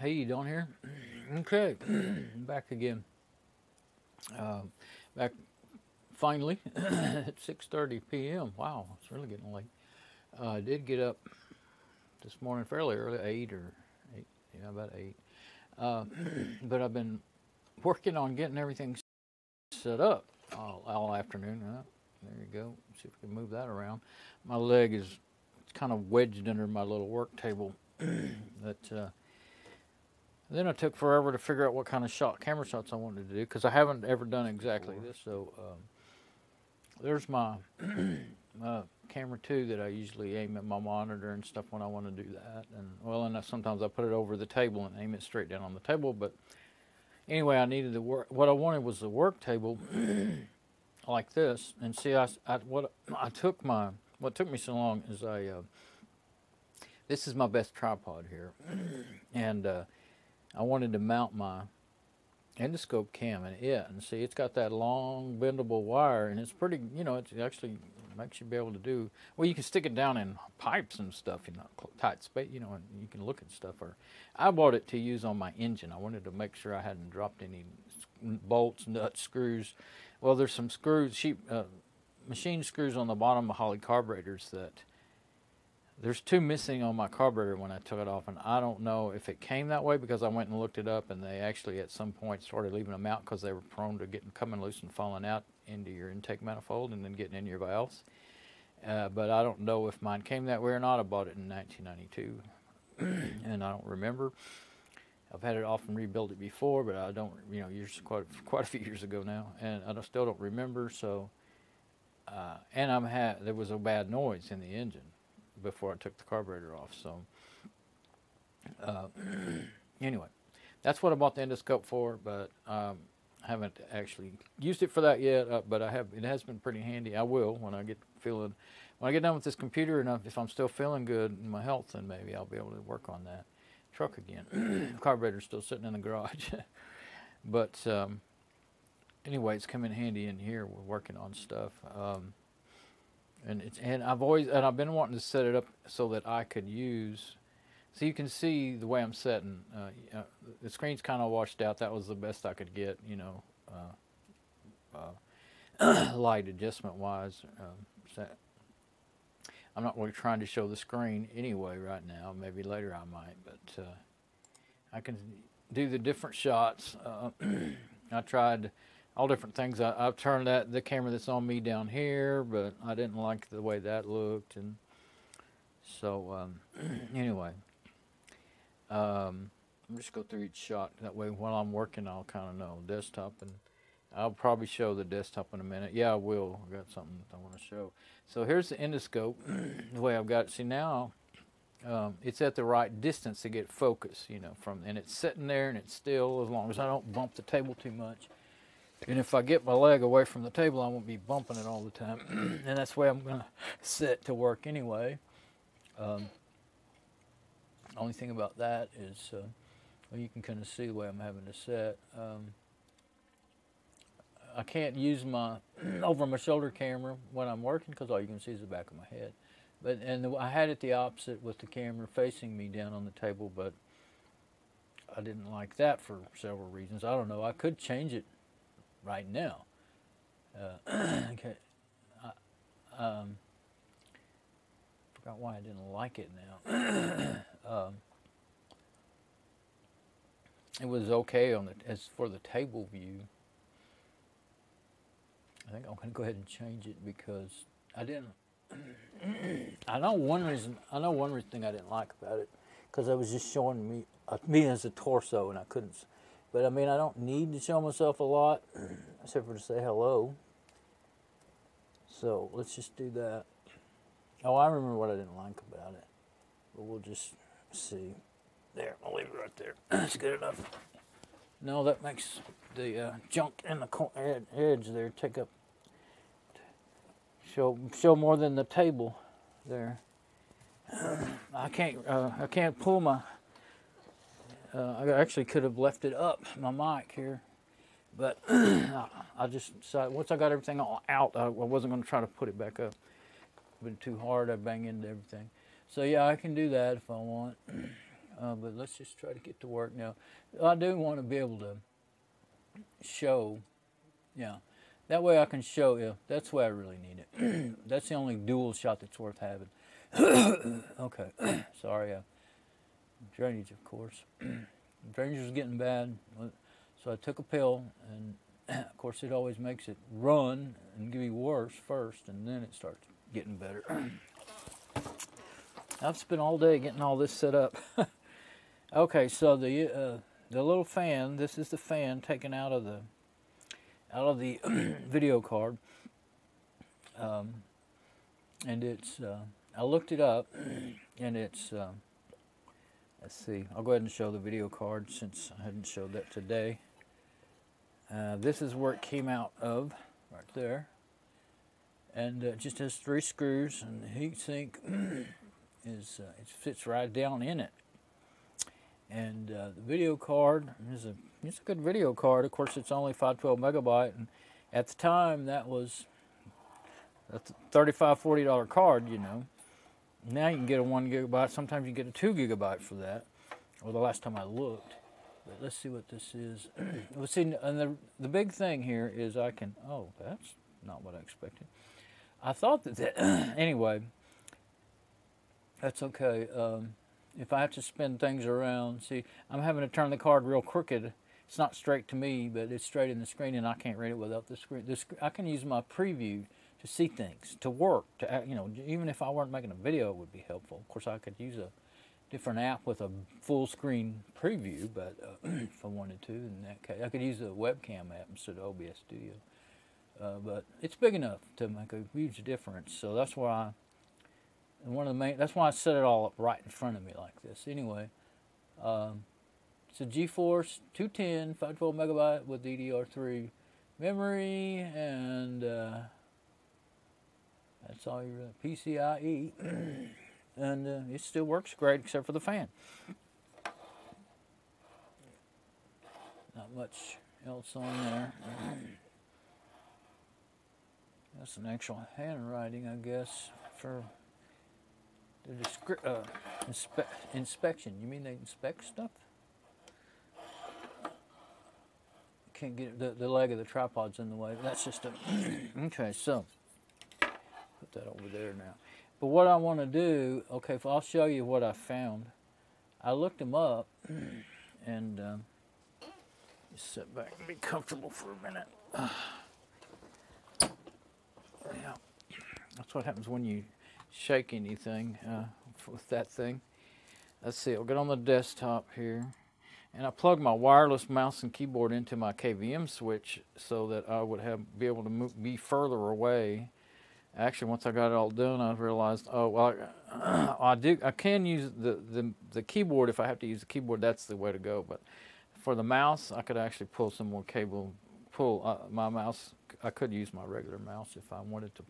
Hey, you down here? Okay, back again. Back finally at 6:30 p.m. Wow, it's really getting late. I did get up this morning fairly early, 8 or 8, yeah, about 8. But I've been working on getting everything set up all afternoon. There you go. See if we can move that around. My leg is kind of wedged under my little work table. Then it took forever to figure out what kind of camera shots I wanted to do, because I haven't ever done exactly this. So there's my camera 2 that I usually aim at my monitor and stuff when I want to do that. And sometimes I put it over the table and aim it straight down on the table. But anyway, I needed what I wanted was the work table like this. And see, what took me so long is this is my best tripod here, and I wanted to mount my endoscope cam in it, and see, it's got that long bendable wire, and it's pretty, it actually makes you be able to do, well, you can stick it down in pipes and stuff, tight space, and you can look at stuff. Or I bought it to use on my engine. I wanted to make sure I hadn't dropped any bolts, nuts, screws. Well, there's some screws, machine screws on the bottom of Holley carburetors that there's 2 missing on my carburetor when I took it off, and I don't know if it came that way, because I went and looked it up, and they actually at some point started leaving them out because they were prone to coming loose and falling out into your intake manifold and then getting in your valves. But I don't know if mine came that way or not. I bought it in 1992, and I don't remember. I've had it off and rebuilt it before, but I don't, years quite a few years ago now, and I still don't remember. So, and there was a bad noise in the engine before I took the carburetor off. So anyway, that's what I bought the endoscope for, but I haven't actually used it for that yet. But it has been pretty handy. I will when I get done with this computer, and if I'm still feeling good in my health, then maybe I'll be able to work on that truck again. The carburetor's still sitting in the garage. But anyway, it's come in handy in here. We're working on stuff. And I've been wanting to set it up so that I could use, so you can see the way I'm setting. The screen's kind of washed out. That was the best I could get, light adjustment wise. I'm not really trying to show the screen anyway right now. Maybe later I might, but I can do the different shots. I tried all different things. I've turned the camera that's on me down here, but I didn't like the way that looked, and so anyway, I'm just go through each shot. That way, while I'm working, I'll kind of know desktop, and I'll probably show the desktop in a minute. Yeah, I will. I got something I want to show. So here's the endoscope. The way I've got it. See now, it's at the right distance to get focus, and it's sitting there and it's still, as long as I don't bump the table too much. And if I get my leg away from the table, I won't be bumping it all the time. And that's the way I'm going to sit to work anyway. Only thing about that is, well, you can kind of see the way I'm having to set. I can't use my over my shoulder camera when I'm working, because all you can see is the back of my head. I had it the opposite with the camera facing me down on the table, but I didn't like that for several reasons. I don't know. I could change it right now. Okay. Forgot why I didn't like it now. It was okay as for the table view. I think I'm going to go ahead and change it, because I didn't. I know one thing I didn't like about it, because I was just showing me as a torso, and I couldn't. But I mean, I don't need to show myself a lot, except for to say hello. So let's just do that. Oh, I remember what I didn't like about it. But we'll just see. There, I'll leave it right there. That's good enough. No, that makes the junk in the edge there take up, show more than the table there. I can't pull my. I actually could have left it up, my mic here, but I just decided once I got everything all out, I wasn't going to try to put it back up. It would be too hard. I'd bang into everything. So yeah, I can do that if I want. but let's just try to get to work now. I do want to be able to show, yeah, that way I can show you. That's why I really need it. That's the only dual shot that's worth having. Okay, sorry, drainage, of course. Drainage was getting bad, so I took a pill, and of course it always makes it run and get worse first, and then it starts getting better. I've spent all day getting all this set up. Okay, so the little fan. This is the fan taken out of the video card, and it's. I looked it up, and it's. Let's see. I'll go ahead and show the video card since I hadn't showed that today. This is where it came out of, right there, and it just has 3 screws, and the heat sink is it fits right down in it. And the video card is it's a good video card. Of course, it's only 512 megabyte, and at the time that's a $35, $40 card, you know. Now you can get a 1 gigabyte. Sometimes you can get a 2 gigabyte for that. Well, the last time I looked. But let's see what this is. Let's see. And the big thing here is I can. Oh, that's not what I expected. I thought that anyway. That's okay. If I have to spin things around, see, I'm having to turn the card real crooked. It's not straight to me, but it's straight in the screen, and I can't read it without the screen. I can use my preview to see things, to work, to, you know, even if I weren't making a video, it would be helpful. Of course, I could use a different app with a full screen preview, but if I wanted to, in that case, I could use a webcam app instead of OBS Studio. But it's big enough to make a huge difference, so that's why. That's why I set it all up right in front of me like this. Anyway, it's a GeForce 210, 512 megabyte with DDR3 memory, and that's all you really, PCIe, and it still works great except for the fan. Not much else on there. That's an actual handwriting, I guess, for the inspection. You mean they inspect stuff? Can't get it, the leg of the tripod's in the way. That's just a okay. So put that over there now. But what I want to do, okay, I'll show you what I found. I looked them up, and just sit back and be comfortable for a minute. Yeah, that's what happens when you shake anything with that thing. Let's see, I'll get on the desktop here, and I plug my wireless mouse and keyboard into my KVM switch so that I would be able to be further away. Actually, once I got it all done, I realized, oh well, I can use the keyboard if I have to use the keyboard. That's the way to go. But for the mouse, I could actually pull some more cable. My mouse. I could use my regular mouse if I wanted to.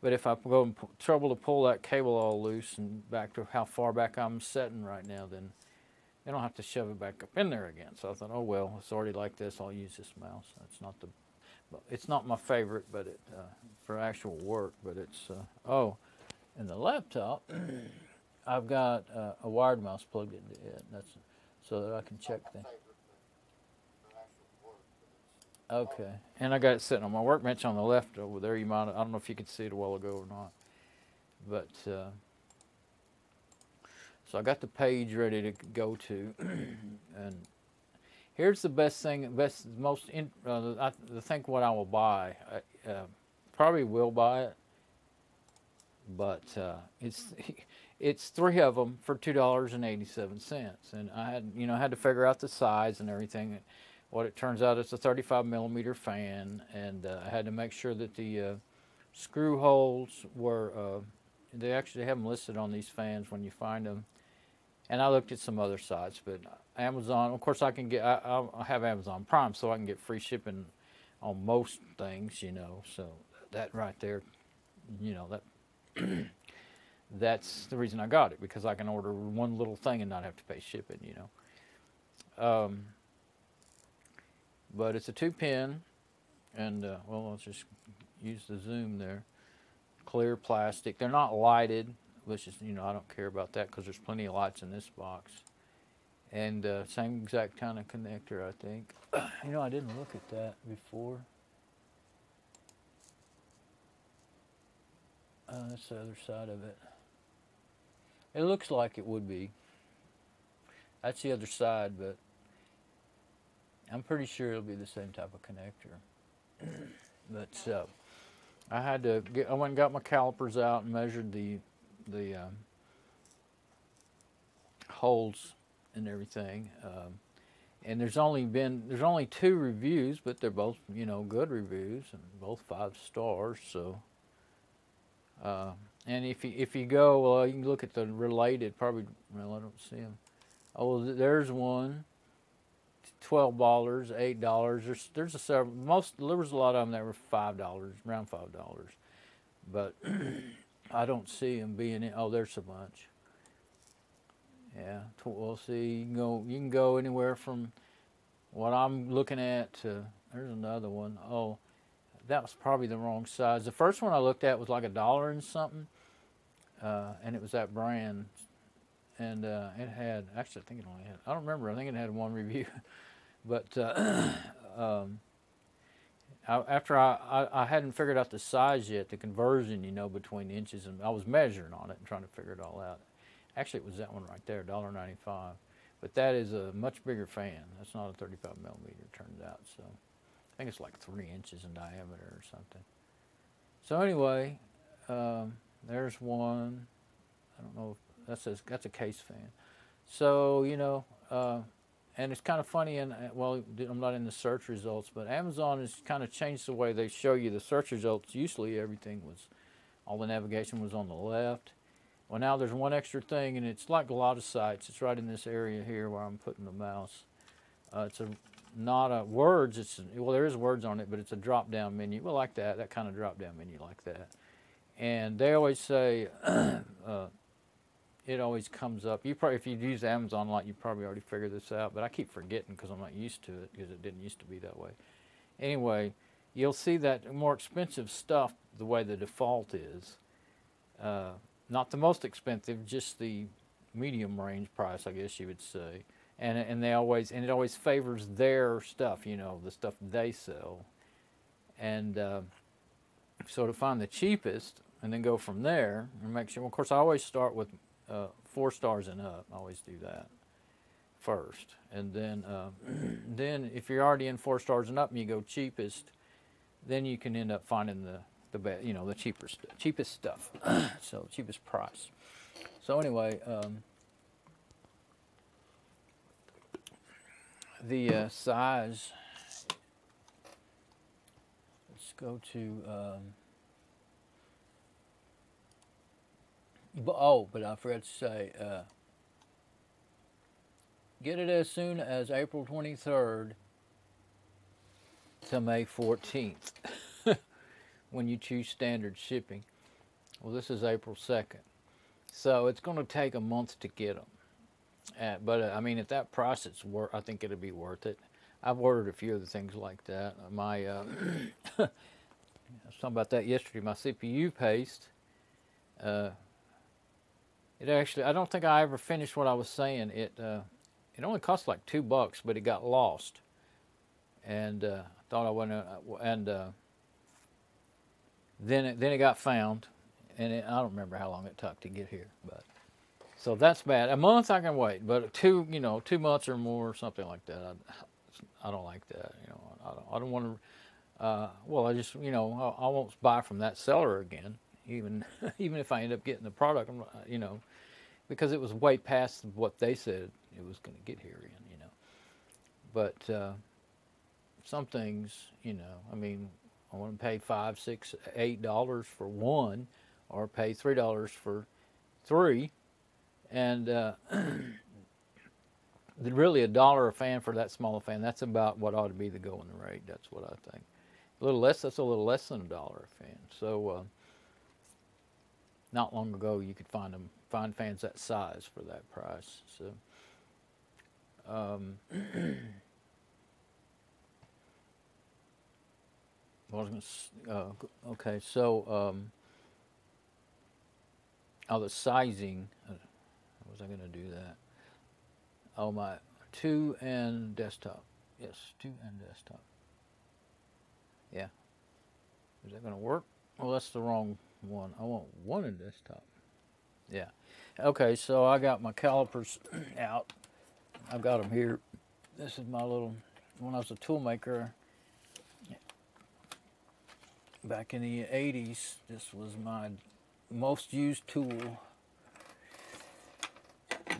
But if I go and trouble to pull that cable all loose and back to how far back I'm setting right now, then I don't have to shove it back up in there again. So I thought, oh well, it's already like this. I'll use this mouse. It's not my favorite, but it for actual work. But it's in the laptop, I've got a wired mouse plugged into it. That's so that I can check things. Okay, and I got it sitting on my workbench on the left over there. I don't know if you could see it a while ago or not, but so I got the page ready to go to, and here's the best thing, I think what I will buy. I probably will buy it, but it's 3 of them for $2.87, and I had to figure out the size and everything. What it turns out, it's a 35 millimeter fan, and I had to make sure that the screw holes were, they actually have them listed on these fans when you find them. And I looked at some other sites, but Amazon, of course I can get, I have Amazon Prime, so I can get free shipping on most things, so that right there, that's the reason I got it, because I can order one little thing and not have to pay shipping, But it's a 2-pin, and well, I'll just use the zoom there. Clear plastic. They're not lighted, which is, I don't care about that because there's plenty of lights in this box. And same exact kind of connector, I think. You know, I didn't look at that before. That's the other side of it. It looks like it would be. That's the other side, but I'm pretty sure it'll be the same type of connector. But I had to I went and got my calipers out and measured the holes and everything. And there's only 2 reviews, but they're both, you know, good reviews and both 5 stars. So, and if you go, well, you can look at the related. Probably, well, I don't see them. Oh, well, there's one. $12, $8. There's a several. There was a lot of them that were $5, around $5. But I don't see them being in. Oh, there's a bunch. Yeah, we'll see. You can go anywhere from what I'm looking at to. There's another one. Oh, that was probably the wrong size. The first one I looked at was like $1 and something, and it was that brand, and it had, actually I think it only had, I don't remember. I think it had 1 review, but after I hadn't figured out the size yet, the conversion, you know, between inches, and I was measuring on it and trying to figure it all out. Actually, it was that one right there, $1.95. But that is a much bigger fan. That's not a 35 millimeter, it turns out. So I think it's like 3 inches in diameter or something. So anyway, there's one. I don't know if that's a case fan. So, you know, and it's kind of funny, and well, I'm not in the search results, but Amazon has kind of changed the way they show you the search results. Usually all the navigation was on the left. Well, now there's one extra thing, and it's like a lot of sites. It's right in this area here where I'm putting the mouse. It's not a words. Well, there is words on it, but it's a drop-down menu. Well, like that kind of drop-down menu like that. And they always say it always comes up. If you use Amazon a lot, you probably already figured this out, but I keep forgetting because I'm not used to it because it didn't used to be that way. Anyway, you'll see that more expensive stuff the way the default is. Not the most expensive, just the medium range price, I guess you would say. And it always favors their stuff, you know, the stuff they sell. And so to find the cheapest and then go from there and make sure. Of course, I always start with 4 stars and up. I always do that first, and then then if you're already in 4 stars and up and you go cheapest, then you can end up finding the cheapest stuff. So cheapest price. So anyway, the size. Let's go to. But I forgot to say. Get it as soon as April 23rd to May 14th. When you choose standard shipping. Well, this is April 2nd. So it's going to take a month to get them. But I mean, at that price, I think it'll be worth it. I've ordered a few other things like that. I was talking about that yesterday. My CPU paste. It actually, I don't think I ever finished what I was saying. It only cost like $2, but it got lost. And I thought I wouldn't. Then it got found, and I don't remember how long it took to get here, but so that's bad. A month I can wait, but 2 months or more, or something like that. I don't like that. You know, I don't want to. Well, I just I won't buy from that seller again, even if I end up getting the product. Because it was way past what they said it was going to get here in. But some things, I mean. I want to pay $5, $6, $8 for one, or pay $3 for 3, and really $1 a fan for that small a fan. That's about what ought to be the going rate. That's what I think. A little less. That's a little less than $1 a fan. So not long ago, you could find fans that size for that price. So. Okay, so the sizing. How was I going to do Oh, my 2 and desktop. Yes, 2 and desktop. Yeah. Is that going to work? Well, that's the wrong one. I want 1 in desktop. Yeah. Okay, so I got my calipers out. I've got them here. This is my little, when I was a tool maker back in the 80s, this was my most used tool.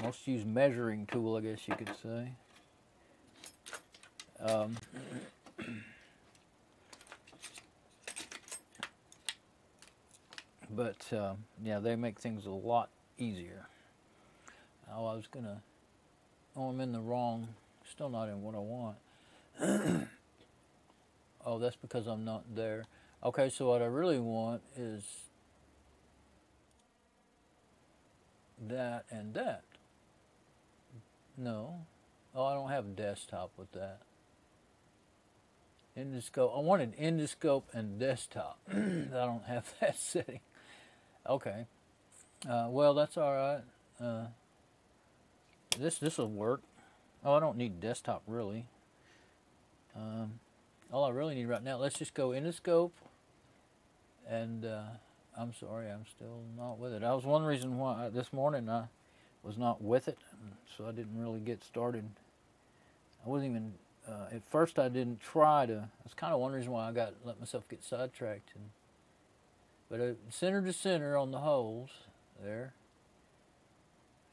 Most used measuring tool, I guess you could say. But yeah, they make things a lot easier. Oh, I was gonna, oh, I'm in the wrong, still not in what I want. Oh, that's because I'm not there. Okay, so what I really want is that and that. No. Oh, I don't have a desktop with that. Endoscope. I wanted endoscope and desktop. I don't have that setting. Okay. Well, that's all right. This will work. Oh, I don't need desktop really. All I really need right now, let's just go endoscope. And I'm sorry, I'm still not with it. That was one reason why this morning I was not with it, so I didn't really get started. I wasn't even, at first I didn't try to, that's kind of one reason why I let myself get sidetracked. But center to center on the holes there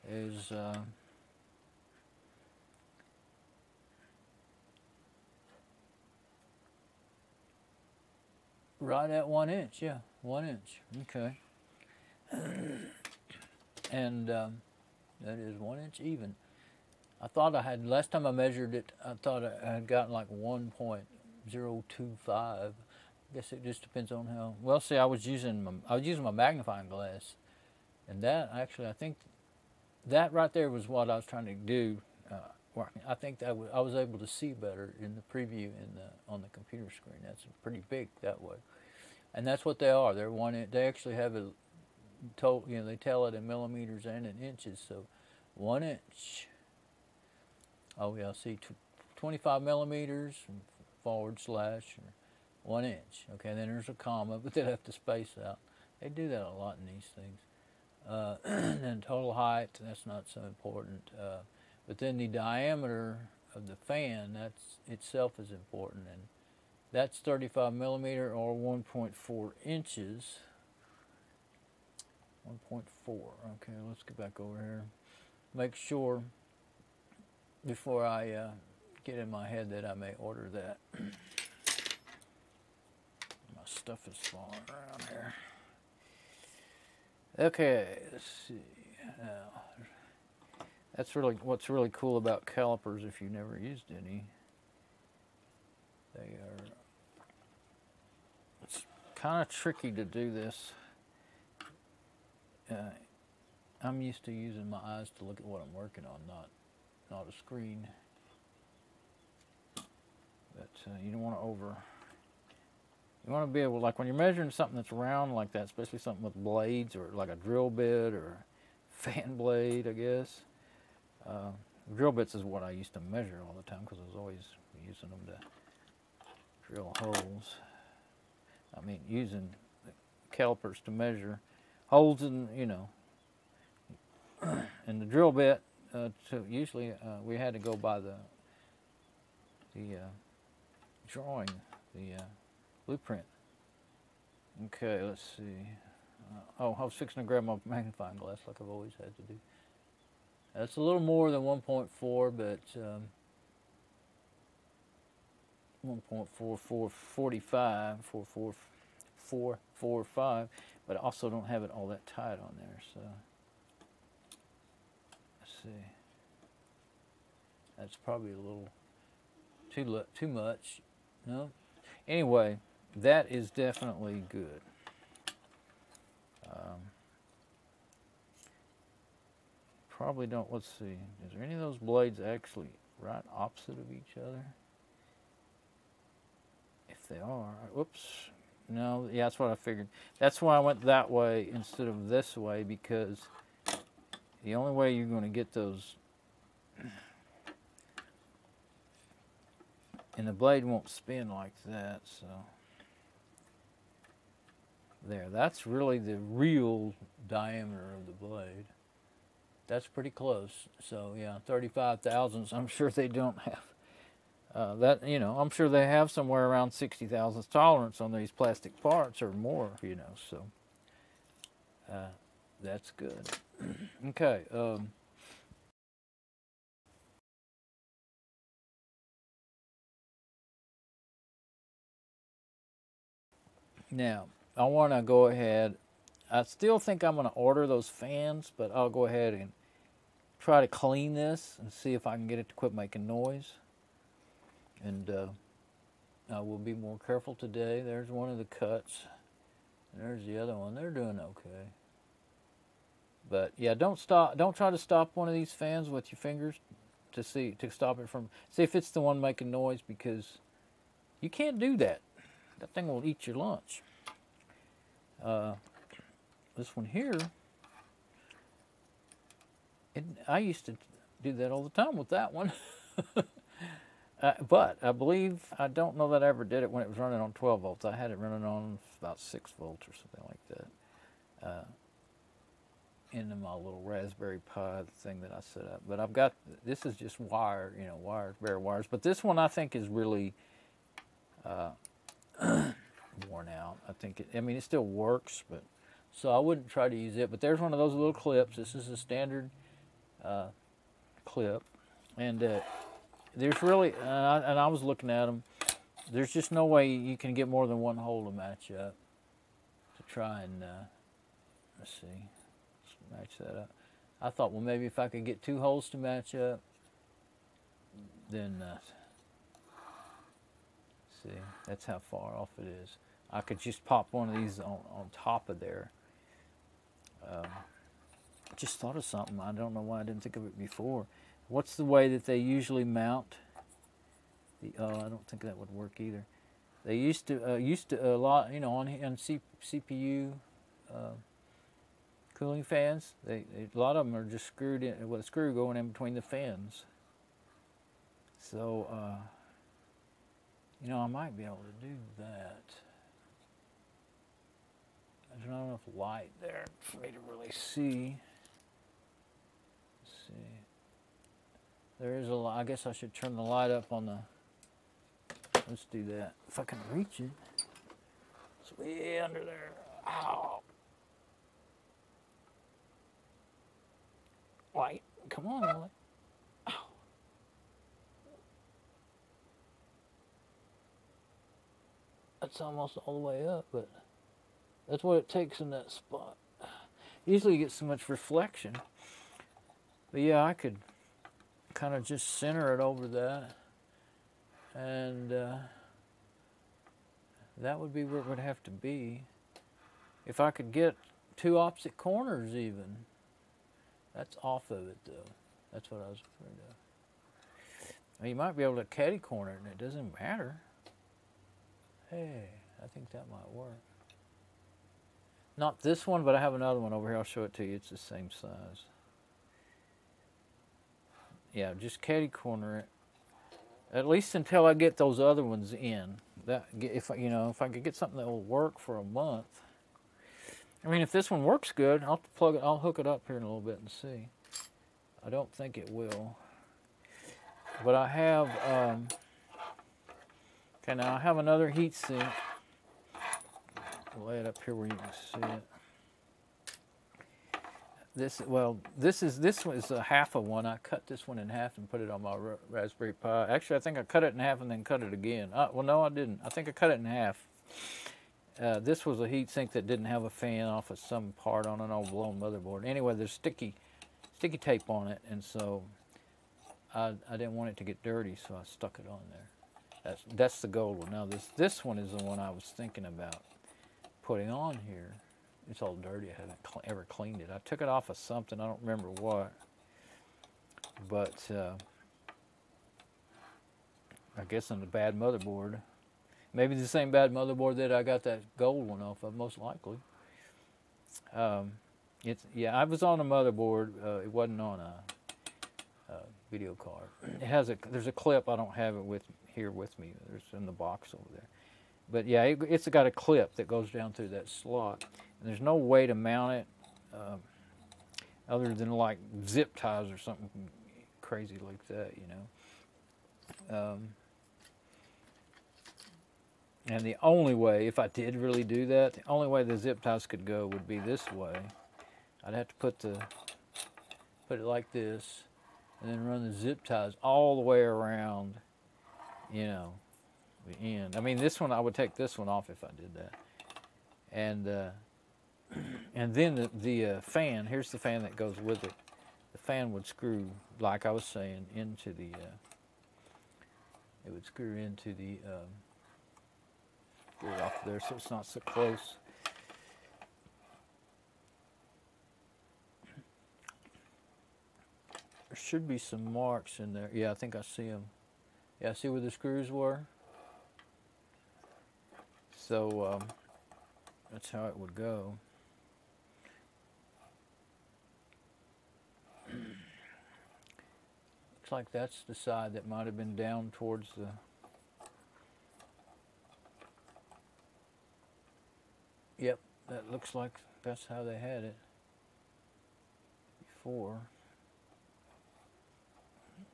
is right at 1 inch, yeah, 1 inch, okay. And that is 1 inch even. I thought I had, last time I measured it, I thought I had gotten like 1.025. I guess it just depends on how, well, see, I was using my magnifying glass. And that, actually, I think that right there was what I was trying to do. I think that I was able to see better in the preview on the computer screen. That's pretty big that way. And that's what they are. They're 1 inch. They actually have it told, you know, they tell it in millimeters and in inches. So 1 inch. Oh yeah, see, 25 millimeters / 1 inch. Okay, then there's a comma, but they'll have to space out. They do that a lot in these things. And then total height, that's not so important. But then the diameter of the fan, that's itself is important. And that's 35 millimeter or 1.4 inches. 1.4. Okay, let's get back over here. Make sure before I get in my head that I may order that. My stuff is falling around here. Okay, let's see. Now, that's really what's really cool about calipers if you've never used any. They are, it's kind of tricky to do this. I'm used to using my eyes to look at what I'm working on, not a screen. But you don't want to you want to be able, like when you're measuring something that's round like that, especially something with blades or like a drill bit or fan blade, I guess. Drill bits is what I used to measure all the time because I was always using them to drill holes. I mean, using the calipers to measure holes in, you know, and the drill bit, usually we had to go by the drawing, the blueprint. Okay, let's see. Oh, I was fixing to grab my magnifying glass like I've always had to do. That's a little more than 1.4, but 1.4445, 445, but I also don't have it all that tight on there, so let's see. That's probably a little too much. No? Anyway, that is definitely good. Probably don't, let's see, is there any of those blades actually right opposite of each other? If they are, whoops, no, yeah, that's what I figured. That's why I went that way instead of this way, because the only way you're going to get those And the blade won't spin like that, so. There, that's really the real diameter of the blade. That's pretty close. So yeah, 35 thousandths. I'm sure they don't have that. You know, I'm sure they have somewhere around 60 thousandths tolerance on these plastic parts or more. You know, so that's good. Okay. Now I want to go ahead. I still think I'm going to order those fans, but I'll go ahead and try to clean this and see if I can get it to quit making noise. And I will be more careful today. There's one of the cuts. And there's the other one. They're doing okay. But yeah, don't try to stop one of these fans with your fingers to stop it from, see if it's the one making noise, because you can't do that. That thing will eat your lunch. This one here, I used to do that all the time with that one. But I don't know that I ever did it when it was running on 12 volts. I had it running on about 6 volts or something like that. Into my little Raspberry Pi thing that I set up. But I've got, this is just wire, you know, wires, bare wires. But this one I think is really worn out. I think I mean, it still works, but so I wouldn't try to use it. But there's one of those little clips. This is a standard clip, and there's really, and I was looking at them. There's just no way you can get more than one hole to match up. To try and let's see, let's match that up. I thought, well, maybe if I could get 2 holes to match up, then see, that's how far off it is. I could just pop one of these on top of there. Just thought of something. I don't know why I didn't think of it before. What's the way that they usually mount the? Oh, I don't think that would work either. They used to a lot, you know, on CPU cooling fans. A lot of them are just screwed in with a screw going in between the fans. So you know, I might be able to do that. There's not enough light there for me to really see. Let's see. There is a lot. I guess I should turn the light up on the. Let's do that. If I can reach it. It's way under there. Ow. Light. Come on, light. Ow. That's almost all the way up, but that's what it takes in that spot. Usually you get so much reflection. But yeah, I could kind of just center it over that. And that would be where it would have to be. If I could get 2 opposite corners even. That's off of it though. That's what I was afraid of. Well, you might be able to catty corner it and it doesn't matter. Hey, I think that might work. Not this one, but I have another one over here. I'll show it to you. It's the same size. Yeah, just catty corner it. At least until I get those other ones in. That if you know, if I could get something that will work for a month. I mean, if this one works good, I'll plug it. I'll hook it up here in a little bit and see. I don't think it will, but I have. Okay, now I have another heat sink. I'll lay it up here where you can see it. This one is a half of one. I cut this one in half and put it on my Raspberry Pi. Actually, I think I cut it in half and then cut it again. Well, no, I didn't. I think I cut it in half. This was a heat sink that didn't have a fan off of some part on an old blown motherboard. Anyway, there's sticky tape on it, and so I didn't want it to get dirty, so I stuck it on there. That's the gold one. Now this one is the one I was thinking about putting on here. It's all dirty. I haven't ever cleaned it. I took it off of something. I don't remember what. But I guess on the bad motherboard. Maybe the same bad motherboard that I got that gold one off of, most likely. Yeah, I was on a motherboard. It wasn't on a video card. It has there's a clip. I don't have it here with me. There's in the box over there. But yeah, it's got a clip that goes down through that slot. And there's no way to mount it other than like zip ties or something crazy like that, you know. And the only way, if I did really do that, the only way the zip ties could go would be this way. I'd have to put it like this, and then run the zip ties all the way around, you know, the end. I mean, this one, I would take this one off if I did that. And then the fan, here's the fan that goes with it. The fan would screw, like I was saying, into the, it would screw into the, get it off there so it's not so close. There should be some marks in there. Yeah, I think I see them. Yeah, see where the screws were? So that's how it would go. Looks like that's the side that might have been down towards the... Yep, that looks like that's how they had it before.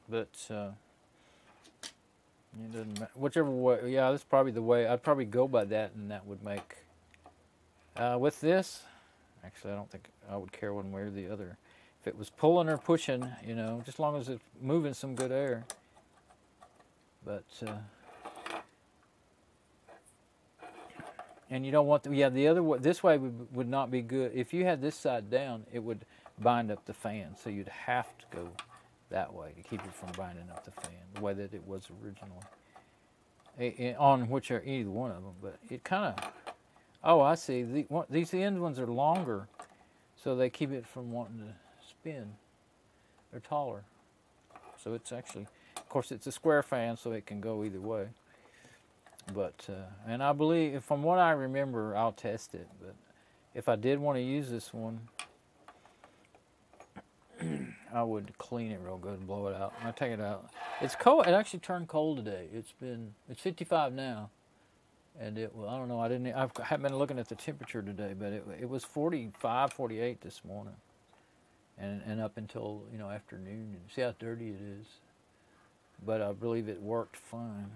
But it doesn't matter. Whichever way, yeah, that's probably the way. I'd probably go by that, and that would make. With this, actually, I don't think I would care one way or the other. If it was pulling or pushing, you know, just as long as it's moving some good air. But and you don't want the, yeah, the other way. This way would not be good. If you had this side down, it would bind up the fan. So you'd have to go that way to keep it from binding up the fan, the way that it was originally. On whichever either one of them, but it kind of. Oh, I see. These end ones are longer, so they keep it from wanting to spin. They're taller, so it's actually, of course, it's a square fan, so it can go either way. But and I believe, from what I remember, I'll test it. But if I did want to use this one, I would clean it real good, blow it out. I take it out. It's cold. It actually turned cold today. It's 55 now, and I don't know. I haven't been looking at the temperature today, but it was 45, 48 this morning, and up until, you know, afternoon. And see how dirty it is. But I believe it worked fine.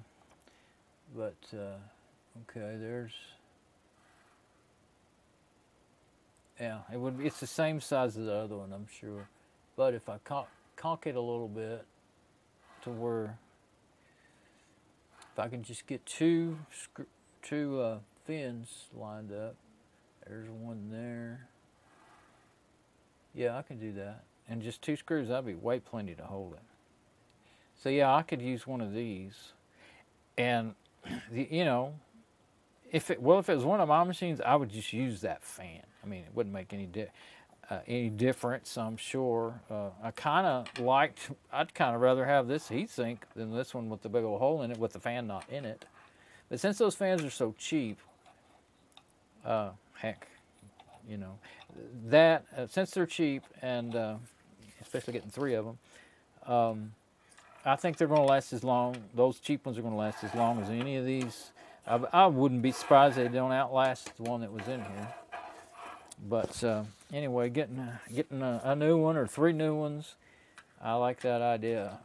But okay, there's. Yeah, it's the same size as the other one, I'm sure. But if I conk it a little bit to where, if I can just get two fins lined up, there's one there. Yeah, I can do that. And just 2 screws, that'd be way plenty to hold it. So yeah, I could use one of these. And, you know, if it was one of my machines, I would just use that fan. I mean, it wouldn't make any difference, I'm sure. I'd kind of rather have this heatsink than this one with the big old hole in it with the fan not in it. But since those fans are so cheap, heck, you know, that since they're cheap, and especially getting 3 of them, I think they're going to last as long. Those cheap ones are going to last as long as any of these. I wouldn't be surprised they don't outlast the one that was in here. But anyway, getting a new one or 3 new ones, I like that idea.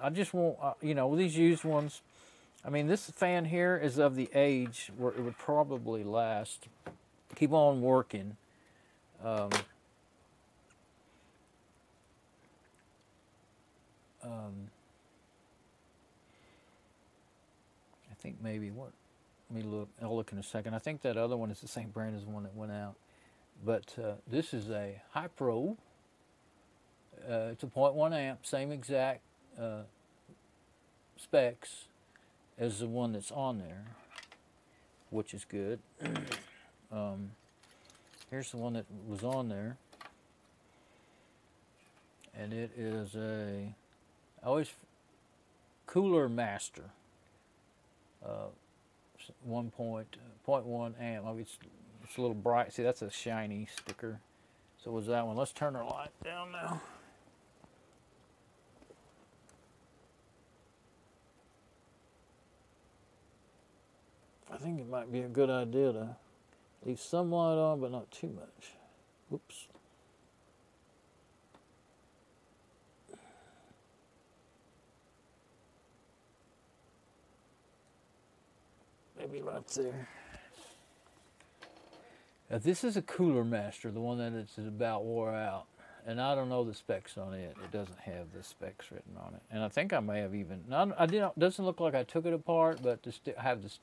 I just want, you know, these used ones. I mean, this fan here is of the age where it would probably last. Keep on working. I think maybe what. Let me look. I'll look in a second. I think that other one is the same brand as the one that went out. But this is a High Pro. It's a 0.1 amp, same exact specs as the one that's on there, which is good. Here's the one that was on there. And it is a Cooler Master. 1.1 amp. Oh, it's a little bright. See, that's a shiny sticker. So was that one. Let's turn our light down now. think it might be a good idea to leave some light on, but not too much. Whoops. Maybe right there. Now this is a Cooler Master, the one that is about wore out. And I don't know the specs on it. It doesn't have the specs written on it. And I think I may have even, I didn't, doesn't look like I took it apart, but I have this,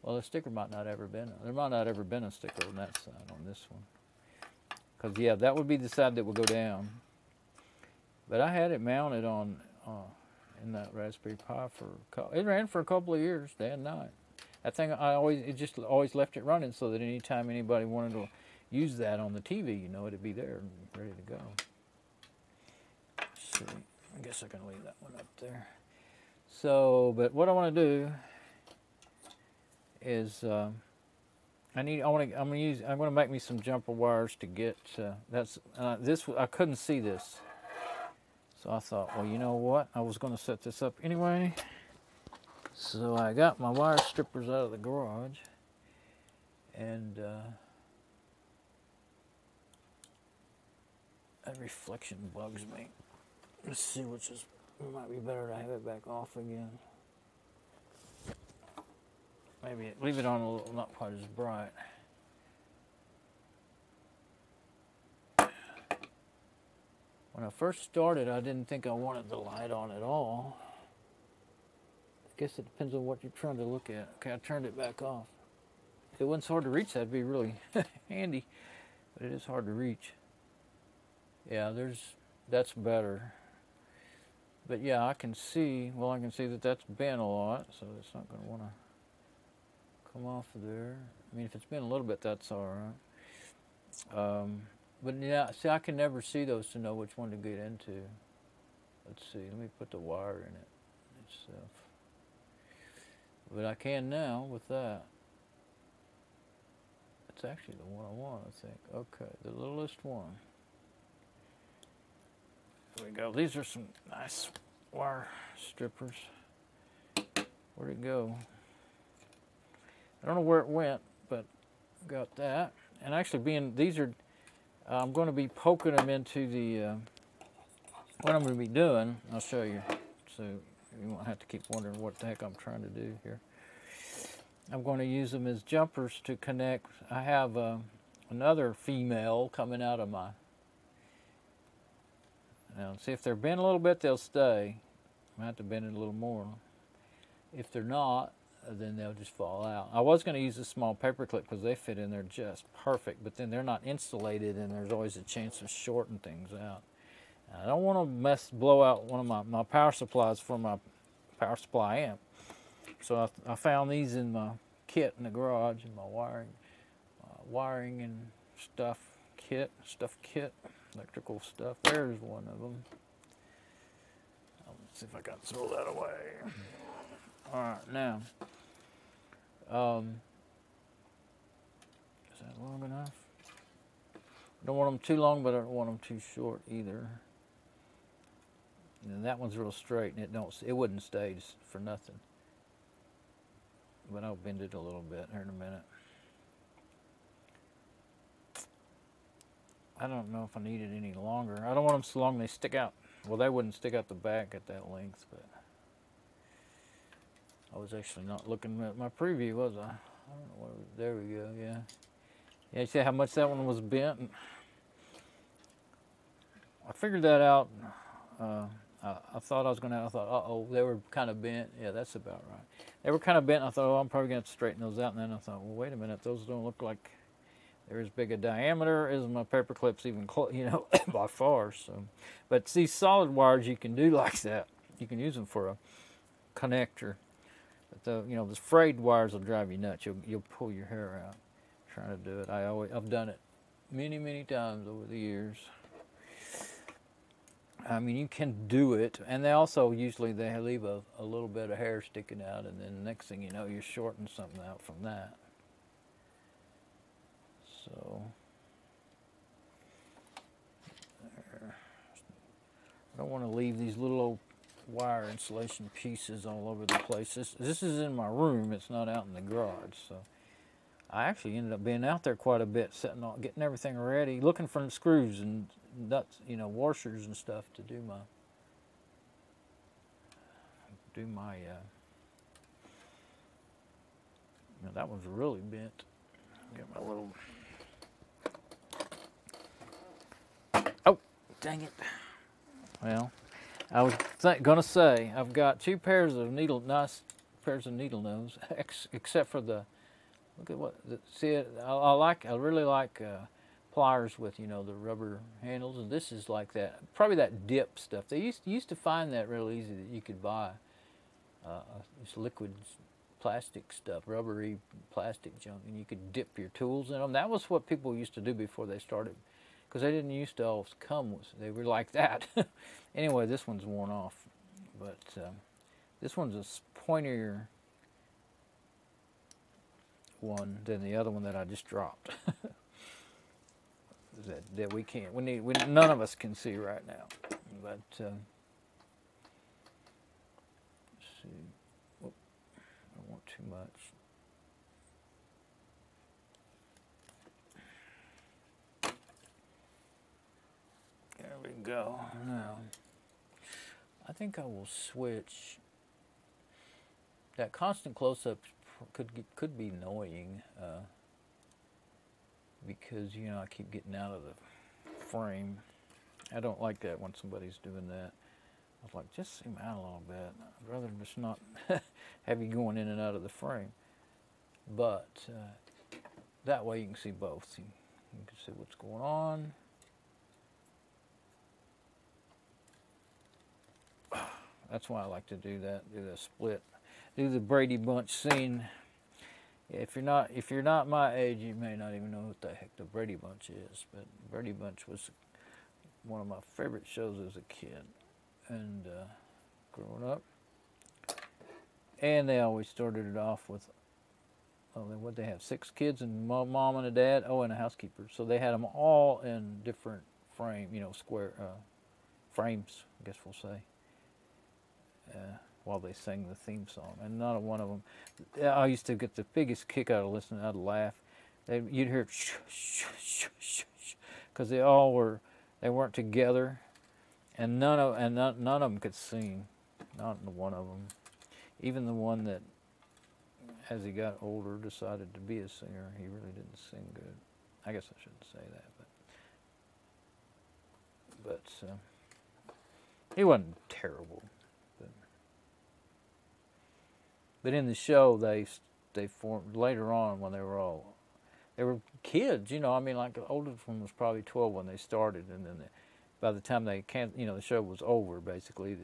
well, the sticker might not ever been, there might not ever been a sticker on that side on this one. Because, yeah, that would be the side that would go down. But I had it mounted on, in that Raspberry Pi it ran for a couple of years, day and night. That thing, it just always left it running so that anytime anybody wanted to use that on the TV, you know, it'd be there and ready to go. Let's see, I guess I can leave that one up there. So, but what I want to do is, I'm gonna make me some jumper wires to get, I couldn't see this. So I thought, well, you know what? I was gonna set this up anyway. So I got my wire strippers out of the garage, and that reflection bugs me. Let's see which is, it might be better to have it back off again. Maybe leave it on a little, not quite as bright. When I first started, I didn't think I wanted the light on at all. I guess it depends on what you're trying to look at. Okay, I turned it back off. If it wasn't so hard to reach, that'd be really handy, but it is hard to reach. Yeah, that's better. But yeah, I can see that that's bent a lot, so it's not going to want to come off of there. I mean, if it's bent a little bit, that's all right. But yeah, see, I can never see those to know which one to get into. Let's see, let me put the wire in it itself. But I can now with that. It's actually the one I want, I think. Okay, the littlest one. There we go. These are some nice wire strippers. Where'd it go? I don't know where it went, but got that. And actually, these are, I'm going to be poking them into the, what I'm going to be doing, I'll show you. So you won't have to keep wondering what the heck I'm trying to do here. I'm going to use them as jumpers to connect. I have another female coming out of my, now see if they're bent a little bit, they'll stay. I have to bend it a little more. If they're not, then they'll just fall out. I was going to use a small paper clip because they fit in there just perfect, but then they're not insulated and there's always a chance of shorting things out. I don't want to blow out one of my power supplies for my power supply amp. So I found these in my kit in the garage, in my wiring and stuff kit, electrical stuff. There's one of them. Let's see if I can throw that away. All right, now, is that long enough? I don't want them too long, but I don't want them too short either. And that one's real straight, and it wouldn't stay for nothing. But I'll bend it a little bit here in a minute. I don't know if I need it any longer. I don't want them so long they stick out. Well, they wouldn't stick out the back at that length, but I was actually not looking at my preview, was I? I don't know what it was. There we go, yeah. Yeah, you see how much that one was bent? I figured that out. I thought, uh-oh, they were kind of bent. Yeah, that's about right. They were kind of bent. I thought, oh, I'm probably going to have to straighten those out. And then I thought, well, wait a minute, those don't look like they're as big a diameter as my paper clips, even you know, by far. So, but these solid wires you can do like that. You can use them for a connector. But you know, the frayed wires will drive you nuts. You'll pull your hair out trying to do it. I've done it many times over the years. I mean, you can do it, and they also usually they leave a little bit of hair sticking out, and then the next thing you know, you're shorting something out from that. So, there. I don't want to leave these little old wire insulation pieces all over the place. This is in my room. It's not out in the garage. So I actually ended up being out there quite a bit, getting everything ready, looking for screws and nuts, you know, washers and stuff to do my you know, that one's really bent. Get my little, oh, dang it. Well, I was gonna say I've got two pairs of nice pairs of needle nose, except for the, look at what, see it. I really like pliers with, you know, the rubber handles, and this is like that. Probably that dip stuff. They used to find that real easy, that you could buy this liquid plastic stuff, rubbery plastic junk, and you could dip your tools in them. That was what people used to do before they started, because they didn't used to always come with, they were like that. Anyway, this one's worn off, but this one's a pointier one than the other one that I just dropped. that we can't, none of us can see right now. But let's see. Oh, I don't want too much. There we go. Now, I think I will switch. That constant close-up could be annoying because, you know, I keep getting out of the frame. I don't like that when somebody's doing that. I was like, just zoom out a little bit. I'd rather just not have you going in and out of the frame. But that way you can see both. You can see what's going on. That's why I like to do that, do the split, do the Brady Bunch scene. If you're not my age, you may not even know what the heck the Brady Bunch is. But Brady Bunch was one of my favorite shows as a kid, and growing up. And they always started it off with, what they have, 6 kids and mom and a dad, and a housekeeper. So they had them all in different frame, you know, square frames, I guess we'll say. While they sang the theme song, and not one of them. I used to get the biggest kick out of listening. I'd laugh. You'd hear shh, shh, shh, shh, shh, because they weren't together, and none of them could sing. Not one of them. Even the one that, as he got older, decided to be a singer. He really didn't sing good. I guess I shouldn't say that, but he wasn't terrible. But in the show, they formed later on when they were kids, you know. I mean, like the oldest one was probably 12 when they started, and then by the time they you know, the show was over, basically,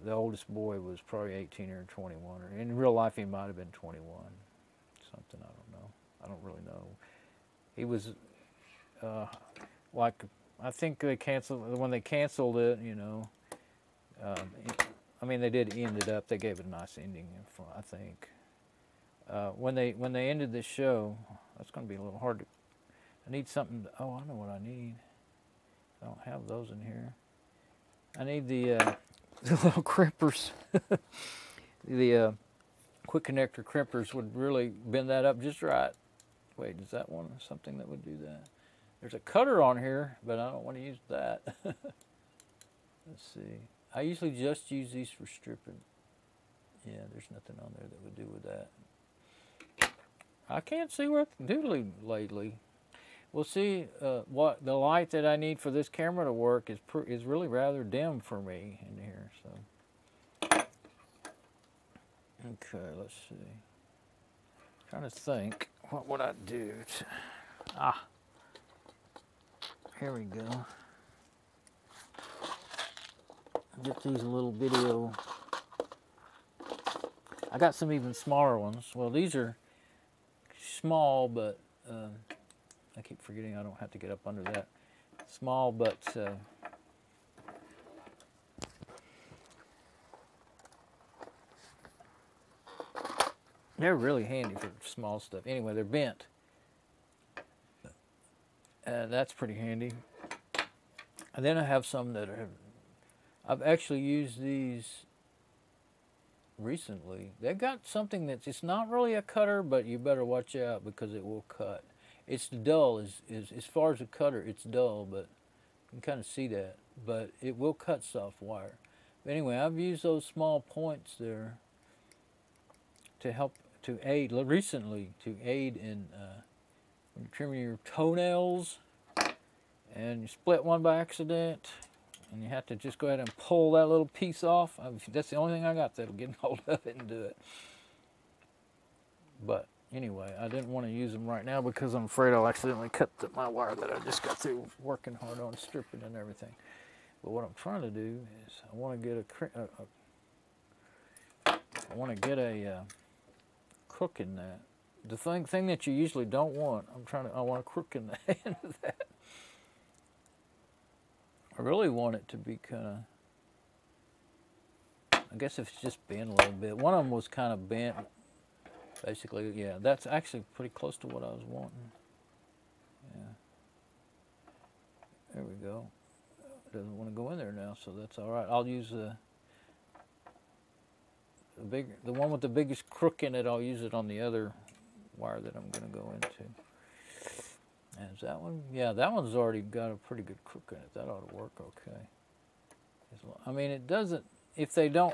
the oldest boy was probably 18 or 21, or in real life he might have been 21, something, I don't know. I don't really know. He was like, I think when they canceled it, you know. I mean, they did end it up. They gave it a nice ending, I think. When they ended this show, that's going to be a little hard to. I need something. Oh, I know what I need. I don't have those in here. I need the little crimpers. The quick connector crimpers would really bend that up just right. Wait, is that one something that would do that? There's a cutter on here, but I don't want to use that. Let's see. I usually just use these for stripping. Yeah, there's nothing on there that would do with that. I can't see what I'm doing lately. We'll see. What the light that I need for this camera to work is really rather dim for me in here. So, okay, let's see. Trying to think, what would I do? Here we go. Get these little video. I got some even smaller ones. Well, these are small, but I keep forgetting I don't have to get up under that. Small, but they're really handy for small stuff. Anyway, they're bent. That's pretty handy. And then I have some that are, I've actually used these recently. They've got something that's, it's not really a cutter, but you better watch out because it will cut. It's dull, as far as a cutter, it's dull, but you can kind of see that. But it will cut soft wire. But anyway, I've used those small points there to help, to aid, recently, to aid in when you're trimming your toenails and you split one by accident and you have to just go ahead and pull that little piece off. That's the only thing I got that'll get hold of it and do it. But anyway, I didn't want to use them right now because I'm afraid I'll accidentally cut my wire that I just got through working hard on stripping and everything. But what I'm trying to do is I want to get a crook in that. The thing that you usually don't want, I want a crook in the end of that. I really want it to be kind of, I guess if it's just bent a little bit. One of them was kind of bent, basically. Yeah, that's actually pretty close to what I was wanting. Yeah. There we go. It doesn't want to go in there now, so that's all right. I'll use the one with the biggest crook in it. I'll use it on the other wire that I'm going to go into. And is that one? Yeah, that one's already got a pretty good crook in it. That ought to work okay. I mean, it doesn't, if they don't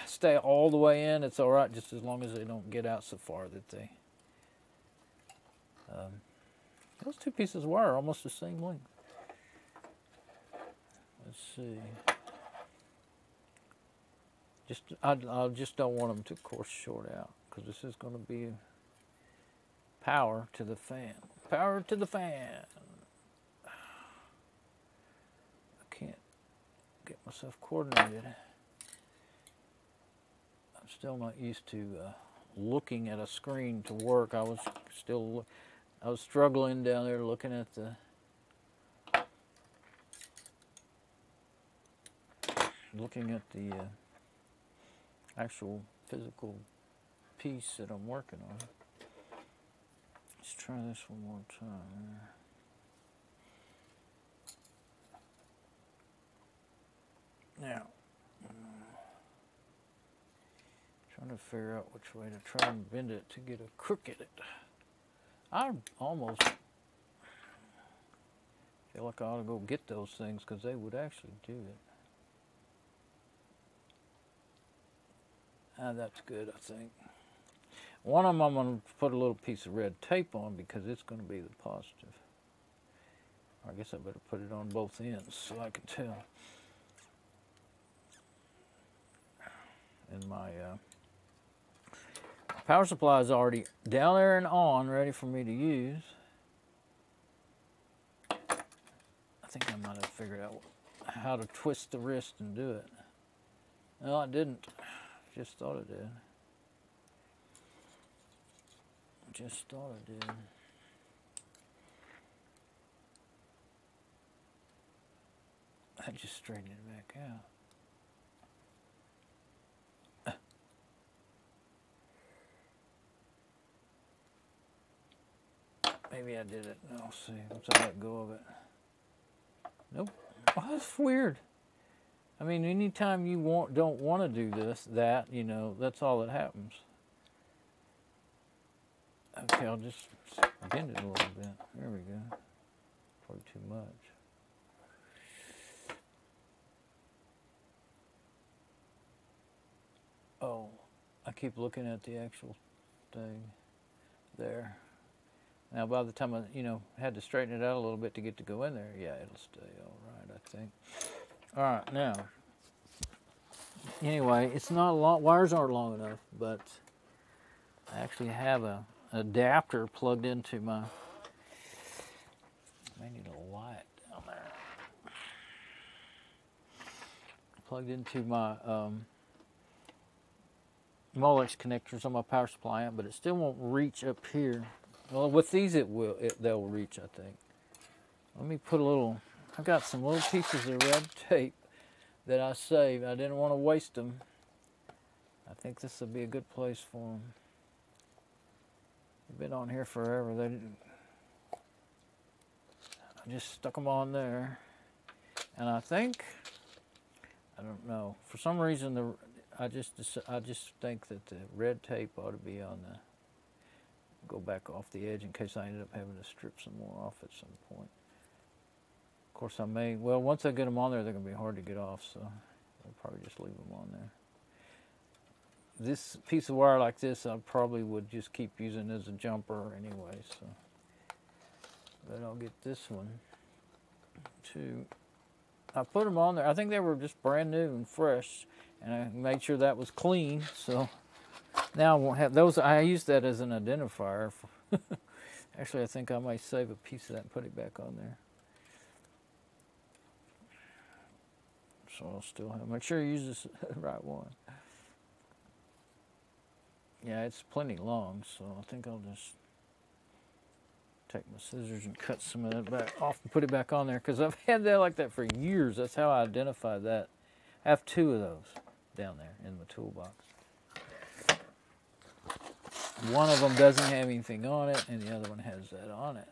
stay all the way in, it's all right, just as long as they don't get out so far that they... those two pieces of wire are almost the same length. Let's see. I just don't want them to course short out, because this is going to be power to the fan. Power to the fan. I can't get myself coordinated. I'm still not used to looking at a screen to work. I was struggling down there looking at the actual physical piece that I'm working on. Let's try this one more time. Now, trying to figure out which way to try and bend it to get a crook in it. I almost feel like I ought to go get those things because they would actually do it. That's good, I think. One of them I'm going to put a little piece of red tape on because it's going to be the positive. I guess I better put it on both ends so I can tell. And my power supply is already down there and on, ready for me to use. I think I might have figured out how to twist the wrist and do it. No, I didn't. Just thought I did. Just thought I did. I just straightened it back out. Maybe I did it. I'll see. Once I let go of it. Nope. Oh, that's weird. I mean, anytime you don't want to do that, you know, that's all that happens. Okay, I'll just bend it a little bit. There we go. Probably too much. Oh, I keep looking at the actual thing there. Now, by the time I, had to straighten it out a little bit to get to go in there, yeah, it'll stay all right, I think. All right, now, anyway, it's not long, wires aren't long enough, but I actually have an adapter plugged into my, I may need a light down there, plugged into my Molex connectors on my power supply amp, but it still won't reach up here. Well, with these they'll reach, I think. Let me put a little, I've got some little pieces of red tape that I saved. I didn't want to waste them. I think this will be a good place for them. They've been on here forever. I just stuck them on there. And I think, I don't know, for some reason I just think that the red tape ought to be on the, go back off the edge in case I ended up having to strip some more off at some point. Of course I may, well, once I get them on there, they're going to be hard to get off, so I'll probably just leave them on there. This piece of wire like this, I probably would just keep using as a jumper anyway, so. But I'll get this one too. I put them on there. I think they were just brand new and fresh, and I made sure that was clean. So now I won't have those. I use that as an identifier. Actually, I think I might save a piece of that and put it back on there. So I'll still have. Make sure you use this right one. Yeah, it's plenty long, so I think I'll just take my scissors and cut some of that back off and put it back on there, because I've had that like that for years. That's how I identify that. I have 2 of those down there in my toolbox. One of them doesn't have anything on it, and the other one has that on it.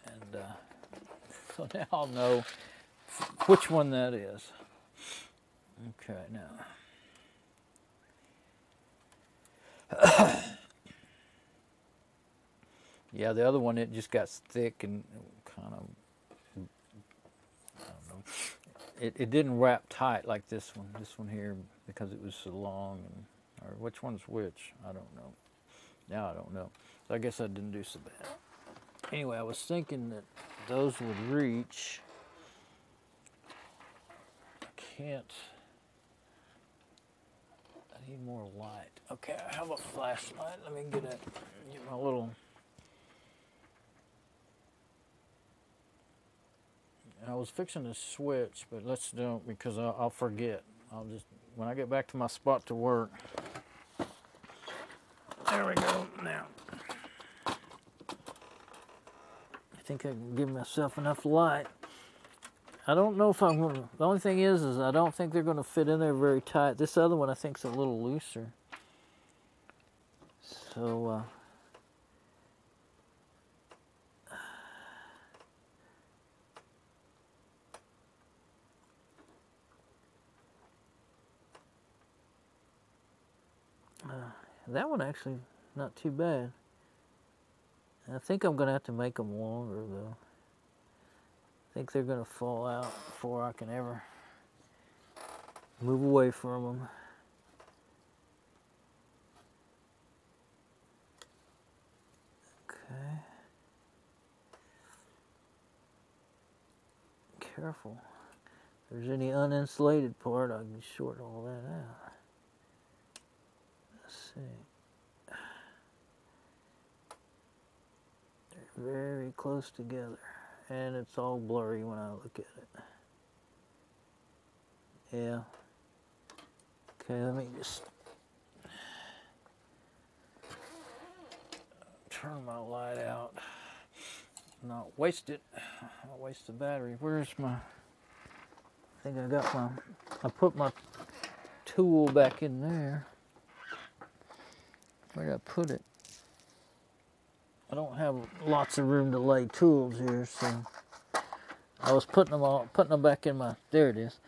And so now I'll know which one that is. Okay, now. Yeah, the other one, it just got thick and kind of, I don't know. It didn't wrap tight like this one. This one here, because it was so long. And, or which one's which? I don't know. Now I don't know. So I guess I didn't do so bad. Anyway, I was thinking that those would reach. I can't. I need more light. Okay, I have a flashlight. Let me get my little. I was fixing to switch, but let's don't, because I'll forget. I'll just, when I get back to my spot to work. There we go, now. I think I can give myself enough light. I don't know if I'm going to, the only thing is I don't think they're going to fit in there very tight. This other one I think is a little looser. So, that one actually not too bad. I think I'm going to have to make them longer though. I think they're going to fall out before I can ever move away from them. Okay. Careful. If there's any uninsulated part, I can short all that out. Let's see. They're very close together, and it's all blurry when I look at it. Yeah. Okay, let me just turn my light out. Not waste it. Not waste the battery. Where's my? I think I got my. I put my tool back in there. Where did I put it? I don't have lots of room to lay tools here, so I was putting them back in my. There it is,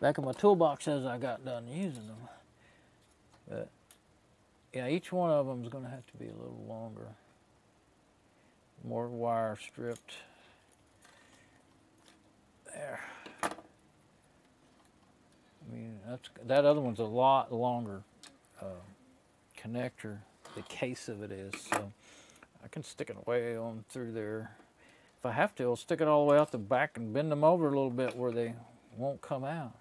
back in my toolbox as I got done using them. But yeah, each one of them is going to have to be a little longer. More wire stripped. There. I mean, that other one's a lot longer connector. The case of it is, so I can stick it way on through there. If I have to, I'll stick it all the way out the back and bend them over a little bit where they won't come out.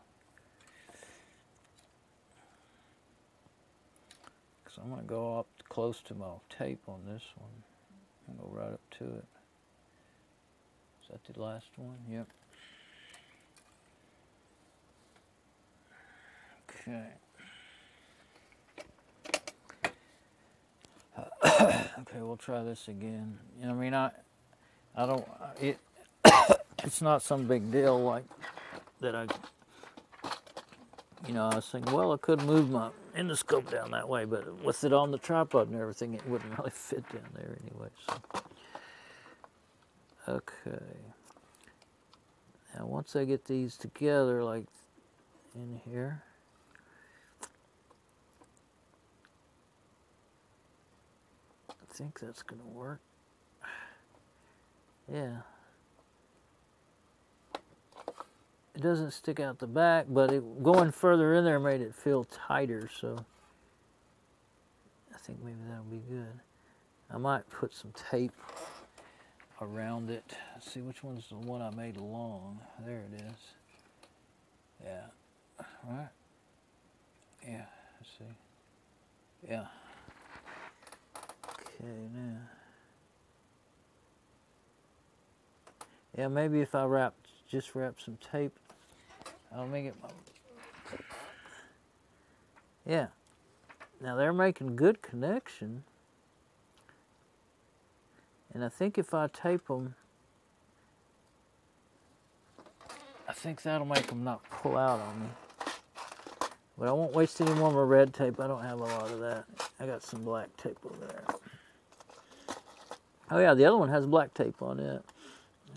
So I'm going to go up close to my tape on this one. I'm going to go right up to it. Is that the last one? Yep. Okay. Okay, we'll try this again. You know, I mean, I don't, it's not some big deal like that I was thinking, well, I could move my endoscope down that way, but with it on the tripod and everything, it wouldn't really fit down there anyway. So. Okay. Now once I get these together, like in here, I think that's going to work. Yeah. It doesn't stick out the back, but going further in there made it feel tighter, so I think maybe that'll be good. I might put some tape around it. Let's see which one's the one I made long. There it is. Yeah. Right? Yeah. Let's see. Yeah. Okay, now. Yeah, maybe if I just wrap some tape, I'll make it. Yeah. Now they're making good connection. And I think if I tape them, I think that'll make them not pull out on me. But I won't waste any more of my red tape. I don't have a lot of that. I got some black tape over there. Oh yeah, the other one has black tape on it.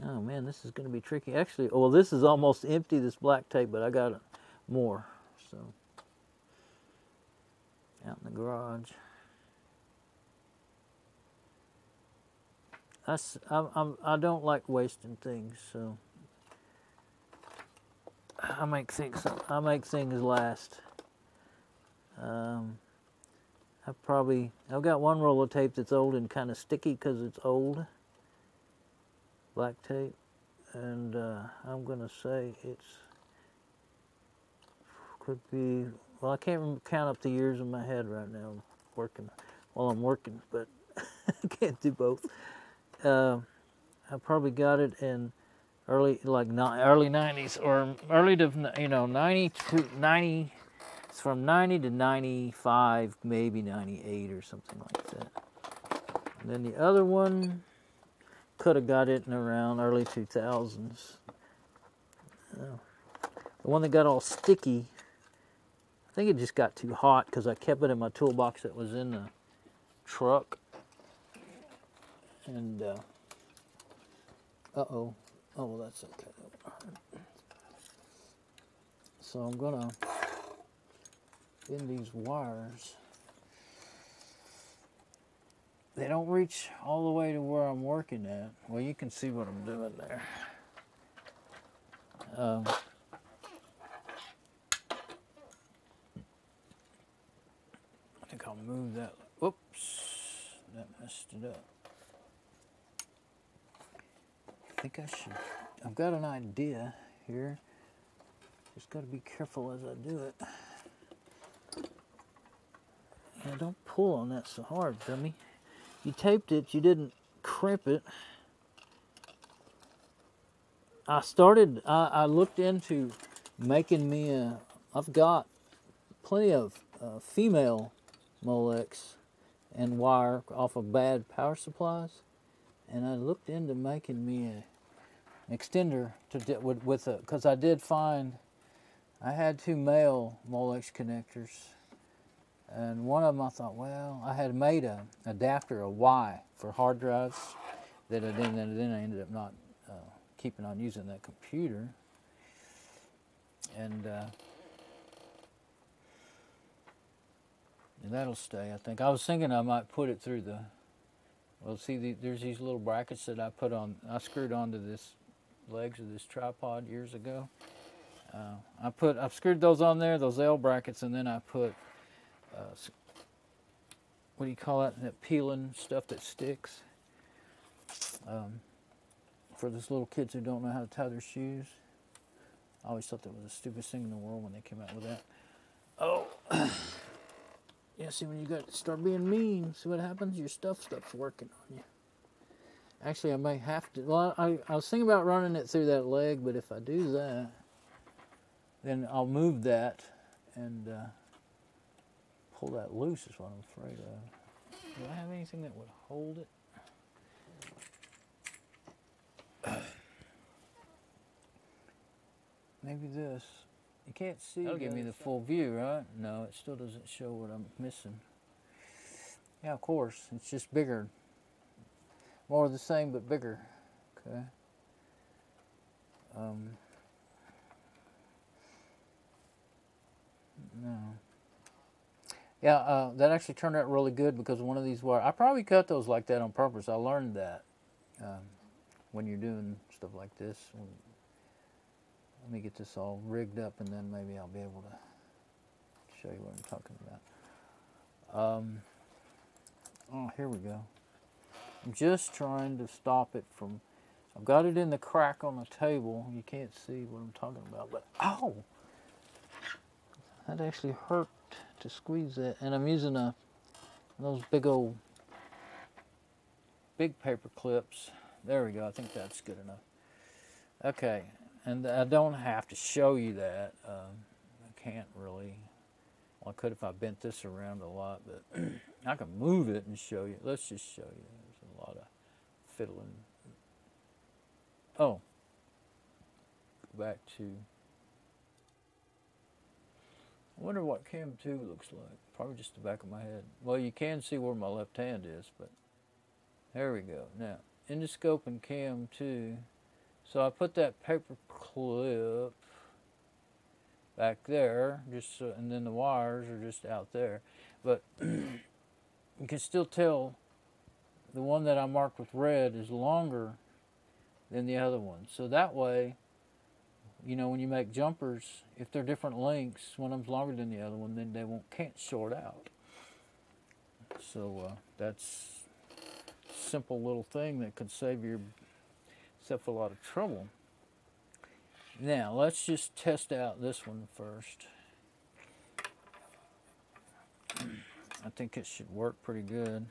Oh man, this is going to be tricky. Actually, well, this is almost empty, this black tape, but I got more. So, out in the garage. I don't like wasting things, so I make things last. I've got one roll of tape that's old and kind of sticky because it's old. Black tape, and I'm gonna say could be, well, I can't count up the years in my head right now while I'm working, but I can't do both. I probably got it in early 90s, or early to 90 to 90. It's from 90 to 95, maybe 98 or something like that. And then the other one, could have got it in around early 2000s. The one that got all sticky, I think it just got too hot because I kept it in my toolbox that was in the truck. And, oh, well, that's okay. So I'm gonna bend these wires. They don't reach all the way to where I'm working at. Well, you can see what I'm doing there. I think I'll move that. Whoops, that messed it up. I think I should. I've got an idea here. Just got to be careful as I do it. Yeah, don't pull on that so hard, dummy. You taped it, you didn't crimp it. I looked into making me I've got plenty of female Molex and wire off of bad power supplies. And I looked into making me an extender because I did find I had 2 male Molex connectors. And one of them I thought, well, I had made an adapter, a Y, for hard drives that then I ended up not keeping on using that computer. And that'll stay, I think. I was thinking I might put it through well, see, there's these little brackets that I screwed onto this legs of this tripod years ago. I've screwed those on there, those L brackets, and then I put what do you call it? That peeling stuff that sticks. For those little kids who don't know how to tie their shoes. I always thought that was the stupidest thing in the world when they came out with that. Oh, yeah. See, when you start being mean, see what happens? Your stuff stops working on you. Actually, I may have to. Well, I was thinking about running it through that leg, but if I do that, then I'll move that and pull that loose is what I'm afraid of. Do I have anything that would hold it? Maybe this. You can't see. That'll give me the full view, right? No, it still doesn't show what I'm missing. Yeah, of course. It's just bigger. More of the same, but bigger. Okay. Yeah, that actually turned out really good because one of these wires, I probably cut those like that on purpose. I learned that when you're doing stuff like this. Let me get this all rigged up and then maybe I'll be able to show you what I'm talking about. Oh, here we go. I'm just trying to stop it from, I've got it in the crack on the table. You can't see what I'm talking about, but ow! That actually hurt to squeeze that. And I'm using those big paper clips. There we go, I think that's good enough. Okay, and I don't have to show you that. I can't really. Well, I could if I bent this around a lot, but I can move it and show you. Let's just show you. There's a lot of fiddling. Oh, go back to. I wonder what Cam 2 looks like. Probably just the back of my head. Well, you can see where my left hand is, but there we go. Now, endoscope and Cam 2. So I put that paper clip back there, just so, and then the wires are just out there. But you can still tell the one that I marked with red is longer than the other one. So that way, you know, when you make jumpers, if they're different lengths, one of them's longer than the other one, then they can't short out. So that's a simple little thing that could save yourself a lot of trouble. Now, let's just test out this one first. I think it should work pretty good.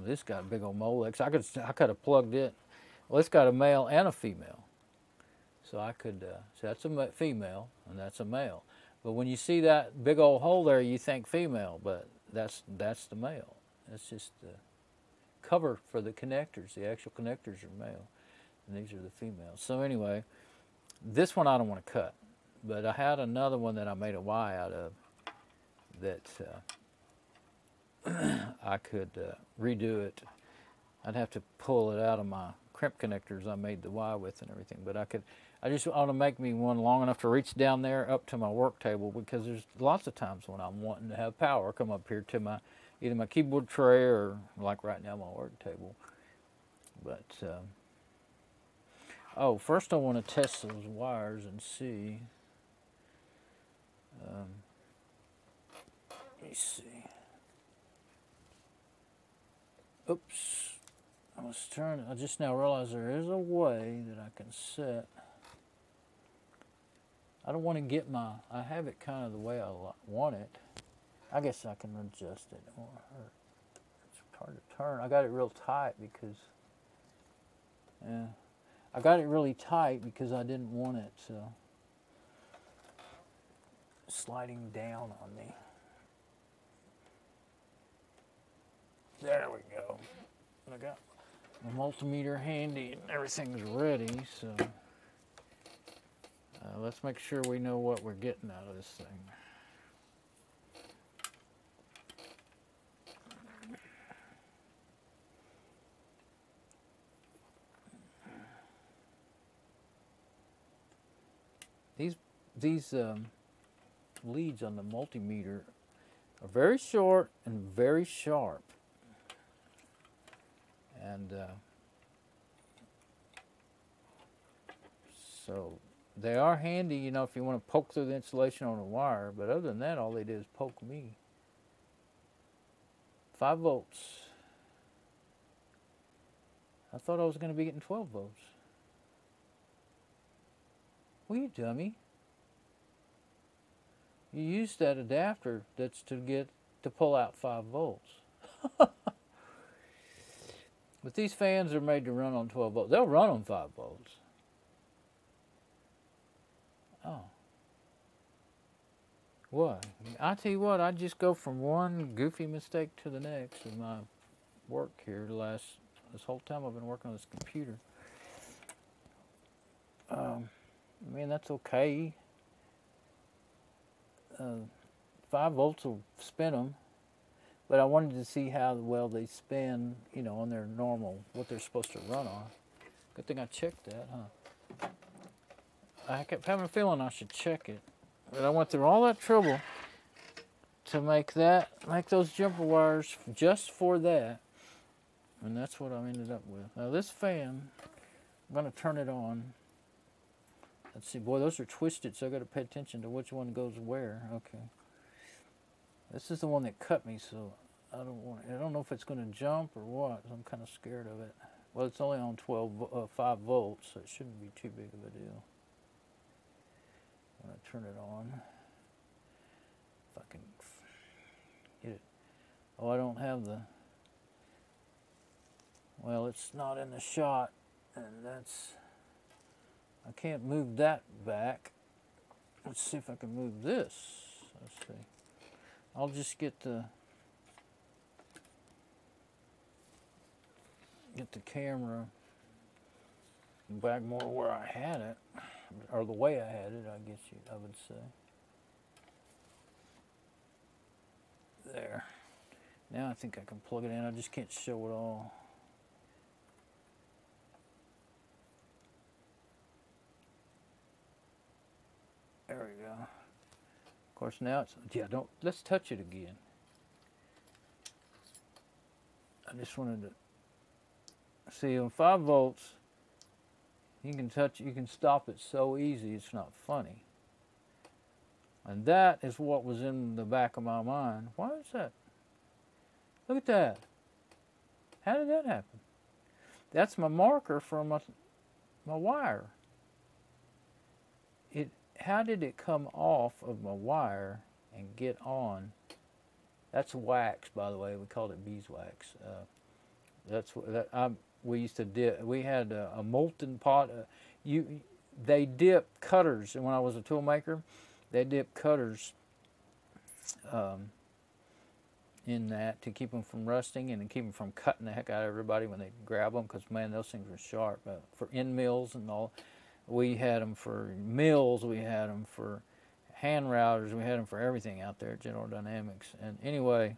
This got a big old Molex. I could have plugged it. Well, it's got a male and a female. So I could, so that's a female and that's a male. But when you see that big old hole there, you think female, but that's the male. That's just the cover for the connectors. The actual connectors are male. And these are the females. So anyway, this one I don't want to cut, but I had another one that I made a Y out of that I could redo it. I'd have to pull it out of my crimp connectors I made the Y with and everything, but I just want to make me one long enough to reach down there up to my work table, because there's lots of times when I'm wanting to have power come up here to either my keyboard tray or like right now my work table. But oh, first I want to test those wires and see. Let me see. Oops. I just now realized there is a way that I can set. I don't want to get I have it kind of the way I want it. I guess I can adjust it. It won't hurt. It's hard to turn. I got it real tight because, I got it really tight because I didn't want it sliding down on me. There we go. I got my multimeter handy and everything's ready, so let's make sure we know what we're getting out of this thing. These leads on the multimeter are very short and very sharp. And so they are handy, you know, if you want to poke through the insulation on a wire, but other than that, all they do is poke me. 5 volts. I thought I was going to be getting 12 volts. Well, you dummy. You use that adapter that's to pull out 5 volts. But these fans are made to run on 12 volts. They'll run on 5 volts. Oh. What? I tell you what, I just go from one goofy mistake to the next in my work here this whole time I've been working on this computer. I mean, that's okay. 5 volts will spin them. But I wanted to see how well they spin, you know, on their normal, what they're supposed to run on. Good thing I checked that, huh? I kept having a feeling I should check it. But I went through all that trouble to make those jumper wires just for that. And that's what I ended up with. Now this fan, I'm going to turn it on. Let's see, boy, those are twisted, so I got to pay attention to which one goes where. Okay. This is the one that cut me, so I don't know if it's going to jump or what. I'm kind of scared of it. Well, it's only on 5 volts, so it shouldn't be too big of a deal. I'm going to turn it on. If I can get it. Oh, I don't have the... Well, it's not in the shot, and that's... I can't move that back. Let's see if I can move this. Let's see. I'll just get the camera back more where I had it, or the way I had it, I would say. There. Now I think I can plug it in. I just can't show it all. There we go. Of course now it's, let's touch it again. I just wanted to see on 5 volts, you can stop it so easy, it's not funny. And that is what was in the back of my mind. Why is that? Look at that. How did that happen? That's my marker for my wire. How did it come off of my wire and get on? That's wax, by the way. We called it beeswax. We used to dip. We had a molten pot. They dip cutters, and when I was a tool maker, they dip cutters in that to keep them from rusting and to keep them from cutting the heck out of everybody when they grab them, because man, those things were sharp. For end mills and all. We had them for mills, we had them for hand routers, we had them for everything out there at General Dynamics. And anyway,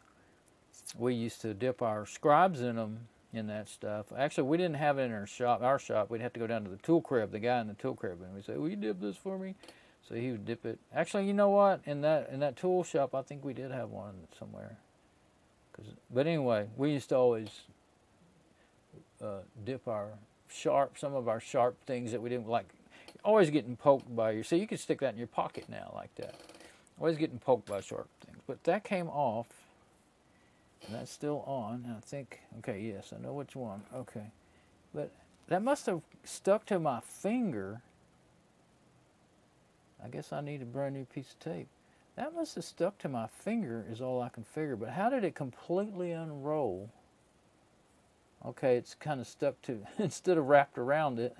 we used to dip our scribes in them, in that stuff. Actually, we didn't have it in our shop. We'd have to go down to the tool crib, the guy in the tool crib, and we'd say, will you dip this for me? So he would dip it. Actually, you know what? In that tool shop, I think we did have one somewhere. But anyway, we used to always dip some of our sharp things that we didn't like. Always getting poked by you. So you can stick that in your pocket now like that. Always getting poked by sharp things. But that came off, and that's still on. And I think, okay, yes, I know which one. Okay. But that must have stuck to my finger. I guess I need a brand new piece of tape. That must have stuck to my finger is all I can figure. But how did it completely unroll? Okay, it's kind of stuck to, instead of wrapped around it,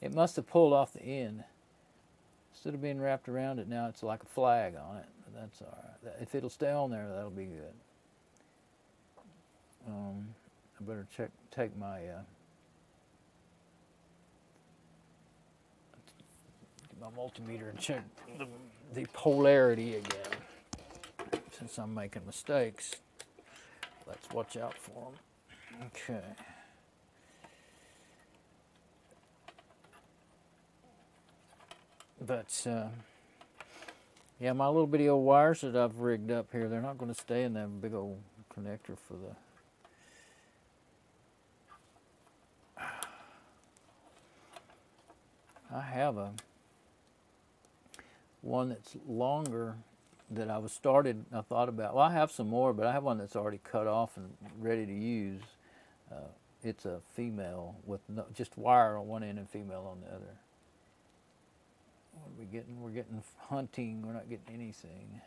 it must have pulled off the end. Instead of being wrapped around it, now it's like a flag on it. But that's all right. If it'll stay on there, that'll be good. I better take my multimeter and check the polarity again. Since I'm making mistakes, let's watch out for them. Okay. But, yeah, my little bitty old wires that I've rigged up here, they're not going to stay in that big old connector for the... I have one that's longer that I thought about. Well, I have some more, but I have one that's already cut off and ready to use. It's a female with just wire on one end and female on the other. What are we getting? We're getting hunting. We're not getting anything.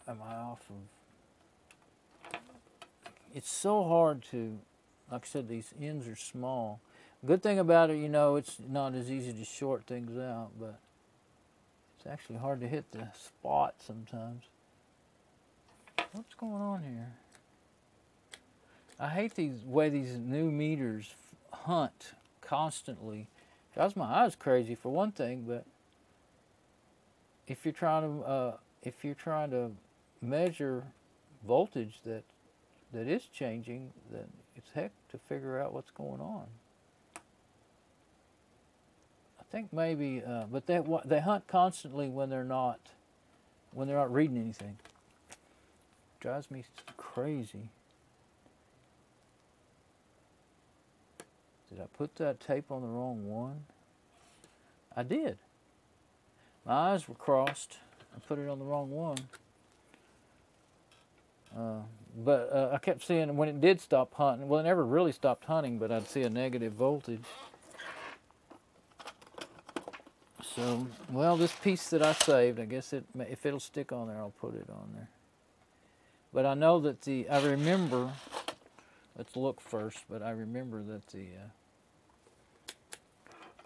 Am I off of? It's so hard to, like I said, these ends are small. Good thing about it, you know, it's not as easy to short things out, but it's actually hard to hit the spot sometimes. What's going on here? I hate the way these new meters hunt constantly. Drives my eyes crazy for one thing, but if you're trying to measure voltage that is changing, then it's heck to figure out what's going on. I think maybe, but they hunt constantly when they're not reading anything. Drives me crazy. Did I put that tape on the wrong one? I did. My eyes were crossed. I put it on the wrong one. But I kept seeing when it did stop hunting, well, it never really stopped hunting, but I'd see a negative voltage. So, well, this piece that I saved, I guess if it'll stick on there, I'll put it on there. But I know that I remember, let's look first, but I remember that the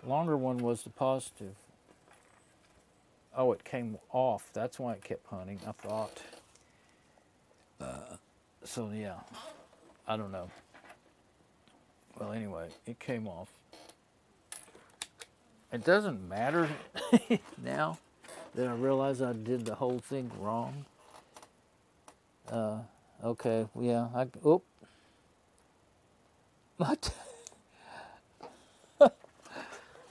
longer one was the positive. Oh, it came off. That's why it kept hunting, I thought. So, yeah, I don't know. Well, anyway, it came off. It doesn't matter now that I realize I did the whole thing wrong. Okay, yeah,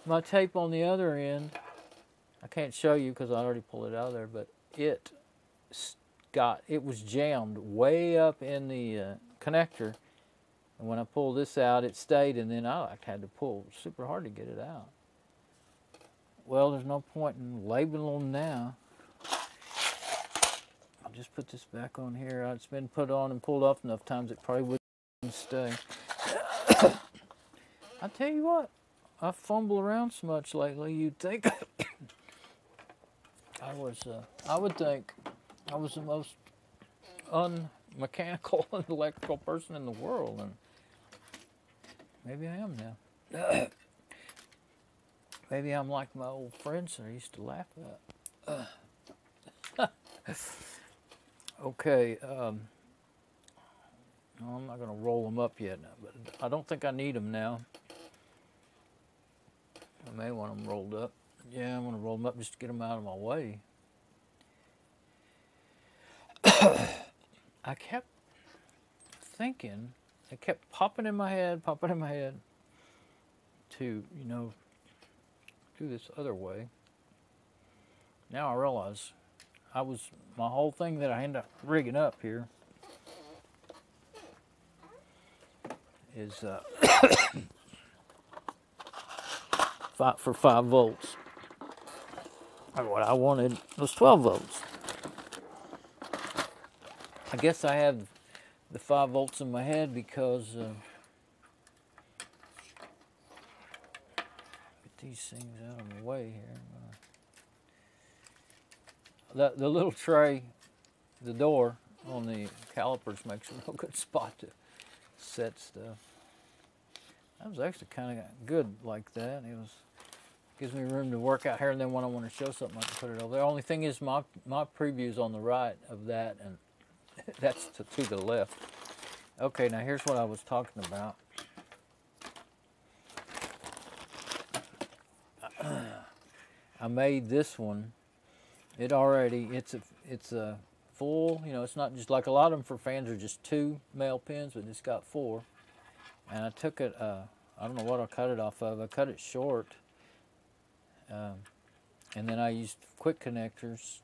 my tape on the other end, I can't show you because I already pulled it out of there, but it was jammed way up in the connector, and when I pulled this out, it stayed, and then I had to pull super hard to get it out. Well, there's no point in labeling now. I'll just put this back on here. It's been put on and pulled off enough times it probably wouldn't stay. I tell you what, I fumble around so much lately, you'd think I would think I was the most unmechanical and electrical person in the world, and maybe I am now. Maybe I'm like my old friends that I used to laugh at. Okay, no, I'm not going to roll them up yet, but I don't think I need them now. I may want them rolled up. Yeah, I'm going to roll them up just to get them out of my way. I kept thinking, it kept popping in my head to, you know, do this other way. Now I realize my whole thing that I ended up rigging up here is for 5 volts. What I wanted was 12 volts. I guess I have the 5 volts in my head because get these things out of the way here. The little tray, the door on the calipers makes a real good spot to set stuff. That was actually kind of good like that. Gives me room to work out here, and then when I want to show something, I can put it over there. The only thing is my preview's on the right of that, and that's to the left. Okay, now here's what I was talking about. I made this one. It's a full, you know, it's not just like a lot of them for fans are just 2 male pins, but it's got 4. And I took it, I don't know what I cut it off of. I cut it short. And then I used quick connectors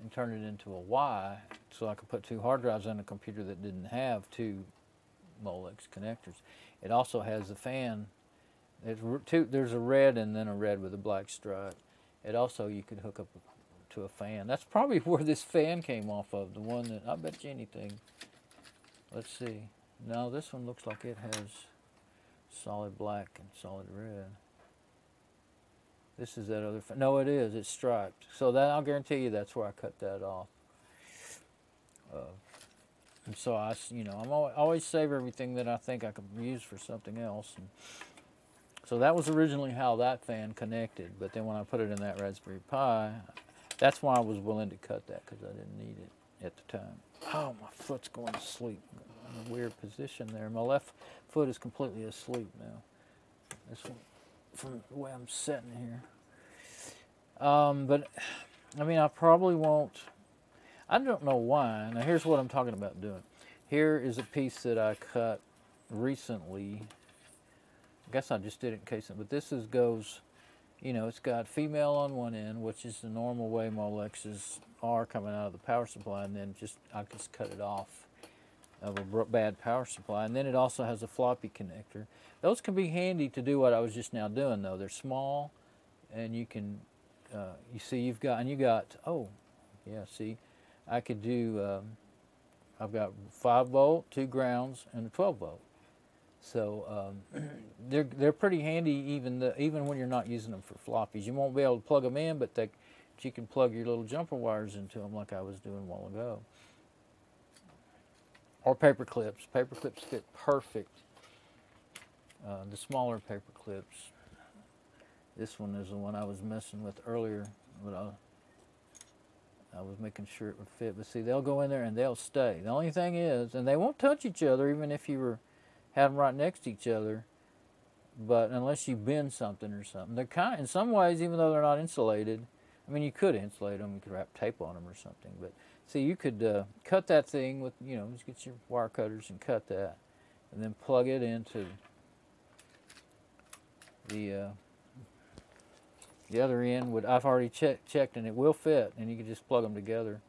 and turned it into a Y so I could put 2 hard drives on a computer that didn't have 2 Molex connectors. It also has a fan. There's a red and then a red with a black stripe. It also, you could hook up to a fan. That's probably where this fan came off of, the one that, I bet you anything. Let's see. No, this one looks like it has solid black and solid red. This is that other fan. No, it is. It's striped. So that, I'll guarantee you that's where I cut that off. And so I always save everything that I think I can use for something else. And so that was originally how that fan connected. But then when I put it in that Raspberry Pi, that's why I was willing to cut that, because I didn't need it at the time. Oh, my foot's going to sleep. I'm in a weird position there. My left foot is completely asleep now. This one, from the way I'm sitting here. But, I mean, I probably won't. I don't know why. Now, here's what I'm talking about doing. Here is a piece that I cut recently. I guess I just did it in case, but this goes you know, it's got female on one end, which is the normal way Molexes are coming out of the power supply, and then I just cut it off of a bad power supply. And then it also has a floppy connector. Those can be handy to do what I was just now doing, though. They're small, and you can, you see, you got, oh, yeah, see, I could do, I've got 5 volt, 2 grounds, and a 12 volt. So they're pretty handy even when you're not using them for floppies. You won't be able to plug them in, but you can plug your little jumper wires into them like I was doing a while ago. Or paper clips. Paper clips fit perfect. The smaller paper clips. This one is the one I was messing with earlier, but I was making sure it would fit. But see, they'll go in there and they'll stay. The only thing is, and they won't touch each other even if you had them right next to each other, but unless you bend something or something. They're kind, in some ways, even though they're not insulated, I mean, you could insulate them, you could wrap tape on them or something, but see, you could cut that thing with, you know, just get your wire cutters and cut that, and then plug it into the other end. I've already checked, and it will fit, and you can just plug them together.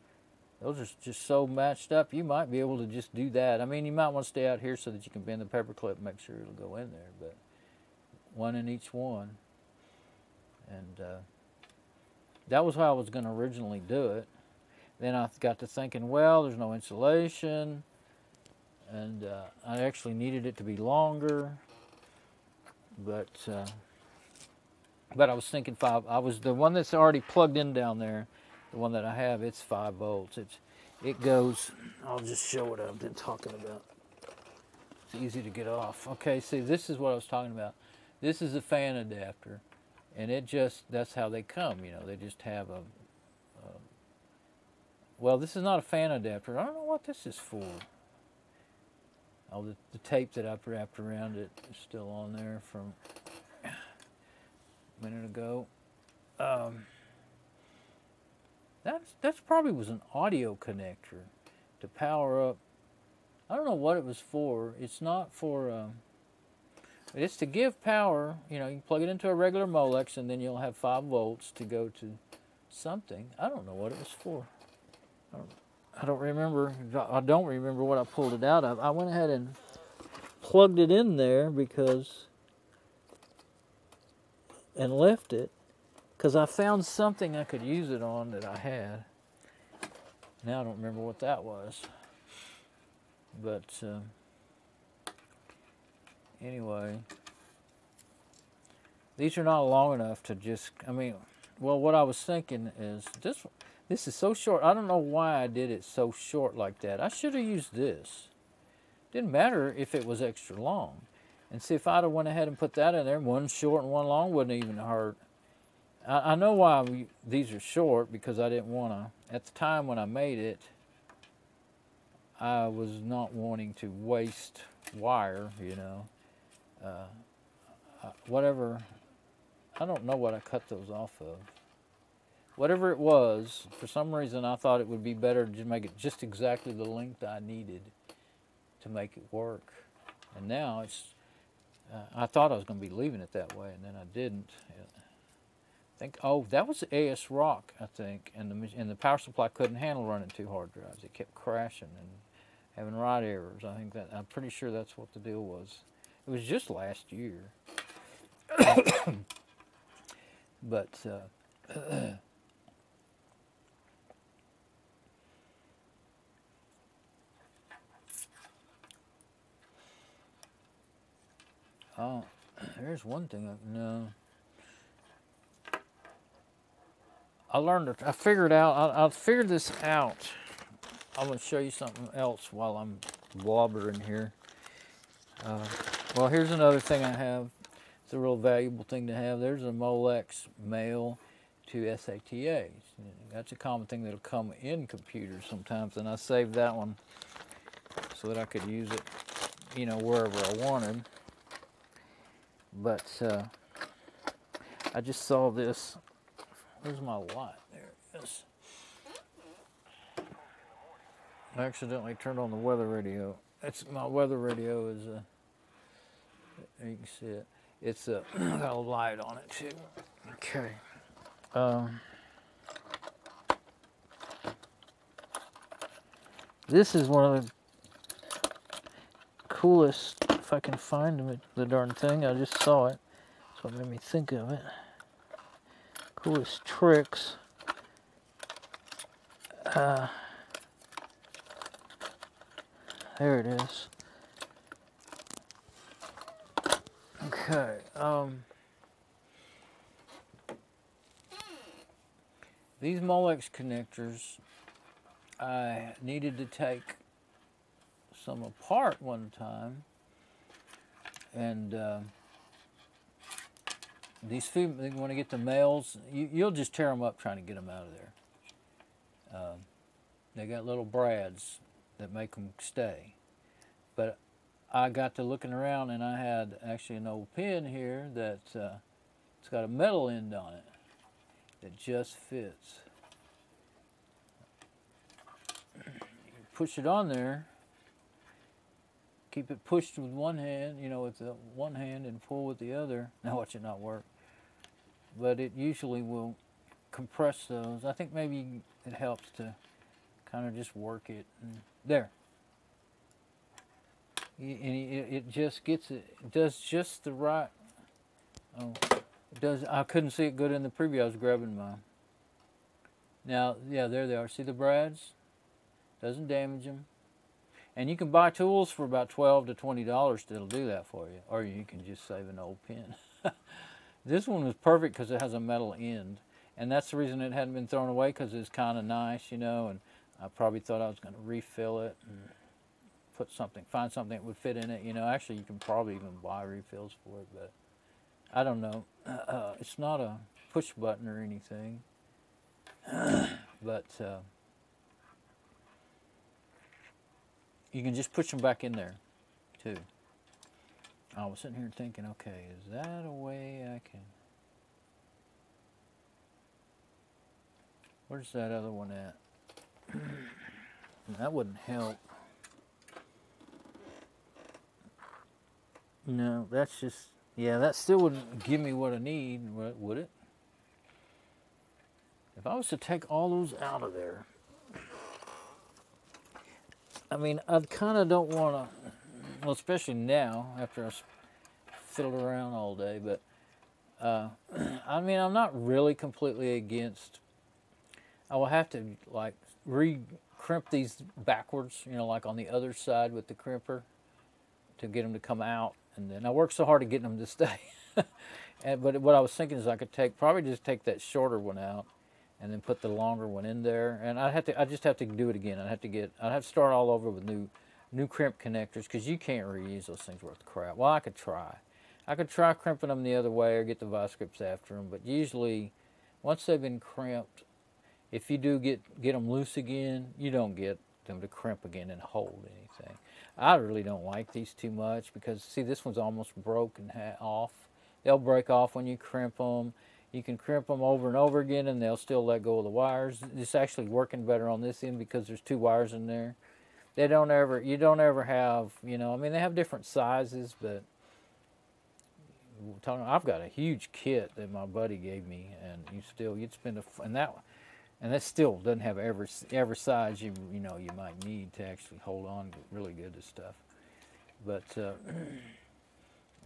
Those are just so matched up, you might be able to just do that. I mean, you might want to stay out here so that you can bend the paper clip and make sure it'll go in there, but one in each one. And that was how I was going to originally do it. Then I got to thinking, well, there's no insulation, and I actually needed it to be longer, but I was thinking the one that's already plugged in down there. The one that I have, it's 5 volts. It goes, I'll just show what I've been talking about. It's easy to get off. Okay, see, this is what I was talking about. This is a fan adapter, and that's how they come, you know. They just have well, this is not a fan adapter. I don't know what this is for. Oh, the tape that I wrapped around it is still on there from a minute ago. That's probably was an audio connector to power up. I don't know what it was for. It's not for, it's to give power. You know, you plug it into a regular Molex, and then you'll have 5 volts to go to something. I don't know what it was for. I don't remember. I don't remember what I pulled it out of. I went ahead and plugged it in there and left it. Because I found something I could use it on that I had. Now I don't remember what that was. But anyway, these are not long enough to just, I mean, well, what I was thinking is, this is so short. I don't know why I did it so short like that. I should have used this. Didn't matter if it was extra long. And see, if I'd have went ahead and put that in there, one short and one long wouldn't even hurt. I know why these are short, because I didn't want to, at the time when I made it, I was not wanting to waste wire, you know. Whatever, I don't know what I cut those off of. Whatever it was, for some reason I thought it would be better to just make it just exactly the length I needed to make it work. And now it's, I thought I was going to be leaving it that way, and then I didn't. Oh, that was AS Rock, I think, and the power supply couldn't handle running 2 hard drives. It kept crashing and having write errors. I'm pretty sure that's what the deal was. It was just last year. But oh, there's one thing no. I figured out, I figured this out. I'm going to show you something else while I'm blobbering here. Well, here's another thing I have. It's a real valuable thing to have. There's a Molex male to SATAs. That's a common thing that'll come in computers sometimes, and I saved that one so that I could use it, you know, wherever I wanted. But I just saw this. Where's my light? There it is. I accidentally turned on the weather radio. My weather radio is, you can see it. It's got a light on it too. Okay. This is one of the coolest, if I can find the darn thing. I just saw it, so it made me think of it. Coolest tricks. There it is. Okay. These Molex connectors, I needed to take some apart one time, and these females, they want to get the males, you'll just tear them up trying to get them out of there. They got little brads that make them stay. But I got to looking around, and I had actually an old pin here that it's got a metal end on it that just fits. You push it on there, keep it pushed with one hand, you know, with the one hand, and pull with the other. Now watch it not work. But it usually will compress those. I think maybe it helps to kind of just work it. And there. And it just gets it. It does just the right. Oh, it does. I couldn't see it good in the preview. I was grabbing mine. Now, yeah, there they are. See the brads? Doesn't damage them. And you can buy tools for about $12 to $20 that'll do that for you, or you can just save an old pin. This one was perfect because it has a metal end, and that's the reason it hadn't been thrown away, because it's kind of nice, you know. And I probably thought I was going to refill it and put something, find something that would fit in it. You know, actually, you can probably even buy refills for it, but I don't know. It's not a push button or anything, but you can just push them back in there, too. I was sitting here thinking, okay, is that a way I can... Where's that other one at? That wouldn't help. No, that's just... Yeah, that still wouldn't give me what I need, would it? If I was to take all those out of there... I mean, I kind of don't want to... Well, especially now, after I fiddled around all day, but I mean, I'm not really completely against. I will have to like crimp these backwards, you know, like on the other side with the crimper to get them to come out, and then I work so hard at getting them to stay. But what I was thinking is I could probably just take that shorter one out, and then put the longer one in there, and I just have to do it again. I'd have to start all over with new crimp connectors, because you can't reuse those things worth crap. Well, I could try. I could try crimping them the other way or get the vice grips after them, but usually, once they've been crimped, if you do get them loose again, you don't get them to crimp again and hold anything. I really don't like these too much, because, see, this one's almost broken off. They'll break off when you crimp them. You can crimp them over and over again, and they'll still let go of the wires. It's actually working better on this end because there's 2 wires in there. You don't ever have, you know, I mean, they have different sizes, but I've got a huge kit that my buddy gave me, and you'd spend and that still doesn't have every size you might need to actually hold on really good to stuff. But what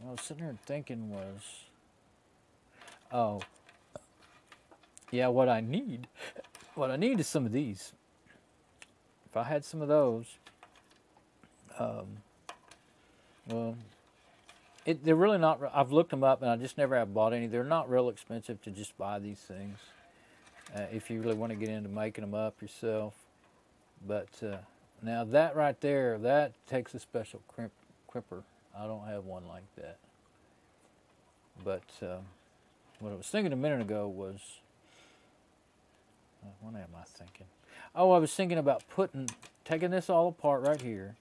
I was sitting here thinking was, oh, yeah, what I need is some of these. If I had some of those, well, they're really not, I've looked them up and I just never have bought any. They're not real expensive to just buy these things if you really want to get into making them up yourself. But now that right there, that takes a special crimper. I don't have one like that. But what I was thinking a minute ago was, what am I thinking? Oh, I was thinking about taking this all apart right here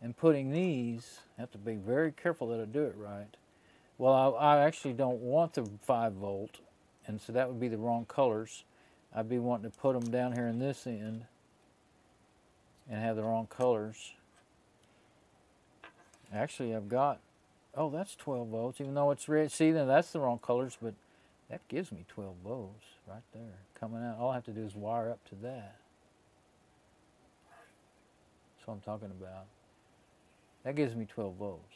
and putting these, I have to be very careful that I do it right. Well, I actually don't want the 5 volt, and so that would be the wrong colors. I'd be wanting to put them down here in this end and have the wrong colors. Actually, I've got Oh, that's 12 volts, even though it's red. See, then that's the wrong colors, but that gives me 12 volts right there coming out. All I have to do is wire up to that. That's what I'm talking about. That gives me 12 volts.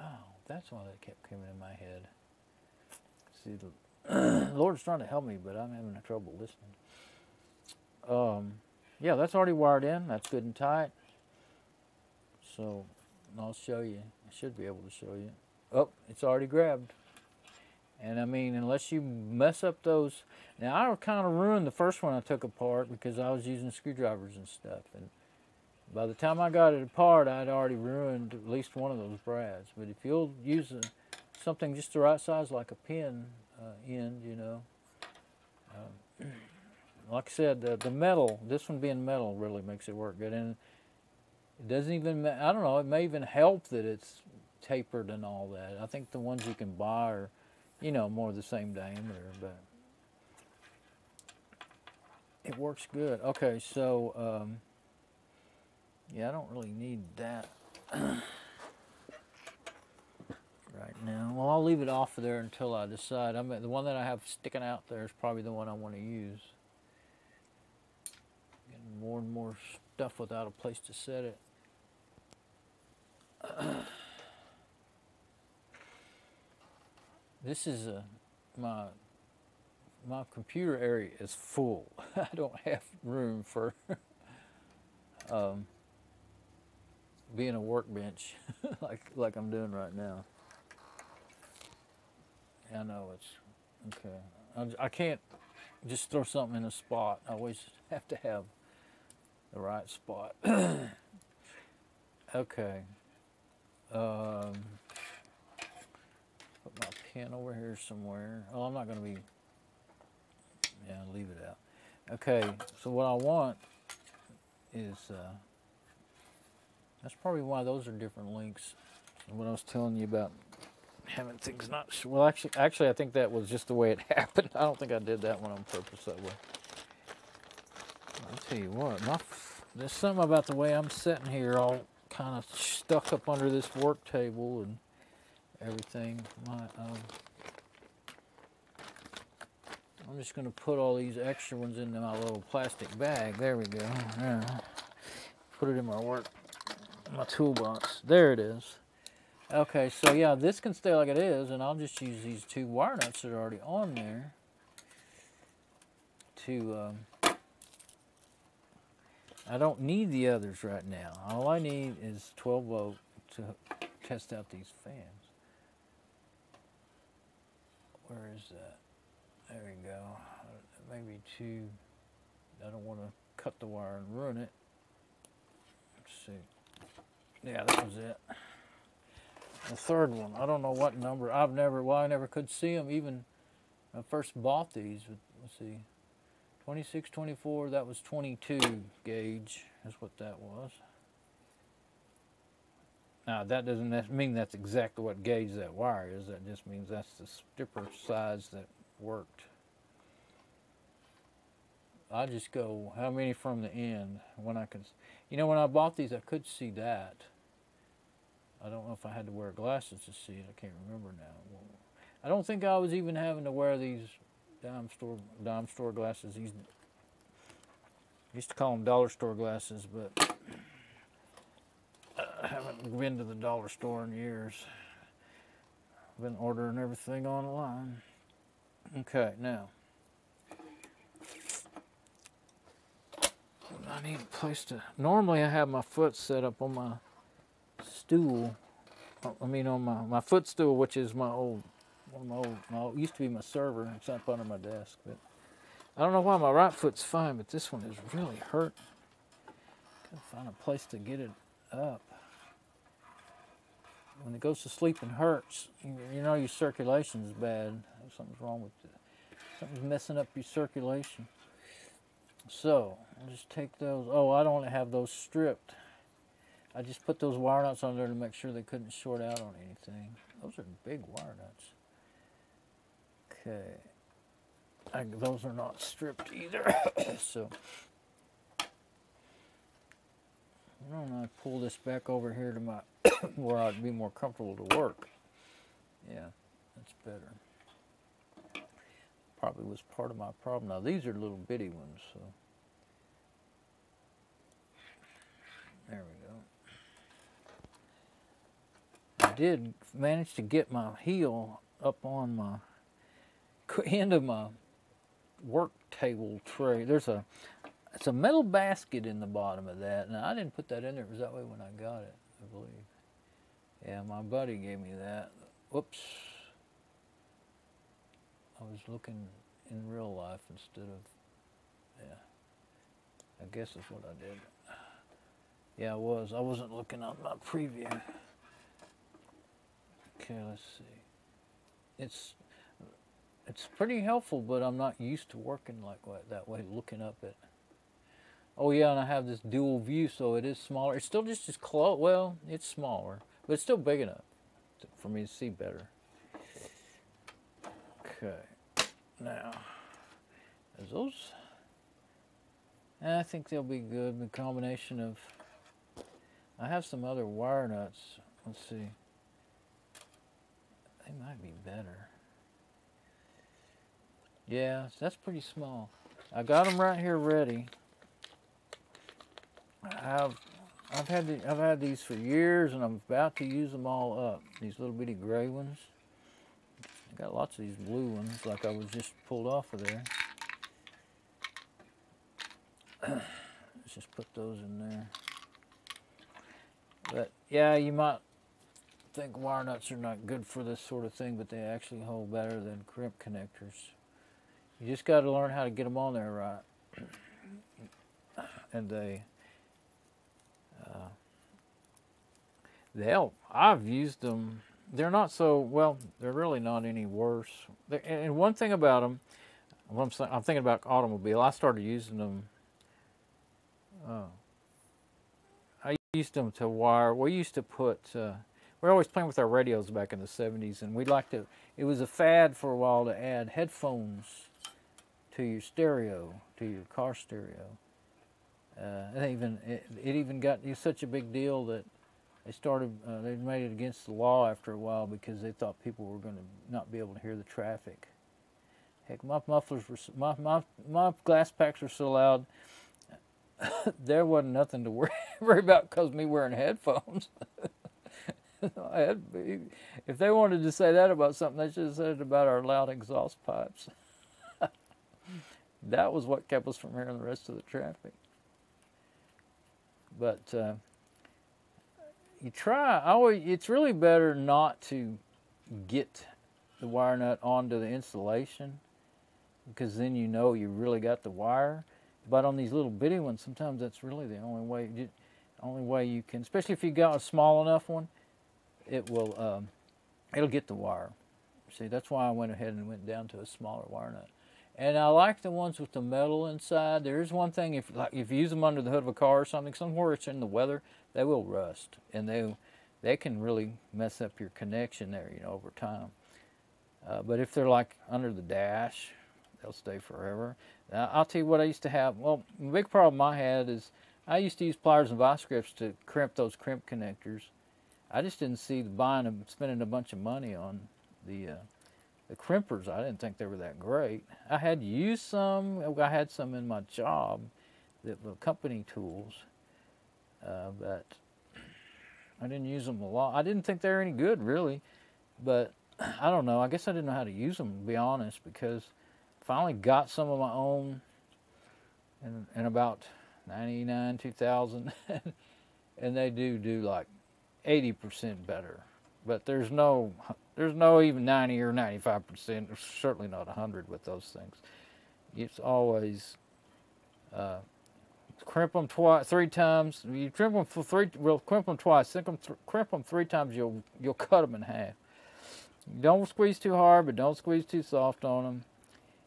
Oh, that's why that kept coming in my head. See, the Lord's trying to help me, but I'm having trouble listening. Yeah, that's already wired in. That's good and tight. So I'll show you. I should be able to show you. Oh, it's already grabbed. And I mean, unless you mess up those. Now, I kind of ruined the first one I took apart because I was using screwdrivers and stuff. And by the time I got it apart, I'd already ruined at least one of those brads. But if you'll use something just the right size, like a pin end, you know. Like I said, the metal, this one being metal really makes it work good. And it doesn't even, I don't know, it may even help that it's tapered and all that. I think the ones you can buy are, you know, more the same diameter, but it works good. Okay, so, yeah, I don't really need that right now. Well, I'll leave it off of there until I decide. I mean, the one that I have sticking out there is probably the one I want to use. Getting more and more stuff without a place to set it. This is my computer area is full. I don't have room for being a workbench like I'm doing right now. I know it's okay. I can't just throw something in a spot. I always have to have the right spot. Okay. Put my pen over here somewhere. Oh, I'm not going to be. Yeah, leave it out. Okay, so what I want is. That's probably why those are different links. What I was telling you about having things not. Well, actually, I think that was just the way it happened. I don't think I did that one on purpose that way. I'll tell you what, there's something about the way I'm sitting here, all kind of stuck up under this work table and everything. I'm just going to put all these extra ones into my little plastic bag. There we go. Yeah. Put it in my toolbox. There it is. Okay, so yeah, this can stay like it is, and I'll just use these two wire nuts that are already on there to. I don't need the others right now. All I need is 12 volt to test out these fans. Where is that? There we go. Maybe two. I don't want to cut the wire and ruin it. Let's see. Yeah, that was it. The third one. I don't know what number. I never could see them even when I first bought these. Let's see. 26, 24, that was 22 gauge, is what that was. Now, that doesn't mean that's exactly what gauge that wire is. That just means that's the stripper size that worked. I just go, how many from the end? When I could, you know, when I bought these, I could see that. I don't know if I had to wear glasses to see it. I can't remember now. I don't think I was even having to wear these dime store glasses. These used to call them dollar store glasses, but I haven't been to the dollar store in years. I've been ordering everything online. Okay, now I need a place to. Normally, I have my foot set up on my stool. I mean, on my footstool, which is my old. Used to be my server. It's up under my desk, but I don't know why my right foot's fine, but this one is really hurt. Gotta find a place to get it up. When it goes to sleep and hurts, you know your circulation's bad. Something's wrong with it. Something's messing up your circulation. So I'll just take those. Oh, I don't have those stripped. I just put those wire nuts on there to make sure they couldn't short out on anything. Those are big wire nuts. Okay, those are not stripped either. So I don't know, I pull this back over here to my where I'd be more comfortable to work. Yeah, that's better. Probably was part of my problem. Now these are little bitty ones, so there we go. I did manage to get my heel up on my end of my work table tray. It's a metal basket in the bottom of that, and I didn't put that in there. It was that way when I got it, I believe. Yeah, my buddy gave me that. Whoops. I was looking in real life instead of, yeah, I guess that's what I did. Yeah, I was. I wasn't looking at my preview. Okay, let's see. It's pretty helpful, but I'm not used to working like that way, looking up at. Oh yeah, and I have this dual view, so it is smaller. It's still just as close. Well, it's smaller, but it's still big enough for me to see better. Okay, now, as those, I think they'll be good. The combination of, I have some other wire nuts. Let's see. They might be better. Yeah, that's pretty small. I got them right here ready. I've had these for years, and I'm about to use them all up. These little bitty gray ones. I got lots of these blue ones, like I was just pulled off of there. Let's just put those in there. But yeah, you might think wire nuts are not good for this sort of thing, but they actually hold better than crimp connectors. You just got to learn how to get them on there right. And I've used them. They're not so, well, they're really not any worse. And one thing about them, I'm thinking about automobile. I started using them. I used them to wire. We used to put, we were always playing with our radios back in the 70s, and we'd like to, it was a fad for a while to add headphones to your stereo, to your car stereo. It even got such a big deal that they started, they made it against the law after a while because they thought people were going to not be able to hear the traffic. Heck, my mufflers were, my glass packs were so loud, there wasn't nothing to worry about because me wearing headphones. If they wanted to say that about something, they should have said it about our loud exhaust pipes. That was what kept us from hearing the rest of the traffic. But you try, it's really better not to get the wire nut onto the installation, because then you know you really got the wire. But on these little bitty ones, sometimes that's really the only way you can, especially if you got a small enough one, it'll get the wire. See, that's why I went ahead and went down to a smaller wire nut. And I like the ones with the metal inside. There is one thing, if you use them under the hood of a car or something, somewhere it's in the weather, they will rust, and they can really mess up your connection there, over time. But if they're like under the dash, they'll stay forever. Now, I'll tell you what I used to have. Well, the big problem I had is I used to use pliers and vice grips to crimp those crimp connectors. I just didn't see spending a bunch of money on the crimpers. I didn't think they were that great. I had used some. I had some in my job that were company tools, but I didn't use them a lot. I didn't think they were any good, really, but I don't know. I guess I didn't know how to use them, to be honest, because I finally got some of my own in about 99, 2000, and they do like 80% better. But there's no even 90 or 95%. Certainly not 100 with those things. It's always crimp them three times. You crimp them for three. Well, crimp them twice. Crimp them three times. You'll cut them in half. Don't squeeze too hard, but don't squeeze too soft on them.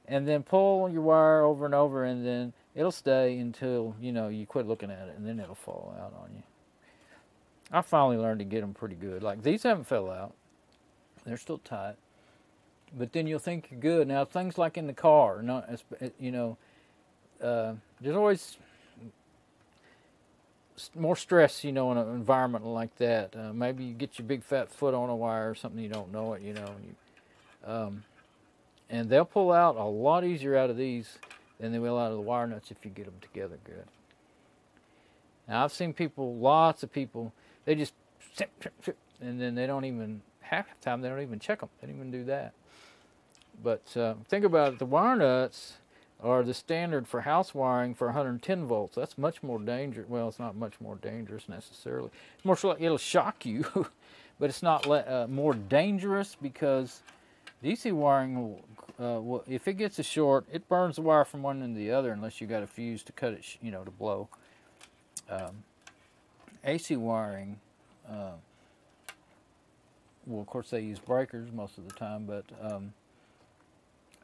And then pull your wire over and over, and then it'll stay until you quit looking at it, and then it'll fall out on you. I finally learned to get them pretty good. Like, these haven't fell out. They're still tight. But then you'll think you're good. Now, things like in the car, there's always more stress, you know, in an environment like that. Maybe you get your big fat foot on a wire or something, you don't know it, you know, and they'll pull out a lot easier out of these than they will out of the wire nuts if you get them together good. Now I've seen people, lots of people, they just and then they don't even, half the time they don't even check them. They don't even do that. But think about it, the wire nuts are the standard for house wiring for 110 volts. That's much more dangerous. Well, it's not much more dangerous necessarily. It's more like it'll shock you, but it's not more dangerous because DC wiring, will, if it gets a short, it burns the wire from one end to the other unless you got a fuse to cut it, you know, to blow. AC wiring, well, of course they use breakers most of the time, but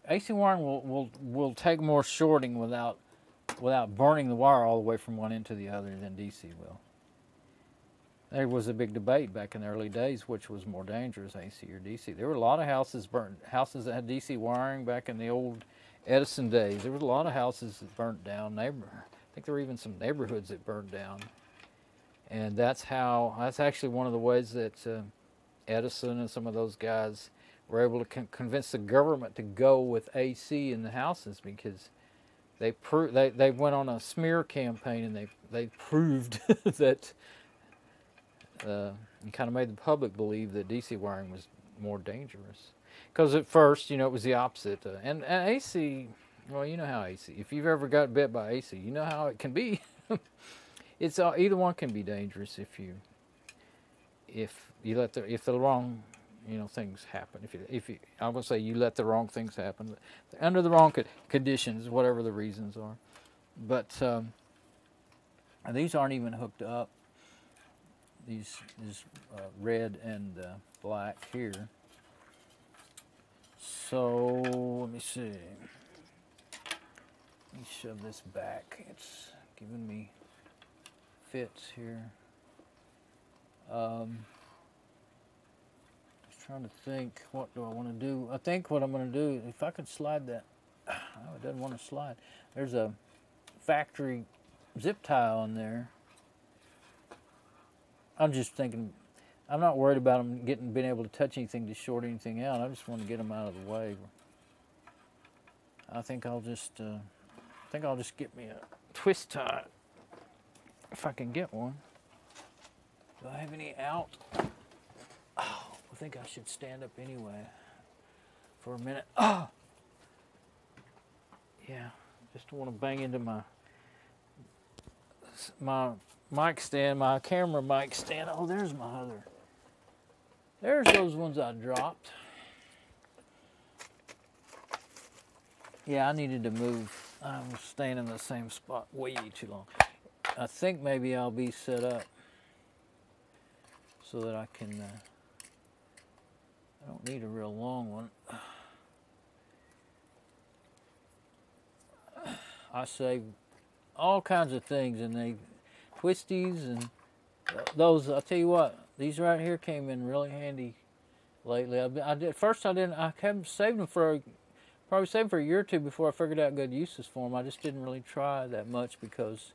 AC wiring will take more shorting without burning the wire all the way from one end to the other than DC will. There was a big debate back in the early days which was more dangerous, AC or DC. There were a lot of houses that had DC wiring back in the old Edison days. There was a lot of houses that burnt down. I think there were even some neighborhoods that burned down. And that's actually one of the ways that Edison and some of those guys were able to convince the government to go with AC in the houses, because they went on a smear campaign and they proved that and kind of made the public believe that DC wiring was more dangerous. Because at first, you know, it was the opposite. And AC, well, you know how AC, if you've ever got bit by AC, you know how it can be. It's either one can be dangerous if you let the wrong, you know, things happen. I'm gonna say you let the wrong things happen under the wrong conditions, whatever the reasons are. But these aren't even hooked up. These red and black here. So let me see. Let me shove this back. It's giving me fits here. Just trying to think, what do I want to do? I think what I'm going to do, if I could slide that, oh, it doesn't want to slide. There's a factory zip tie on there. I'm just thinking, I'm not worried about them being able to touch anything to short anything out. I just want to get them out of the way. I think I'll just get me a twist tie if I can get one. Do I have any out? Oh, I think I should stand up anyway for a minute. Oh, yeah, just want to bang into my mic stand, my camera mic stand. Oh, there's my other. There's those ones I dropped. Yeah, I needed to move. I was staying in the same spot way too long. I think maybe I'll be set up so that I can, I don't need a real long one. I saved all kinds of things, and they twisties and those. I'll tell you what, these right here came in really handy lately. I haven't saved them probably saved for a year or two before I figured out good uses for them. I just didn't really try that much because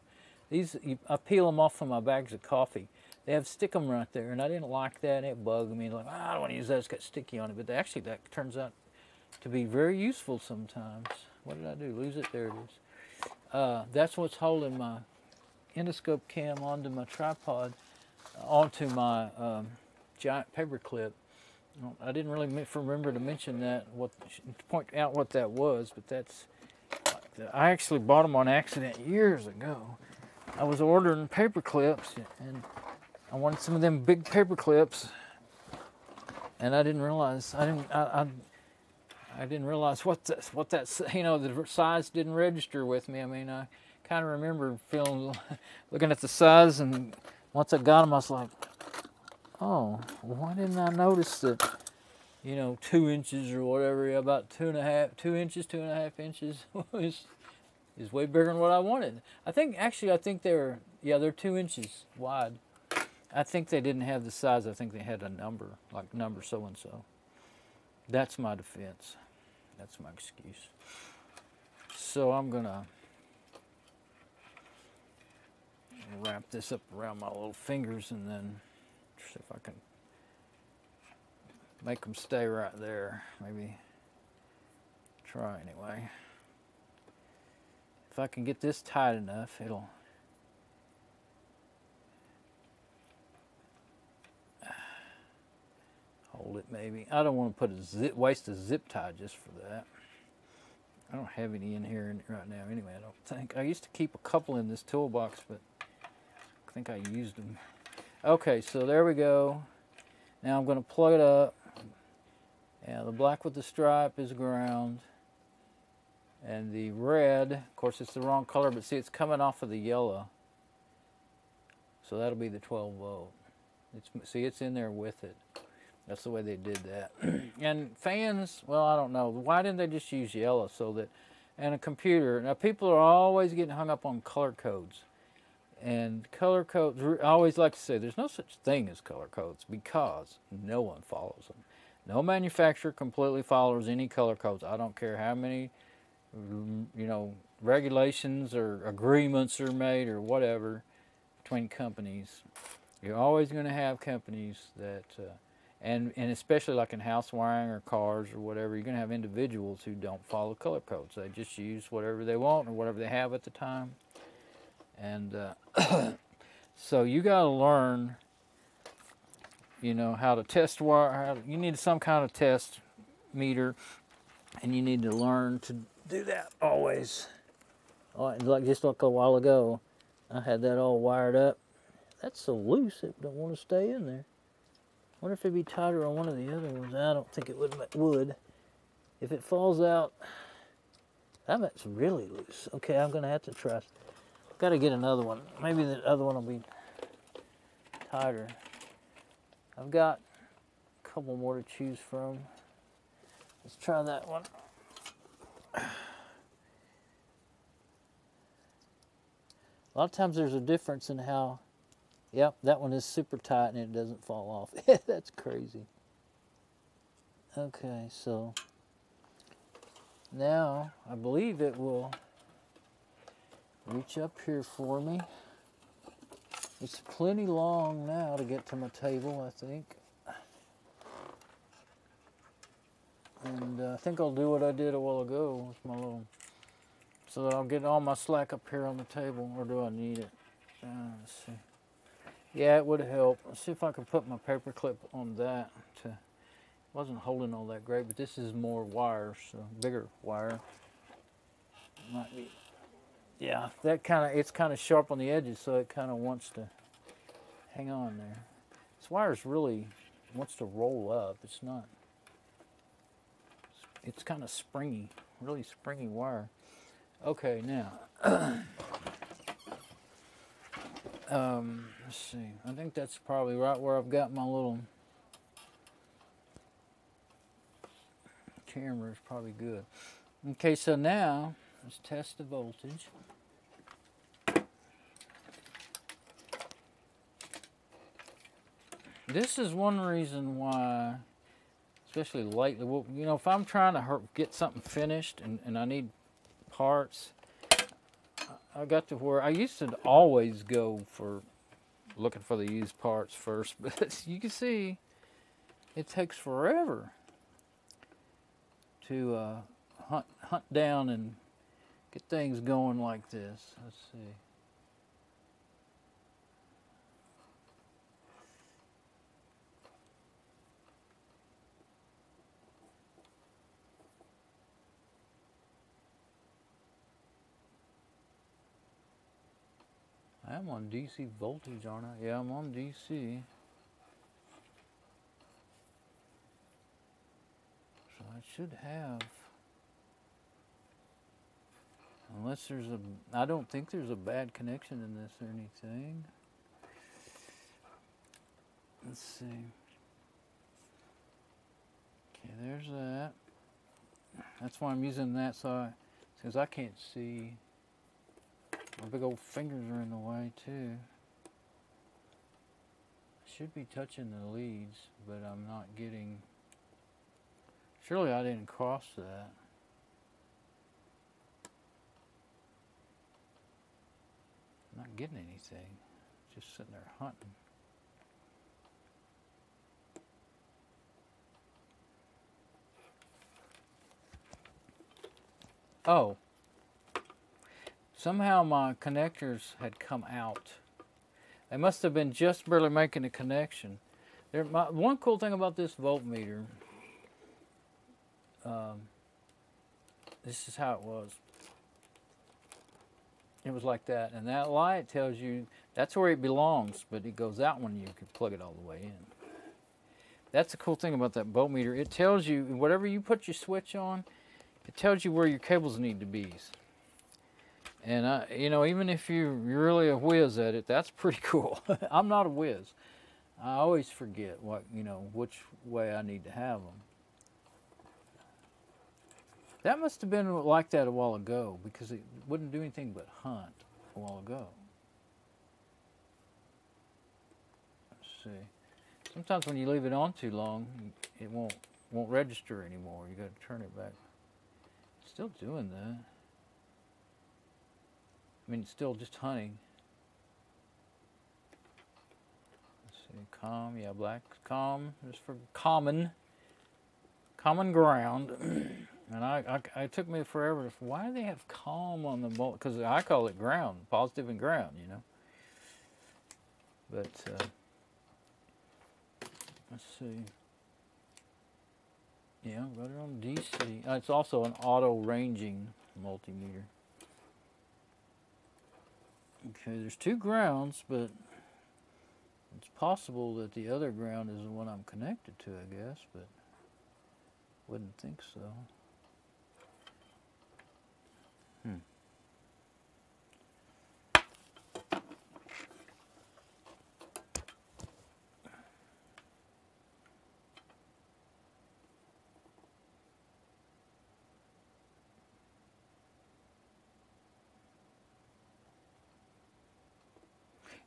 these, I peel them off from my bags of coffee. They have stick-em right there, and I didn't like that, and it bugged me. Like, I don't want to use that, it's got sticky on it. But actually, that turns out to be very useful sometimes. What did I do? Lose it? There it is. That's what's holding my endoscope cam onto my tripod, onto my giant paper clip. I didn't really remember to mention that, to point out what that was, but that's, I actually bought them on accident years ago. I was ordering paper clips, and I wanted some of them big paper clips, and I didn't realize, I didn't realize what that, you know, the size didn't register with me. I mean, I kind of remember looking at the size, and once I got them, I was like, oh, why didn't I notice that, you know, 2 inches or whatever, about 2 inches, 2.5 inches is way bigger than what I wanted. I think they're 2 inches wide. I think they didn't have the size. I think they had a number, like number so-and-so. That's my defense. That's my excuse. So I'm gonna, wrap this up around my little fingers and then see if I can make them stay right there. Maybe try anyway. If I can get this tight enough, it'll hold it maybe. I don't want to put waste a zip tie just for that. I don't have any in here right now anyway, I don't think. I used to keep a couple in this toolbox, but I think I used them. Okay, so there we go. Now I'm going to plug it up. Yeah, the black with the stripe is ground. And the red, of course it's the wrong color, but see it's coming off of the yellow. So that'll be the 12 volt. See, it's in there with it. That's the way they did that. And fans, well, I don't know. Why didn't they just use yellow so that, and a computer. Now, people are always getting hung up on color codes. And color codes, I always like to say, there's no such thing as color codes because no one follows them. No manufacturer completely follows any color codes. I don't care how many, you know, regulations or agreements are made or whatever between companies. You're always going to have companies that... And especially like in house wiring or cars or whatever, you're going to have individuals who don't follow color codes. They just use whatever they want or whatever they have at the time. And so you got to learn, you know, how to test wire. You need some kind of test meter, and you need to learn to do that always. Like just like a while ago, I had that all wired up. That's so loose it don't want to stay in there. I wonder if it'd be tighter on one of the other ones. I don't think it would. If it falls out, that's really loose. Okay, I'm going to have to try. Got to get another one. Maybe the other one will be tighter. I've got a couple more to choose from. Let's try that one. A lot of times there's a difference in how... Yep, that one is super tight and it doesn't fall off. That's crazy. Okay, so now I believe it will reach up here for me. It's plenty long now to get to my table, I think. And I think I'll do what I did a while ago with my little... So that I'll get all my slack up here on the table, or do I need it? Let's see. Yeah, it would help. Let's see if I can put my paper clip on that. Wasn't holding all that great, but this is more wire, so bigger wire. Might be. Yeah, that it's kind of sharp on the edges, so it kind of wants to hang on there. This wire's really wants to roll up. It's not. It's kind of springy, really springy wire. Okay, now. Let's see. I think that's probably right where I've got my little camera is probably good. Okay, so now let's test the voltage. This is one reason why, especially lately, well, you know, if I'm trying to get something finished and I need parts, I got to where I used to always go for looking for the used parts first, but you can see it takes forever to hunt down and get things going like this. Let's see. I'm on DC voltage, aren't I? Yeah, I'm on DC. So I should have, unless there's I don't think there's a bad connection in this or anything. Let's see. Okay, there's that. That's why I'm using that, because I can't see. My big old fingers are in the way too. I should be touching the leads, but I'm not getting... Surely I didn't cross that. I'm not getting anything. just sitting there hunting. Oh, somehow my connectors had come out. They must have been just barely making a connection. One cool thing about this voltmeter, this is how it was. It was like that, and that light tells you that's where it belongs, but it goes out when you can plug it all the way in. That's the cool thing about that voltmeter. It tells you, whatever you put your switch on, it tells you where your cables need to be. And you know, even if you're really a whiz at it, that's pretty cool. I'm not a whiz. I always forget which way I need to have them. That must have been like that a while ago, because it wouldn't do anything but hunt a while ago. Let's see. Sometimes when you leave it on too long, it won't register anymore. You got to turn it back. It's still doing that. I mean, it's still just hunting. Let's see, calm, yeah, black, calm, just for common ground. And it took me forever to, why do they have calm on the bolt? Because I call it ground, positive and ground, you know. But, let's see. Yeah, got it on DC. It's also an auto ranging multimeter. Okay, there's two grounds, but it's possible that the other ground is the one I'm connected to, I guess, but wouldn't think so.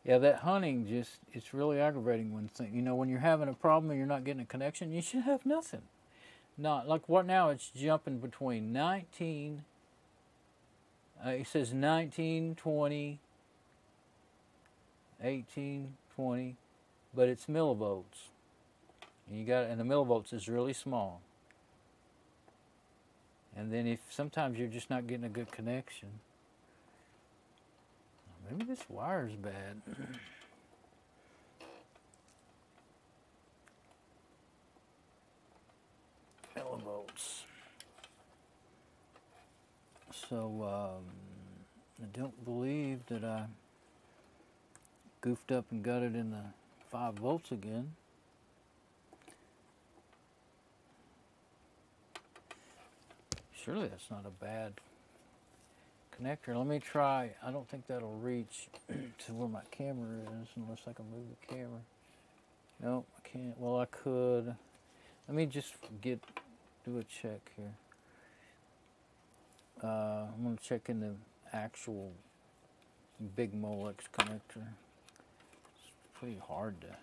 Yeah, that hunting it's really aggravating when you're having a problem and you're not getting a connection, you should have nothing. Not like what now, it's jumping between 19, it says 19, 20, 18, 20, but it's millivolts. And the millivolts is really small. And then if sometimes you're just not getting a good connection. Maybe this wire's bad. Millivolts. So I don't believe that I goofed up and got it in the 5 volts again. Surely that's not a bad connector. Let me try. I don't think that'll reach to where my camera is unless I can move the camera. Nope, I can't. Well, I could. Let me just do a check here. I'm going to check in the actual big Molex connector. It's pretty hard to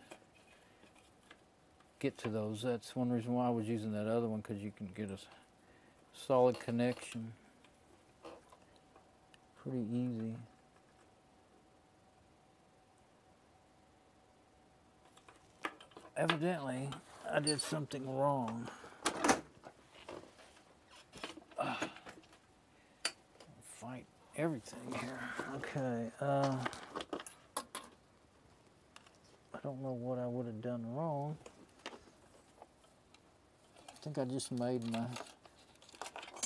get to those. That's one reason why I was using that other one, because you can get a solid connection pretty easy. Evidently, I did something wrong. Fight everything here. Okay, I don't know what I would have done wrong. I think I just made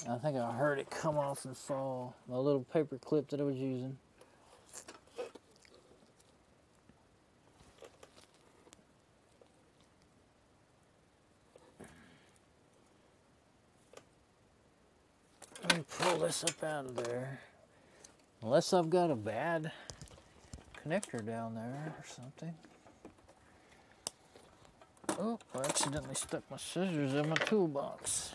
I think I heard it come off and fall. My little paper clip that I was using. Let me pull this up out of there. Unless I've got a bad connector down there or something. Oh, I accidentally stuck my scissors in my toolbox.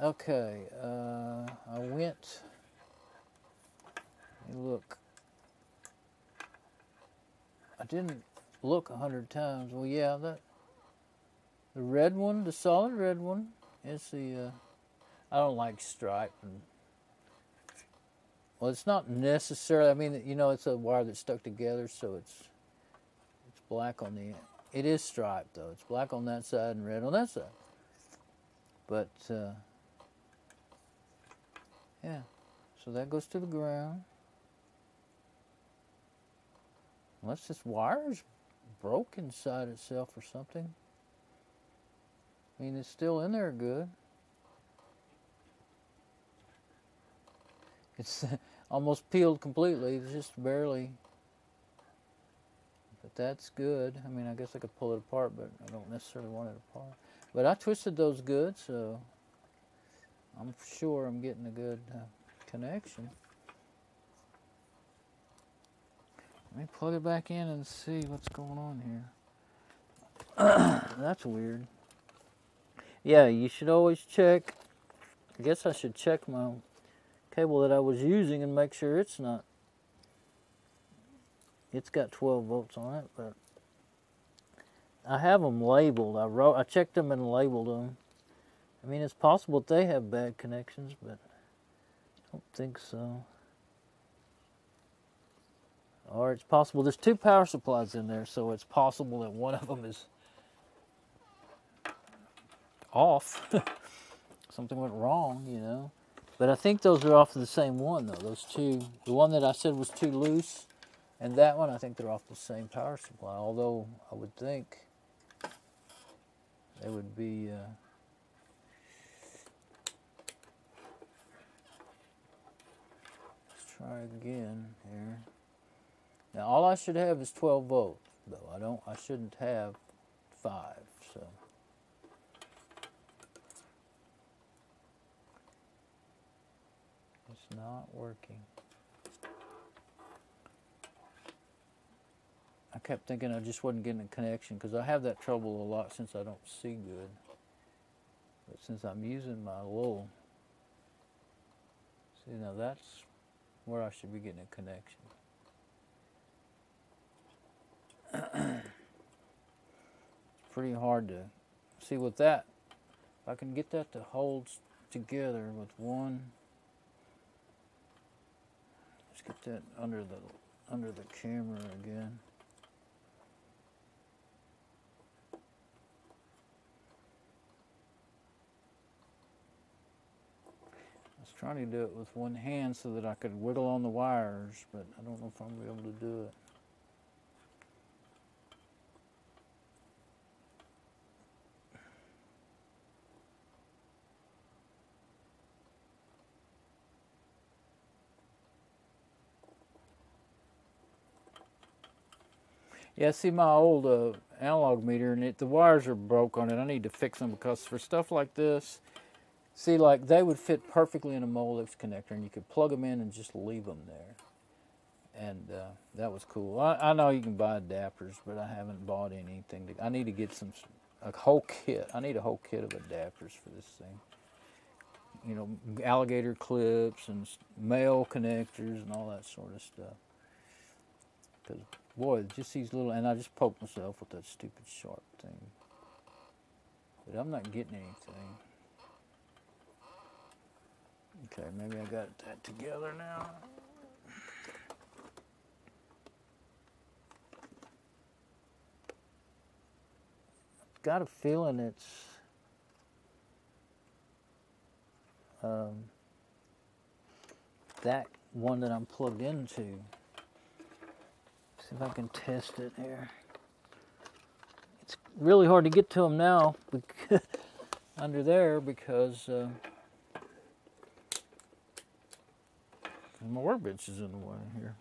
Okay, I went, look, I didn't look 100 times. Well, yeah, the red one, the solid red one, is the, I don't like stripe, and Well, it's not necessarily, I mean, you know, it's a wire that's stuck together, so it's black on the end. It is striped, though. It's black on that side and red on that side. But, yeah. So that goes to the ground. Unless this wire is broke inside itself or something. I mean, it's still in there good. It's almost peeled completely. It's just barely. But that's good. I mean, I guess I could pull it apart, but I don't necessarily want it apart. But I twisted those good, so I'm sure I'm getting a good connection. Let me plug it back in and see what's going on here. That's weird. Yeah, you should always check. I guess I should check my cable that I was using and make sure it's not. It's got 12 volts on it, but I have them labeled. I checked them and labeled them. I mean, it's possible that they have bad connections, but I don't think so. Or it's possible there's two power supplies in there, so it's possible that one of them is off. Something went wrong, you know. But I think those are off of the same one, though. Those two, the one that I said was too loose, and that one, I think they're off the same power supply. Although I would think they would be. Let's try again here. Now all I should have is 12 volts, though. I shouldn't have 5. So. It's not working. I kept thinking I just wasn't getting a connection because I have that trouble a lot since I don't see good. But since I'm using my little, see, now that's where I should be getting a connection. It's pretty hard to see with that. If I can get that to hold together with one. Let's get that under the camera again. I was trying to do it with one hand so that I could wiggle on the wires, but I don't know if I'm going to be able to do it. Yeah, see my old analog meter, and the wires are broke on it. I need to fix them because for stuff like this, see, like they would fit perfectly in a Molex connector, and you could plug them in and just leave them there. And that was cool. I know you can buy adapters, but I haven't bought anything. I need to get a whole kit. I need a whole kit of adapters for this thing. You know, alligator clips and male connectors and all that sort of stuff. Because boy, just these little, and I just poked myself with that stupid sharp thing. But I'm not getting anything. Okay, maybe I got that together now. Got a feeling it's that one that I'm plugged into. See if I can test it here. It's really hard to get to them now under there because my workbench is in the way here.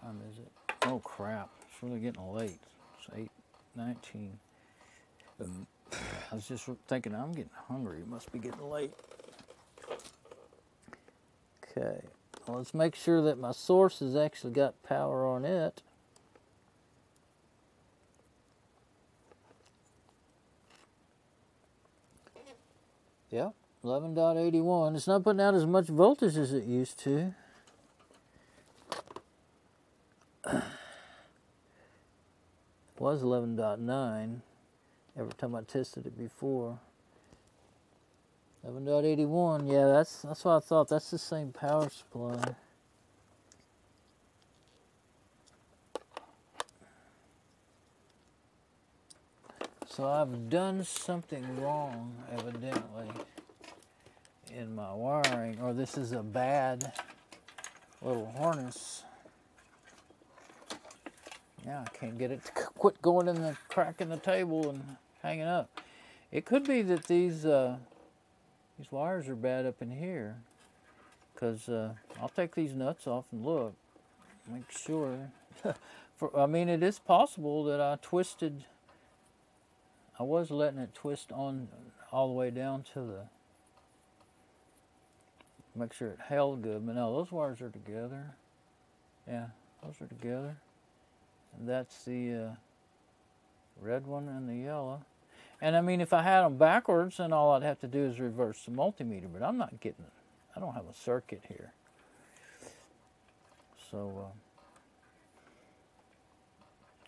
Time is it? Oh crap! It's really getting late. It's 8:19. I was just thinking, I'm getting hungry. It must be getting late. Okay, well, let's make sure that my source has actually got power on it. Yeah, 11.81. It's not putting out as much voltage as it used to. It was 11.9. every time I tested it before. 7.81, yeah, that's what I thought. That's the same power supply. So I've done something wrong, evidently, in my wiring, or this is a bad little harness. Yeah, I can't get it to quit going in the crack in the table and hanging up. It could be that these wires are bad up in here, because I'll take these nuts off and look, make sure. I mean, it is possible that I was letting it twist on all the way down to the, make sure it held good, but no, those wires are together. Yeah, those are together. And that's the red one and the yellow. And I mean, if I had them backwards, then all I'd have to do is reverse the multimeter, but I'm not getting it. I don't have a circuit here. So,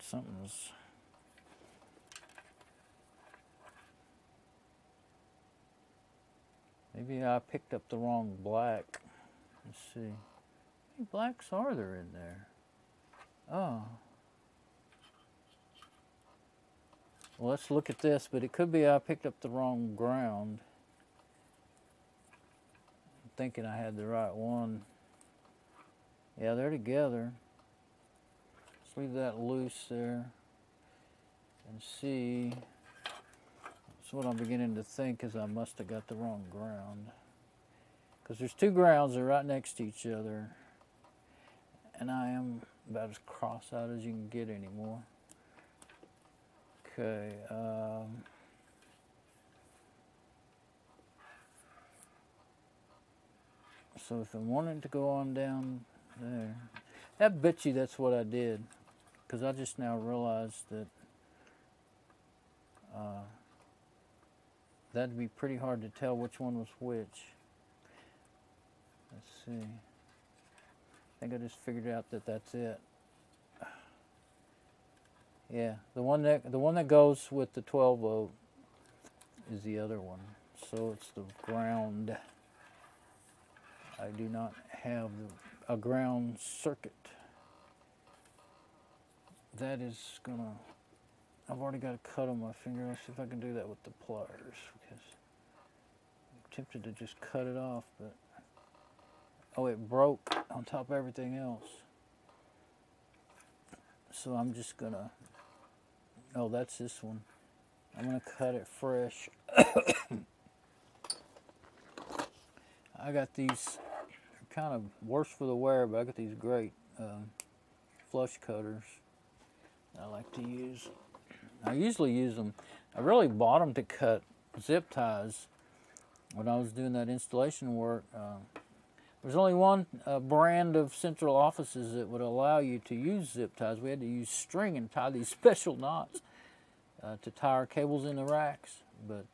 something's... Maybe I picked up the wrong black. Let's see. How many blacks are there in there? Oh. Well, let's look at this, but it could be I picked up the wrong ground. I'm thinking I had the right one. Yeah, they're together. Let's leave that loose there and see. That's what I'm beginning to think, is I must have got the wrong ground. Because there's two grounds, they're right next to each other. And I am about as cross-eyed as you can get anymore. Okay, so if I wanted to go on down there, I bet you that's what I did, because I just now realized that that'd be pretty hard to tell which one was which. Let's see. I think I just figured out that that's it. Yeah, the one that goes with the 12 volt is the other one. So it's the ground. I do not have a ground circuit. That is gonna, I've already got a cut on my finger. Let's see if I can do that with the pliers, because I'm tempted to just cut it off, but oh, it broke on top of everything else. So I'm just gonna, oh, that's this one. I'm gonna cut it fresh. I got these, they're kind of worse for the wear, but I got these great flush cutters I like to use. I usually use them, I really bought them to cut zip ties when I was doing that installation work. There's only one brand of central offices that would allow you to use zip ties. We had to use string and tie these special knots to tie our cables in the racks. But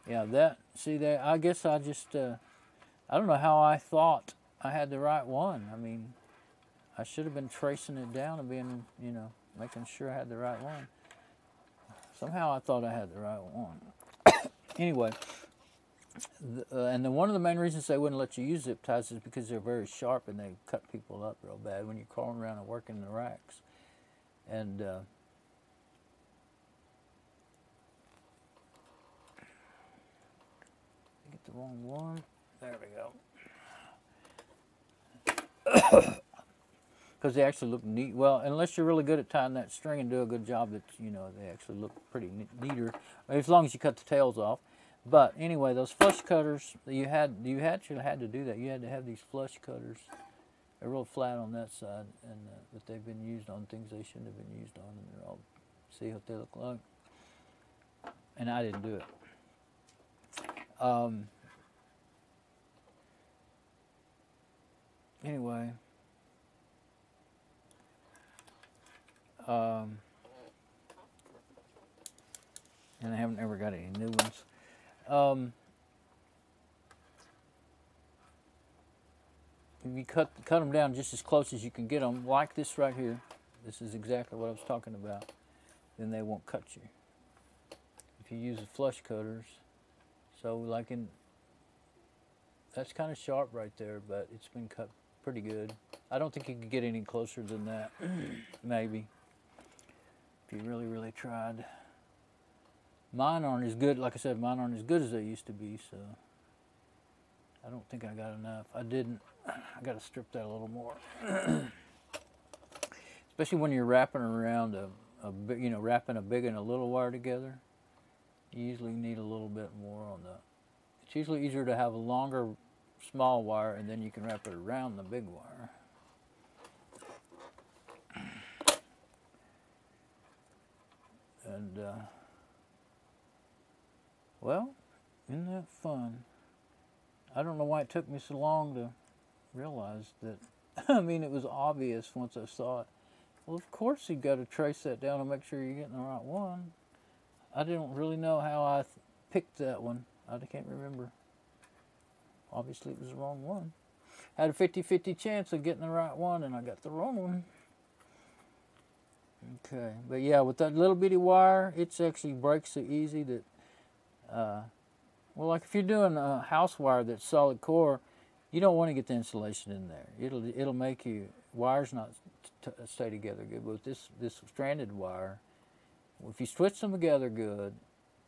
yeah, that, see that, I guess I just, I don't know how I thought I had the right one. I mean, I should have been tracing it down and being, you know, making sure I had the right one. Somehow I thought I had the right one. Anyway, and then one of the main reasons they wouldn't let you use zip ties is because they're very sharp and they cut people up real bad when you're crawling around and working the racks. And get the wrong one. There we go. Because they actually look neat. Well, unless you're really good at tying that string and do a good job, that, you know, they actually look pretty neater, as long as you cut the tails off. But anyway, those flush cutters, you actually had to do that. You had to have these flush cutters. They're real flat on that side, and but they've been used on things they shouldn't have been used on, and they're all, see what they look like. And I didn't do it. Anyway. And I haven't ever got any new ones. If you cut them down just as close as you can get them, like this right here, this is exactly what I was talking about, then they won't cut you. if you use the flush cutters. So like that's kind of sharp right there, but it's been cut pretty good. I don't think you could get any closer than that, maybe, if you really, really tried. Mine aren't as good, like I said, mine aren't as good as they used to be, so I don't think I got enough. I got to strip that a little more. Especially when you're wrapping around wrapping a big and a little wire together, you usually need a little bit more on the. It's usually easier to have a longer, small wire, and then you can wrap it around the big wire. And well, isn't that fun? I don't know why it took me so long to realize that. I mean, it was obvious once I saw it. Well, of course you've got to trace that down and make sure you're getting the right one. I didn't really know how I picked that one. I can't remember. Obviously it was the wrong one. I had a 50-50 chance of getting the right one, and I got the wrong one. Okay, but yeah, with that little bitty wire, it actually breaks so easy that, well, like if you're doing a house wire that's solid core, you don't want to get the insulation in there. It'll make you wires not stay together good. But with this stranded wire, if you twist them together good,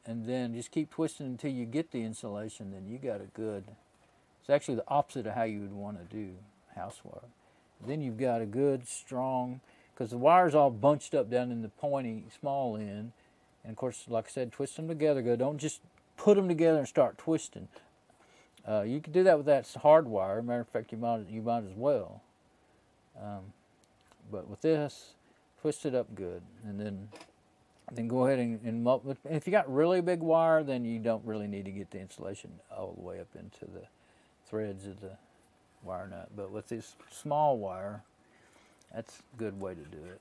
and then just keep twisting until you get the insulation, then you got a good. It's actually the opposite of how you would want to do house wire. Then you've got a good strong, because the wire's all bunched up down in the pointy small end, and of course, like I said, twist them together good. Don't just put them together and start twisting. You can do that with that hard wire. Matter of fact, you might as well. But with this, twist it up good, and then go ahead and if you got really big wire, then you don't really need to get the insulation all the way up into the threads of the wire nut. But with this small wire, that's a good way to do it.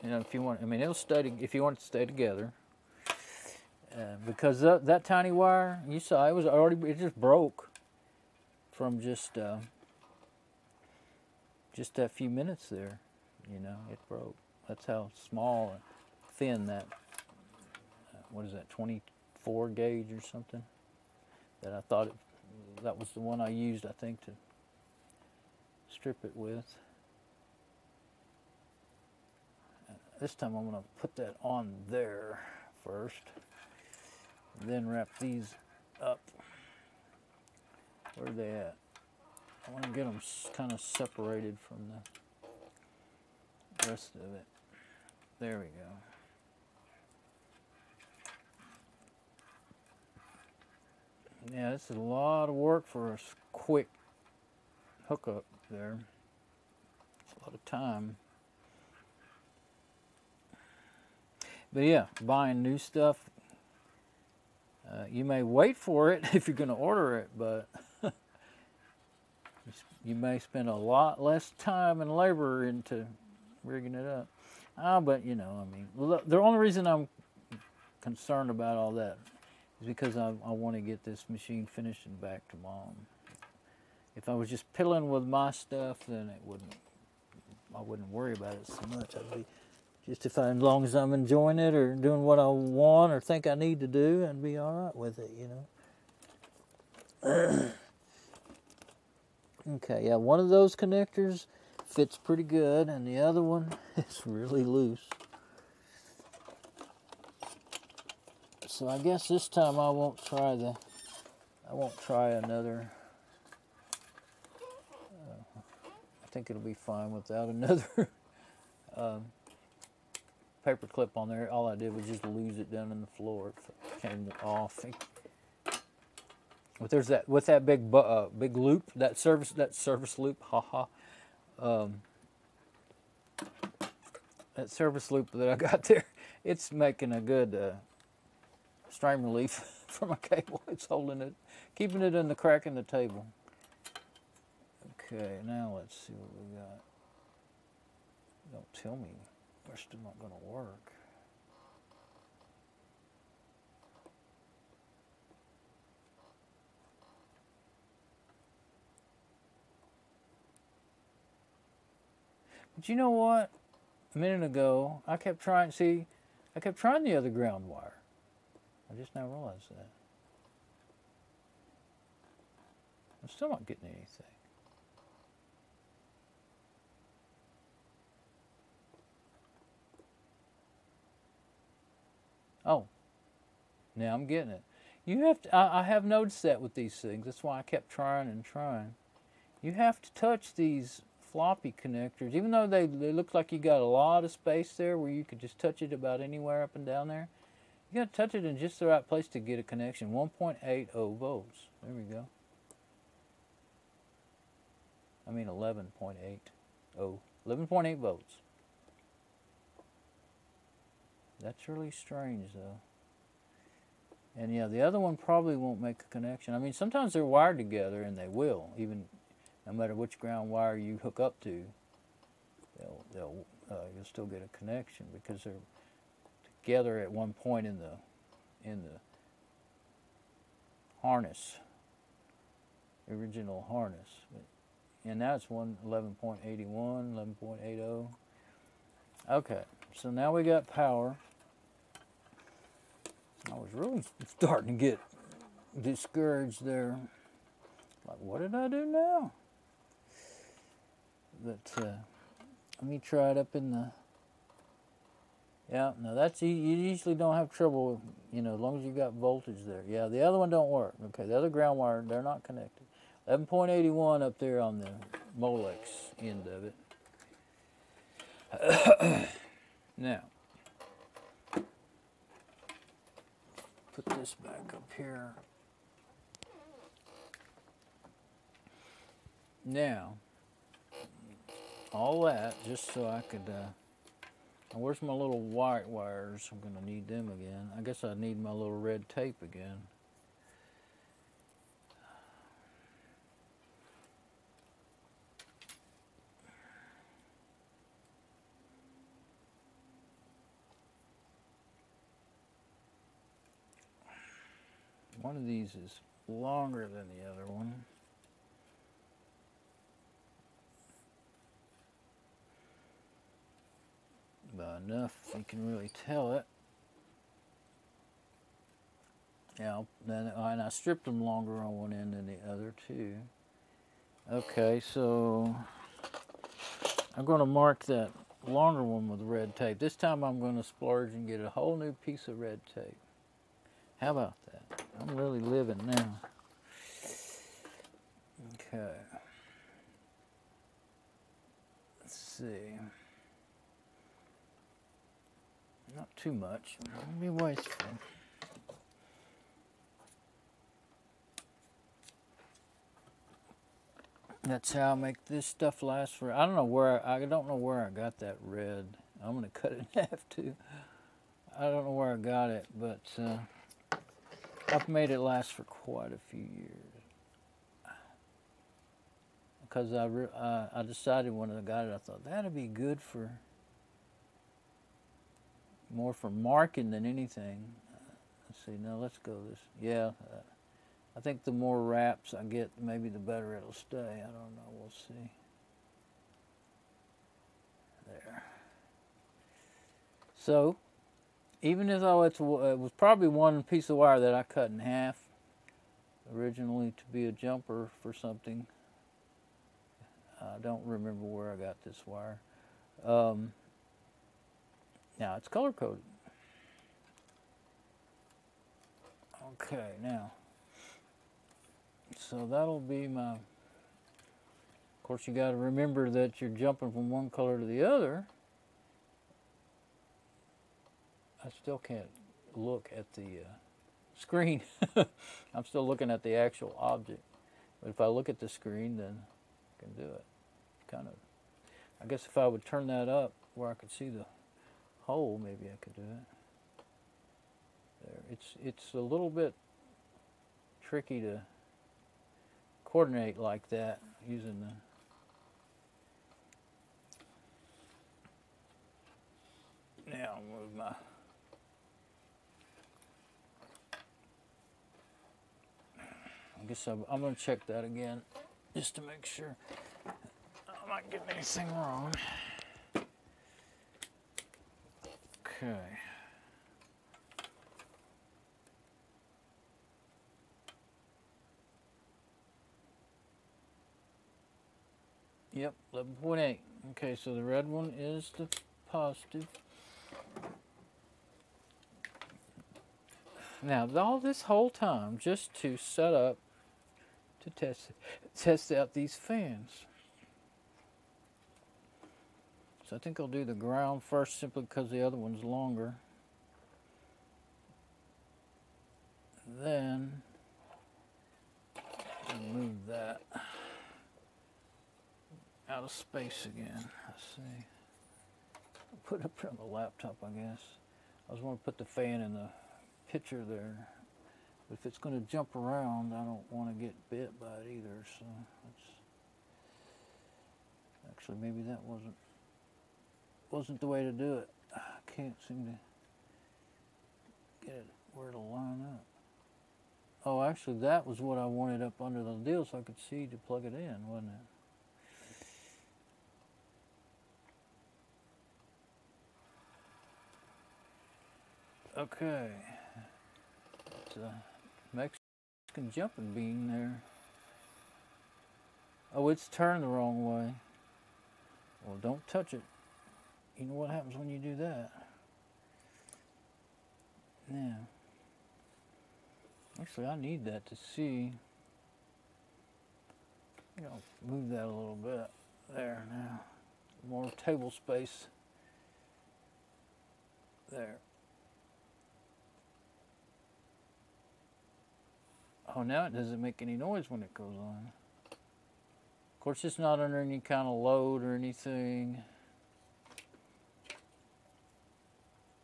You know, if you want, I mean, it'll stay. If you want it to stay together, because that tiny wire, you saw it just broke from just that few minutes there. You know, it broke. That's how small and thin that. What is that? 24 gauge or something? That I thought that was the one I used, I think, to strip it with. This time I'm going to put that on there first, then wrap these up. Where are they at? I want to get them kind of separated from the rest of it. There we go. Yeah, this is a lot of work for a quick hookup there. It's a lot of time. But yeah, buying new stuff, you may wait for it if you're going to order it, but you may spend a lot less time and labor into rigging it up. But you know, I mean, the only reason I'm concerned about all that is because I want to get this machine finished and back to Mom. If I was just piddling with my stuff, then I wouldn't worry about it so much. I'd be just as long as I'm enjoying it or doing what I want or think I need to do, I'd be all right with it, you know. Okay, yeah, one of those connectors fits pretty good, and the other one is really loose. So I guess this time I won't try another. I think it'll be fine without another paper clip on there. All I did was just lose it down in the floor. It came off. But there's that big loop, that service loop, that service loop that I got there. It's making a good strain relief for my cable. It's holding it, keeping it in the crack in the table. Okay, now let's see what we got. Don't tell me they're still not going to work. But you know what? A minute ago, I kept trying the other ground wire. I just now realized that. I'm still not getting anything. Oh, now I'm getting it. You have to, I have noticed that with these things. That's why I kept trying and trying. You have to touch these floppy connectors, even though they look like you got a lot of space there where you could just touch it about anywhere up and down there. You got to touch it in just the right place to get a connection. 1.80 volts. There we go. I mean 11.80. 11.8 volts. That's really strange though. And yeah, the other one probably won't make a connection. I mean, sometimes they're wired together, and they will, even no matter which ground wire you hook up to. You'll still get a connection because they're together at one point in the harness, original harness. And now it's 11.81, 11.80. Okay, so now we got power. I was really starting to get discouraged there. Like, what did I do now? But let me try it up in the... Yeah, no, that's... You usually don't have trouble, you know, as long as you got voltage there. Yeah, the other one don't work. Okay, the other ground wire, they're not connected. 11.81 up there on the Molex end of it. Now, put this back up here. Now, all that just so I could, where's my little white wires? I'm going to need them again. I guess I need my little red tape again. One of these is longer than the other one. But enough you can really tell it. Yeah, and I stripped them longer on one end than the other too. Okay, so I'm going to mark that longer one with red tape. This time I'm going to splurge and get a whole new piece of red tape. How about that? I'm really living now. Okay. Let's see. Not too much. Don't be wasteful. That's how I make this stuff last for. I don't know where I got that red. I'm gonna cut it in half too. I don't know where I got it, but I've made it last for quite a few years. Because I decided when I got it, I thought that'd be good for more for marking than anything. Let's see. Now let's go this. Yeah. I think the more wraps I get, maybe the better it'll stay. I don't know. We'll see. There. So, even though it was probably one piece of wire that I cut in half originally to be a jumper for something. I don't remember where I got this wire. Now it's color coded. Okay, now. So that'll be my, of course you got to remember that you're jumping from one color to the other. I still can't look at the screen. I'm still looking at the actual object. But if I look at the screen, then I can do it. Kind of, I guess if I would turn that up where I could see the hole, maybe I could do it. There, it's a little bit tricky to coordinate like that using the now I'll move my I guess I'm going to check that again just to make sure I'm not getting anything wrong. Okay. Yep, 11.8. Okay, so the red one is the positive. Now, all this whole time, just to set up, to test out these fans. So I think I'll do the ground first simply because the other one's longer. Then, move that out of space again. Let's see. I'll put it up on the laptop, I guess. I was going to put the fan in the picture there. But if it's going to jump around, I don't want to get bit by it either. So let's. Actually, maybe that wasn't the way to do it. I can't seem to get it where to line up. Oh, actually, that was what I wanted up under the deal so I could see to plug it in, wasn't it? Okay. It's a Mexican jumping bean there. Oh, it's turned the wrong way. Well, don't touch it. You know what happens when you do that? Now, actually, I need that to see. I'll move that a little bit. There now. More table space. There. Oh, now it doesn't make any noise when it goes on. Of course, it's not under any kind of load or anything.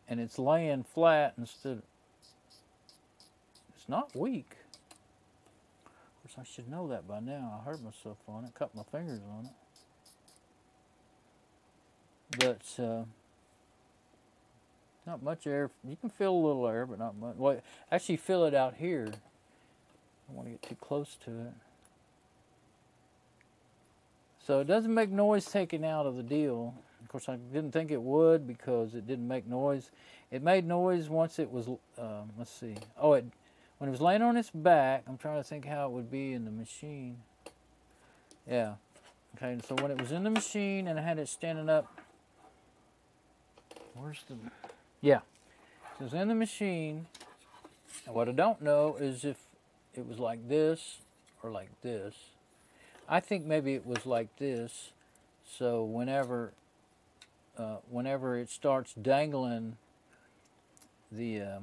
And it's laying flat instead of, it's not weak. Of course, I should know that by now. I hurt myself on it, cut my fingers on it. But not much air. You can feel a little air, but not much. Well, actually feel it out here. I don't want to get too close to it. So it doesn't make noise taken out of the deal. Of course, I didn't think it would because it didn't make noise. It made noise once it was, let's see. Oh, when it was laying on its back, I'm trying to think how it would be in the machine. Yeah. Okay, so when it was in the machine and I had it standing up, where's the, yeah. So it was in the machine. And what I don't know is if it was like this or like this. I think maybe it was like this. So whenever it starts dangling the,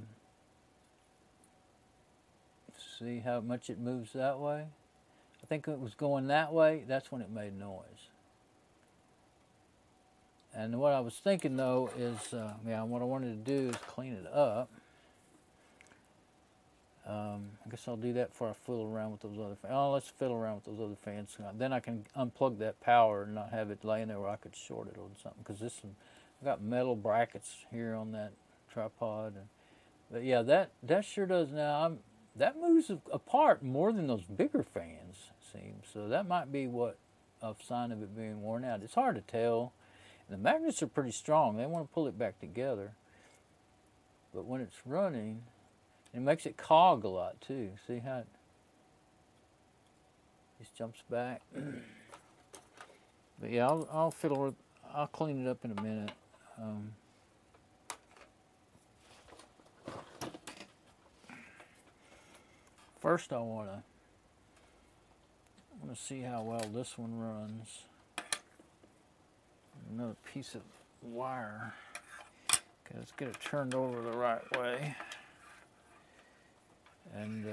see how much it moves that way? I think it was going that way. That's when it made noise. And what I was thinking though is, yeah, what I wanted to do is clean it up. I guess I'll do that before I fiddle around with those other fans. Oh, let's fiddle around with those other fans. Then I can unplug that power and not have it laying there where I could short it or something. Because this one, I've got metal brackets here on that tripod. But yeah, that sure does now. That moves apart more than those bigger fans, it seems. So that might be a sign of it being worn out. It's hard to tell. And the magnets are pretty strong. They want to pull it back together. But when it's running, it makes it cog a lot too. See how it just jumps back? But yeah, I'll clean it up in a minute. First, I want to see how well this one runs. Another piece of wire. Okay, let's get it turned over the right way. And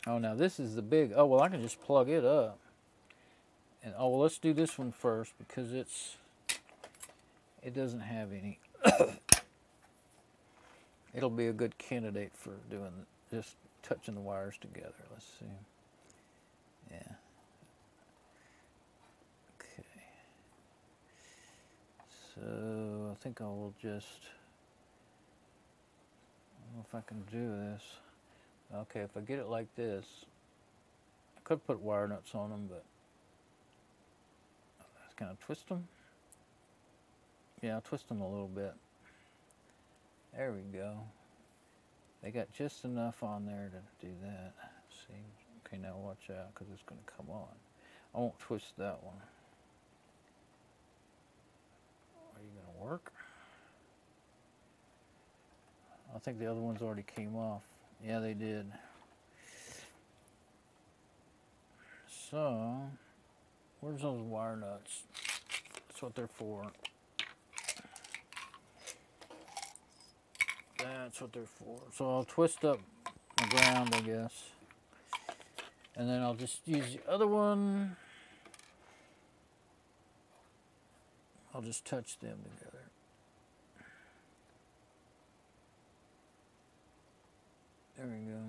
oh, now this is the big. Oh well, I can just plug it up. And oh well, let's do this one first because it doesn't have any. It'll be a good candidate for doing just touching the wires together. Let's see. Yeah. Okay. So I think I will just. I don't know if I can do this. Okay, if I get it like this, I could put wire nuts on them, but let's kind of twist them. Yeah, I'll twist them a little bit. There we go. They got just enough on there to do that. Let's see. Okay, now watch out because it's going to come on. I won't twist that one. work. I think the other ones already came off. Yeah, they did. So, where's those wire nuts? That's what they're for. That's what they're for. So I'll twist up the ground, I guess. And then I'll just use the other one. I'll just touch them together. There we go.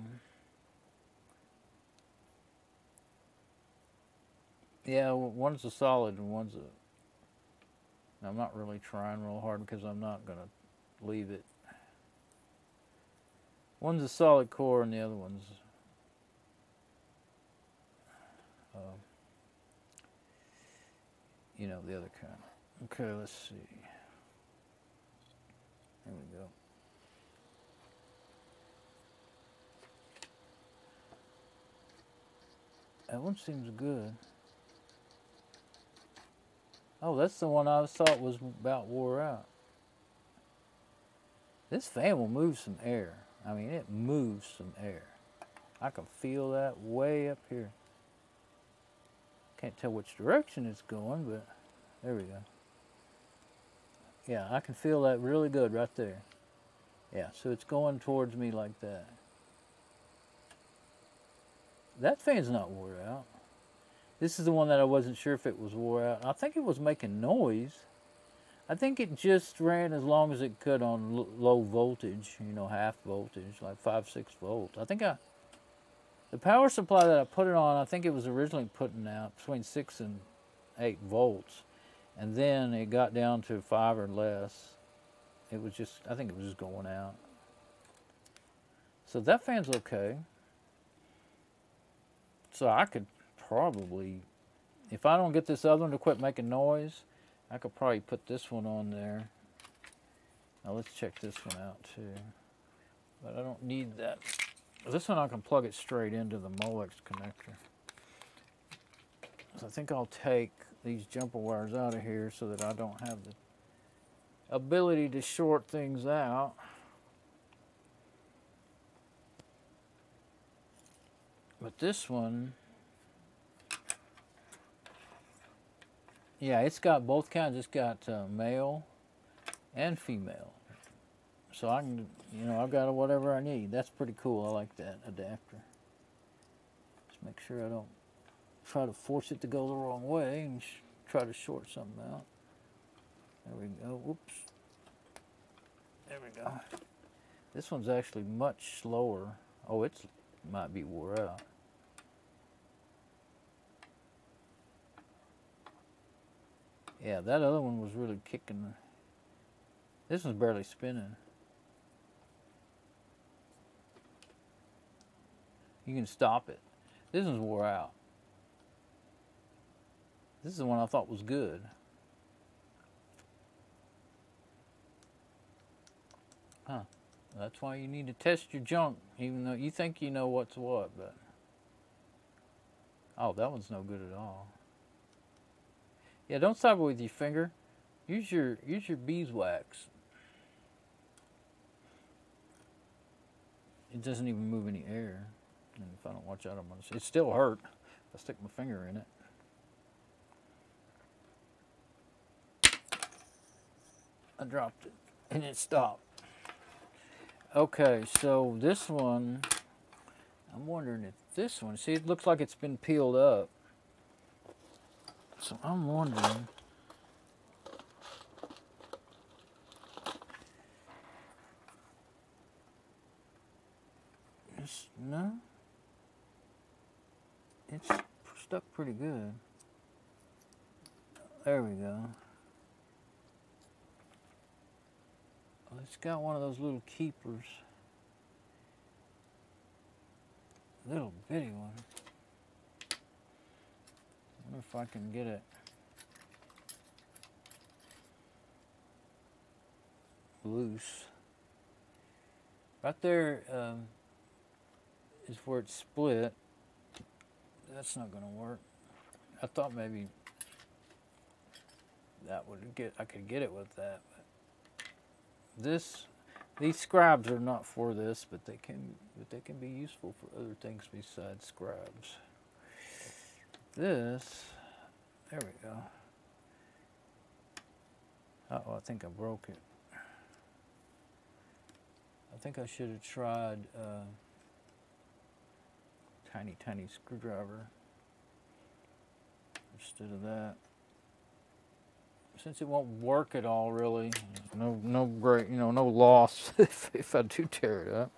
Yeah, one's a solid and one's a... I'm not really trying real hard because I'm not going to leave it. One's a solid core and the other one's... you know, the other kind. Okay, let's see. There we go. That one seems good. Oh, that's the one I thought was about wore out. This fan will move some air. I mean, it moves some air. I can feel that way up here. Can't tell which direction it's going, but there we go. Yeah, I can feel that really good right there. Yeah, so it's going towards me like that. That fan's not wore out. This is the one that I wasn't sure if it was wore out. I think it was making noise. I think it just ran as long as it could on low voltage, you know, half voltage, like 5-6 volts. I think the power supply that I put it on, I think it was originally putting out between 6 and 8 volts. And then it got down to 5 or less. It was just, I think it was just going out. So that fan's okay. So I could probably, if I don't get this other one to quit making noise, I could probably put this one on there. Now let's check this one out too. But I don't need that. This one I can plug it straight into the Molex connector. So I think I'll take these jumper wires out of here so that I don't have the ability to short things out. But this one, yeah, it's got both kinds. It's got male and female. So I can, you know, I've got whatever I need. That's pretty cool. I like that adapter. Just make sure I don't try to force it to go the wrong way and try to short something out. There we go. Whoops. There we go. This one's actually much slower. Oh, it might be wore out. Yeah, that other one was really kicking. This one's barely spinning. You can stop it. This one's wore out. This is the one I thought was good. Huh. That's why you need to test your junk, even though you think you know what's what, but... Oh, that one's no good at all. Yeah, don't stop it with your finger. Use your beeswax. It doesn't even move any air. And if I don't watch out, I'm gonna... It still hurt if I stick my finger in it. I dropped it, and it stopped. Okay, so this one, I'm wondering if this one, see, it looks like it's been peeled up. So I'm wondering, no, it's stuck pretty good. There we go. It's got one of those little keepers. Little bitty one. I wonder if I can get it loose. Right there is where it's split. That's not going to work. I thought maybe that would I could get it with that. these scribes are not for this, but they can be useful for other things besides scribes. This, there we go. Uh-oh, I think I broke it. I think I should have tried tiny screwdriver instead of that. Since it won't work at all, really, no great, no loss if I do tear it up.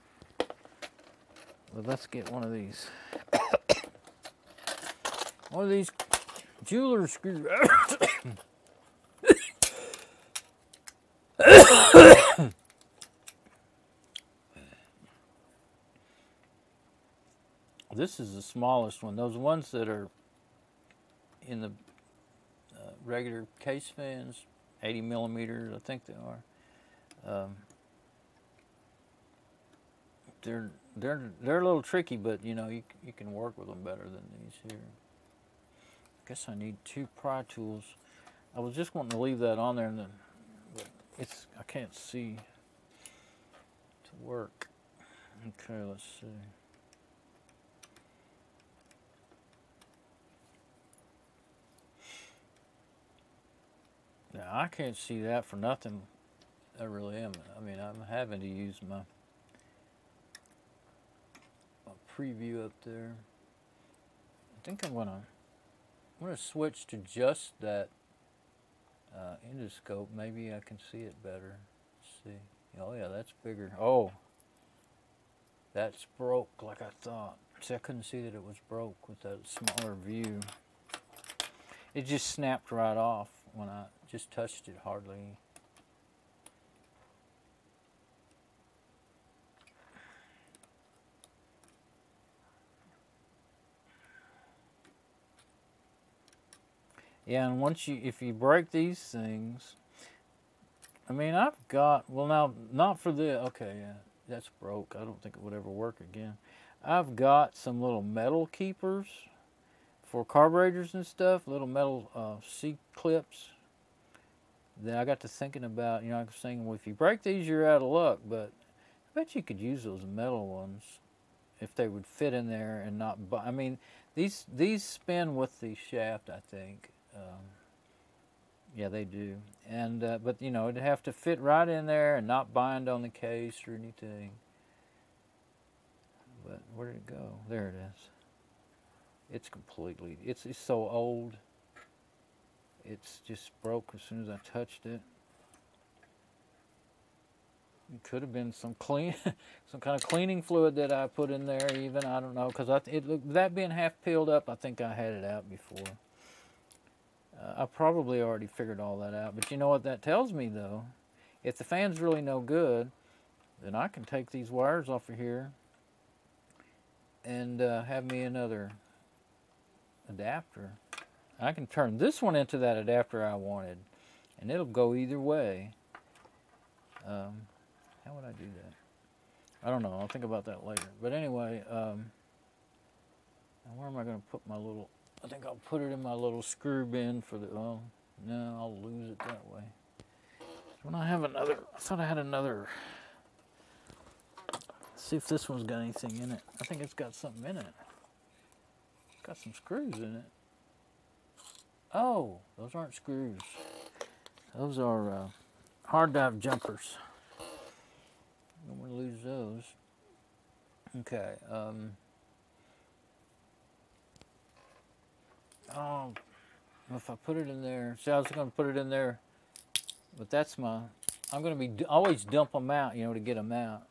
But let's get one of these. One of these jeweler screwdrivers. This is the smallest one. Those ones that are in the regular case fans, 80 millimeters, I think they are. They're a little tricky, but you can work with them better than these here. I guess I need 2 pry tools. I was just wanting to leave that on there, and then I can't see to work. Okay, let's see. Now, I can't see that for nothing. I really am. I mean, I'm having to use my preview up there. I think I'm gonna switch to just that endoscope. Maybe I can see it better. Let's see. Oh yeah, that's bigger. Oh, that's broke like I thought. See, I couldn't see that it was broke with that smaller view. It just snapped right off when I just touched it hardly. Yeah, and if you break these things, I mean, I've got, well now, not for the, okay, yeah, that's broke. I don't think it would ever work again. I've got some little metal keepers for carburetors and stuff, little metal C-clips that I got to thinking about. I was thinking, well, if you break these, you're out of luck, but I bet you could use those metal ones if they would fit in there and not, I mean, these spin with the shaft, I think. Yeah, they do. And but it'd have to fit right in there and not bind on the case or anything. But where did it go? There it is. It's completely, it's so old. It's just broke as soon as I touched it. It could have been some kind of cleaning fluid that I put in there even, I don't know, because that being half peeled up, I think I had it out before. I probably already figured all that out, but you know what that tells me though? If the fan's really no good, then I can take these wires off of here and have me another adapter. I can turn this one into that adapter I wanted, and it'll go either way. How would I do that? I don't know. I'll think about that later. But anyway, where am I going to put my little... I think I'll put it in my little screw bin for the... Oh, no, I'll lose it that way. When I have another... I thought I had another... Let's see if this one's got anything in it. I think it's got something in it. It's got some screws in it. Oh, those aren't screws. Those are hard dive jumpers. Don't want to lose those. Okay. Oh, if I put it in there, see, I was going to put it in there, but that's my. I'm going to be always dump them out, to get them out.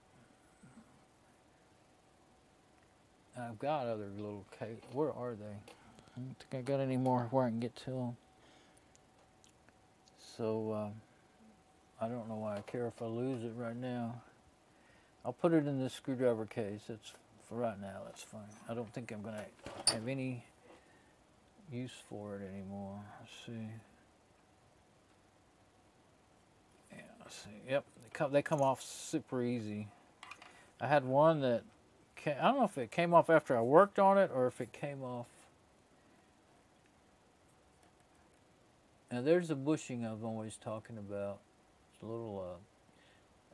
I've got other little cases. Where are they? I don't think I got any more where I can get to them. So I don't know why I care if I lose it right now. I'll put it in this screwdriver case. It's for right now. That's fine. I don't think I'm going to have any use for it anymore. Let's see. Yeah, let's see. Yep, they come off super easy. I had one that I don't know if it came off after I worked on it or if it came off. Now there's the bushing I'm always talking about. It's a little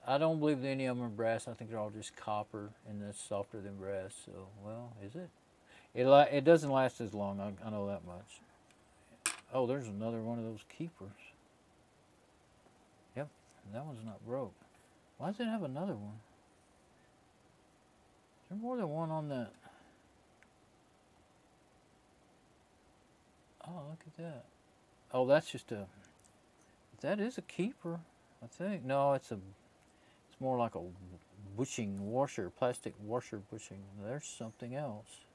I don't believe any of them are brass. I think they're all just copper, and that's softer than brass. So, well, is it? It doesn't last as long. I know that much. Oh, there's another one of those keepers. Yep, that one's not broke. Why does it have another one? Is there more than one on that? Oh, look at that. Oh, that's just a... That is a keeper, I think. No, it's more like a bushing washer, plastic washer bushing. There's something else.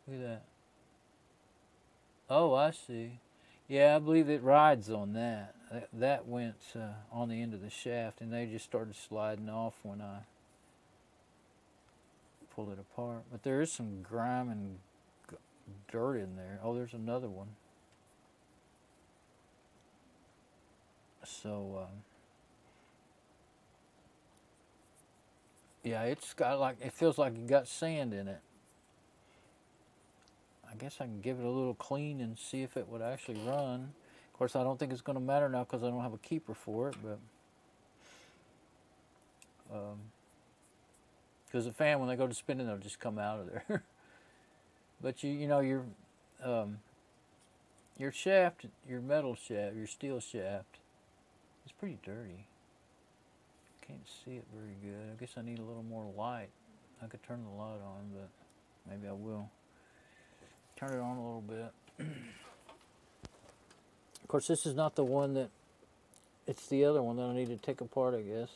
Look at that. Oh, I see. Yeah, I believe it rides on that. That went on the end of the shaft, and they just started sliding off when I pulled it apart. But there is some grime and dirt in there. Oh, there's another one. So, yeah, it's got like, it feels like it got sand in it. I guess I can give it a little clean and see if it would actually run. Of course, I don't think it's going to matter now because I don't have a keeper for it, but because the fan, when they go to spinning, they'll just come out of there. But you know, your shaft, your metal shaft, your steel shaft, is pretty dirty. Can't see it very good. I guess I need a little more light. I could turn the light on, but maybe I will. Turn it on a little bit. Of course, this is not the one that, it's the other one that I need to take apart, I guess.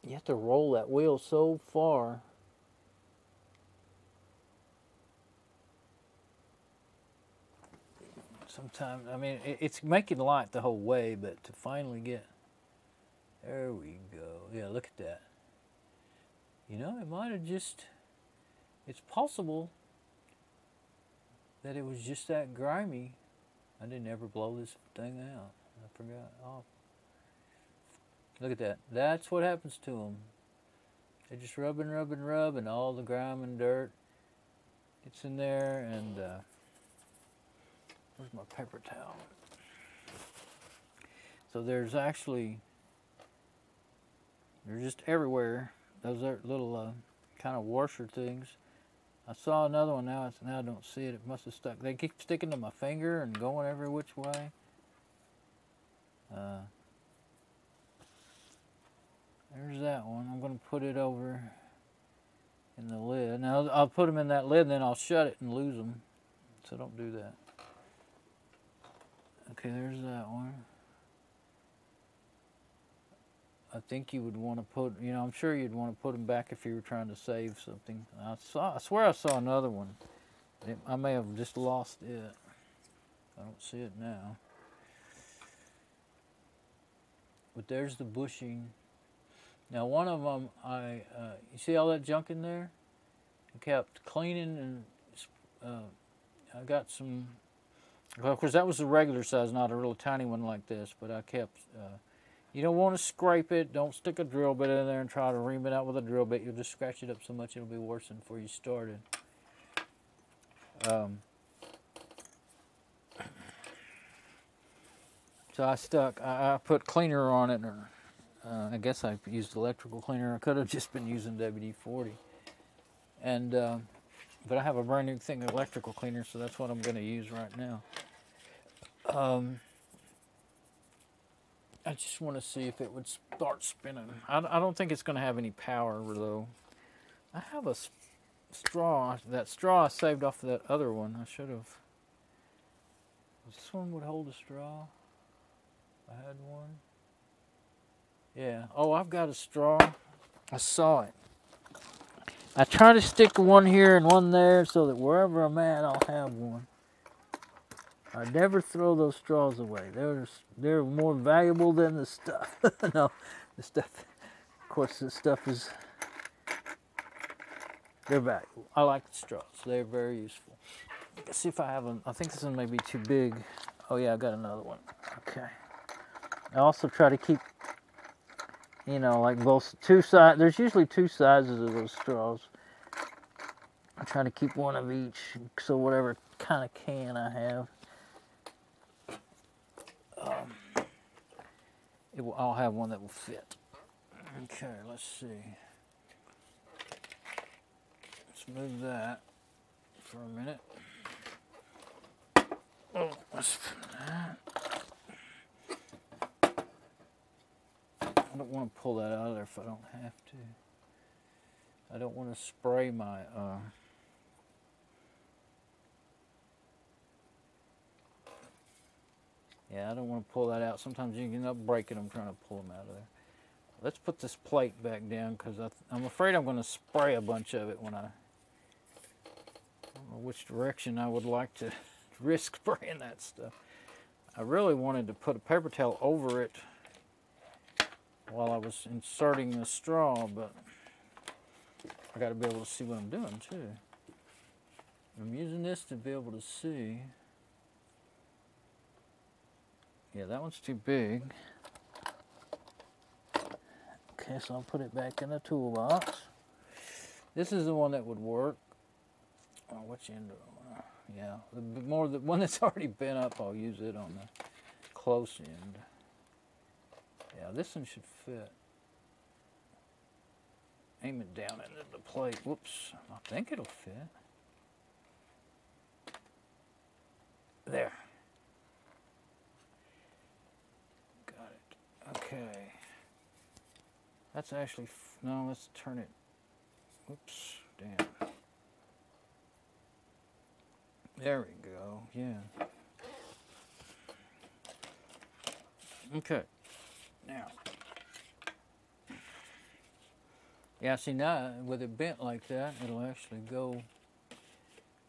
You have to roll that wheel so far. Sometimes, I mean, it's making light the whole way, but to finally get, there we go. Yeah, look at that. You know, it might have just, it's possible that it was just that grimy. I didn't ever blow this thing out. I forgot. Oh, look at that. That's what happens to them. They just rub and rub and rub, and all the grime and dirt gets in there. And where's my paper towel? So there's actually, they're just everywhere. Those are little kind of washer things. I saw another one now. Now I don't see it. It must have stuck. They keep sticking to my finger and going every which way. There's that one. I'm going to put it over in the lid. Now I'll put them in that lid, and then I'll shut it and lose them. So don't do that. Okay, there's that one. I think you would want to put, you know, I'm sure you'd want to put them back if you were trying to save something. I swear I saw another one. I may have just lost it. I don't see it now. But there's the bushing. Now one of them, you see all that junk in there? I kept cleaning, and I got some, well, of course that was the regular size, not a real tiny one like this, but I kept, you don't want to scrape it. Don't stick a drill bit in there and try to ream it out with a drill bit. You'll just scratch it up so much it'll be worse than before you started. So I put cleaner on it, or I guess I used electrical cleaner. I could have just been using WD-40. And but I have a brand new thing of electrical cleaner, so that's what I'm going to use right now. I just want to see if it would start spinning. I don't think it's going to have any power, though. I have a straw. That straw I saved off of that other one. I should have. This one would hold a straw. I had one. Yeah. Oh, I've got a straw. I saw it. I try to stick one here and one there so that wherever I'm at, I'll have one. I never throw those straws away. They're more valuable than the stuff. No, the stuff, of course, the stuff is, they're valuable. I like the straws. They're very useful. Let's see if I have them. I think this one may be too big. Oh yeah, I got another one. Okay. I also try to keep, you know, like both two sides. There's usually two sizes of those straws. I try to keep one of each, so whatever kind of can I have, I'll have one that will fit. Okay, let's see. Let's move that for a minute. Oh, let's put that. I don't want to pull that out of there if I don't have to. I don't want to spray my yeah, I don't want to pull that out. Sometimes you can end up breaking them trying to pull them out of there. Let's put this plate back down because I'm afraid I'm going to spray a bunch of it when I don't know which direction I would like to risk spraying that stuff. I really wanted to put a paper towel over it while I was inserting the straw, but I got to be able to see what I'm doing too. I'm using this to be able to see. Yeah, that one's too big. Okay, so I'll put it back in the toolbox. This is the one that would work. Oh, which end? Yeah, the one that's already bent up, I'll use it on the close end. Yeah, this one should fit. Aim it down into the plate. Whoops, I think it'll fit. There. Got it. Okay. That's actually, no, let's turn it. Whoops, damn. There we go, yeah. Okay, now. Yeah, see now, with it bent like that, it'll actually go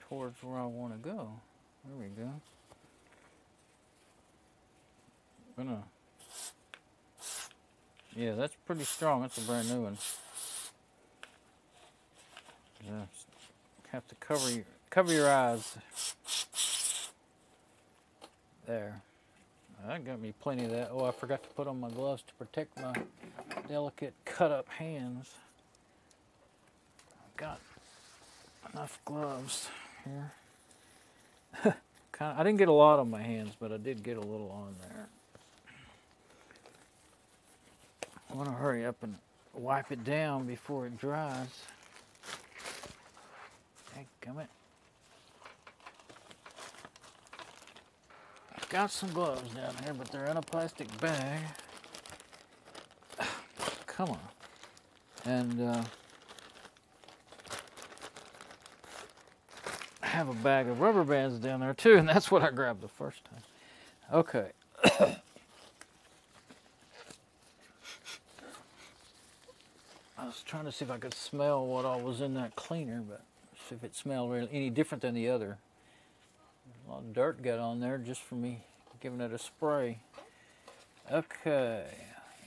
towards where I want to go. There we go. Yeah, that's pretty strong. That's a brand new one. Just have to cover your eyes. There. That got me plenty of that. Oh, I forgot to put on my gloves to protect my delicate cut-up hands. I've got enough gloves here. I didn't get a lot on my hands, but I did get a little on there. I want to hurry up and wipe it down before it dries. Hey, come in. I've got some gloves down here, but they're in a plastic bag. Come on. And I have a bag of rubber bands down there too, and that's what I grabbed the first time. Okay. I was trying to see if I could smell what all was in that cleaner, but see if it smelled really any different than the other. A lot of dirt got on there just for me giving it a spray. Okay,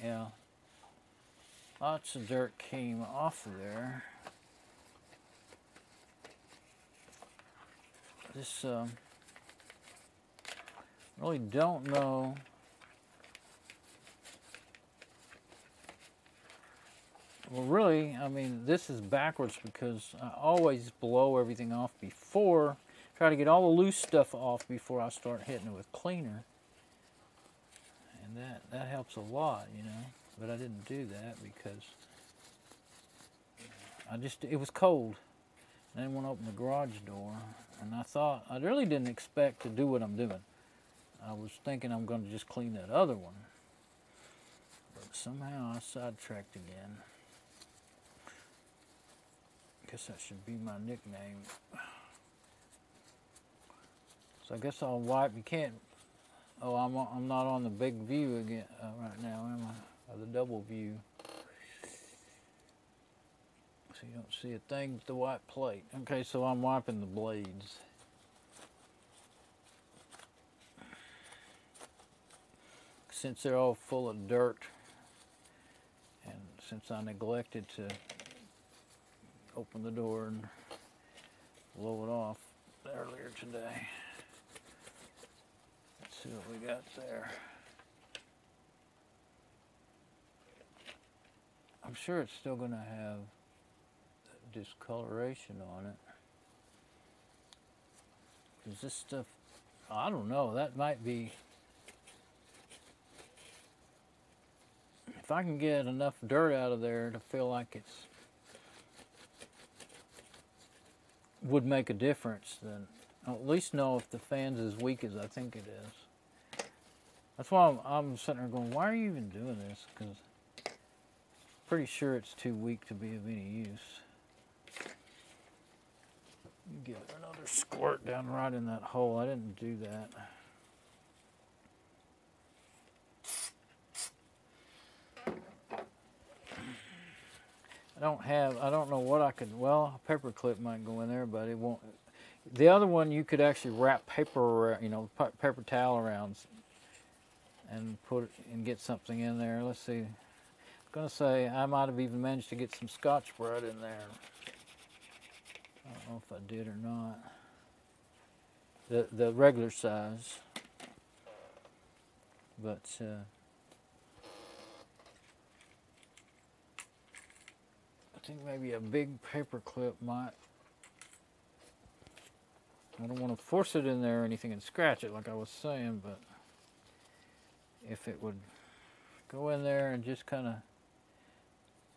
yeah. Lots of dirt came off of there. This, really don't know. Well, really, I mean, this is backwards because I always blow everything off before, try to get all the loose stuff off before I start hitting it with cleaner. And that helps a lot, you know, but I didn't do that because it was cold. I didn't want to open the garage door, and I really didn't expect to do what I'm doing. I was thinking I'm going to just clean that other one, but somehow I sidetracked again. Guess that should be my nickname. So I guess I'll wipe. You can't. Oh, I'm not on the big view again right now, am I? Or the double view. So you don't see a thing with the white plate. Okay, so I'm wiping the blades. Since they're all full of dirt, and since I neglected to open the door and blow it off earlier today. Let's see what we got there. I'm sure it's still going to have discoloration on it. Is this stuff, I don't know, that might be, if I can get enough dirt out of there to feel like it's, would make a difference, then I'll at least know if the fan's as weak as I think it is. That's why I'm sitting there going, why are you even doing this? Because I'm pretty sure it's too weak to be of any use. Give it another squirt down right in that hole. I didn't do that. I don't know what I could, well, a paper clip might go in there, but it won't. The other one you could actually wrap paper, paper towel around and put it and get something in there. Let's see. I'm going to say I might have even managed to get some Scotch-Brite in there. I don't know if I did or not. The regular size. But I think maybe a big paper clip might. I don't want to force it in there or anything and scratch it like I was saying, but if it would go in there and just kind of,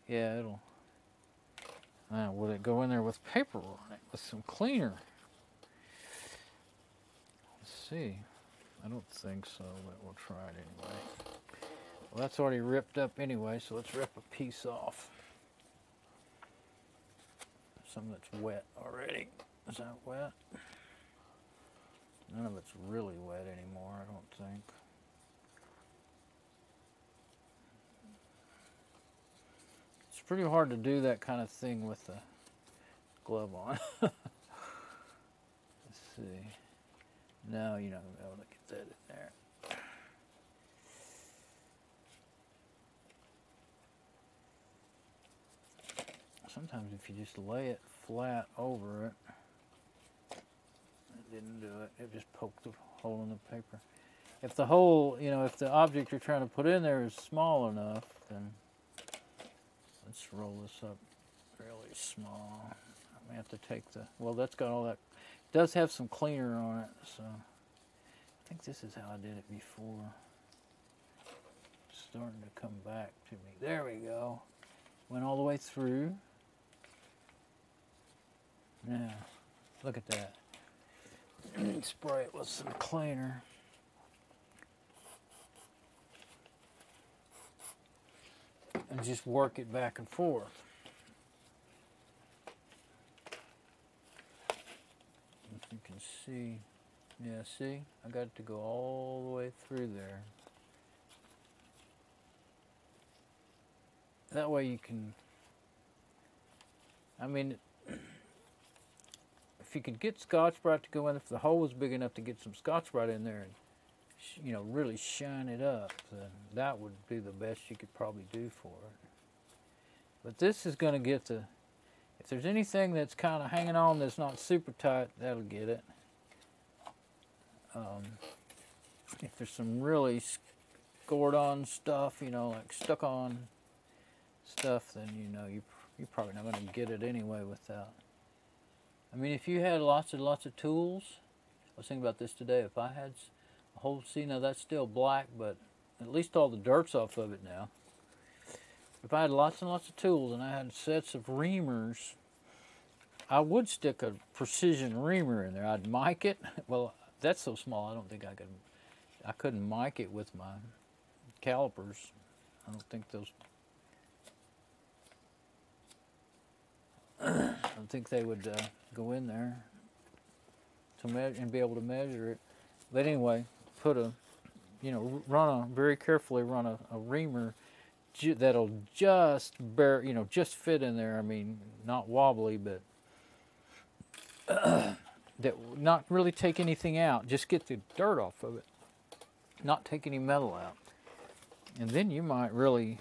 yeah, it'll. Would it go in there with paper on it, with some cleaner? Let's see. I don't think so, but we'll try it anyway. Well, that's already ripped up anyway, so let's rip a piece off. Some that's wet already. Is that wet? None of it's really wet anymore, I don't think. It's pretty hard to do that kind of thing with the glove on. Let's see. Now you're not going to be able to get that in there. Sometimes if you just lay it flat over it, it didn't do it. It just poked the hole in the paper. If the hole, if the object you're trying to put in there is small enough, then let's roll this up really small. I may have to take the, well, that's got all that. It does have some cleaner on it, so I think this is how I did it before. It's starting to come back to me. There we go. Went all the way through. Now, look at that. Spray it with some cleaner. And just work it back and forth. If you can see, yeah, see? I got it to go all the way through there. That way you can, I mean, if you could get Scotch-Brite to go in, if the hole was big enough to get some Scotch-Brite in there and, really shine it up, then that would be the best you could probably do for it. But this is going to get the, if there's anything that's kind of hanging on that's not super tight, that'll get it. If there's some really scored on stuff, like stuck on stuff, then you're probably not going to get it anyway without. I mean, if you had lots of tools, I was thinking about this today, if I had a whole, see, now that's still black, but at least all the dirt's off of it now. If I had lots and lots of tools and I had sets of reamers, I would stick a precision reamer in there. I'd mic it. Well, that's so small, I don't think I couldn't mic it with my calipers. I don't think those, I don't think they would go in there to measure and be able to measure it. But anyway, put a, very carefully run a reamer that'll just bear, just fit in there. I mean, not wobbly, but that not really take anything out. Just get the dirt off of it, not take any metal out, and then you might really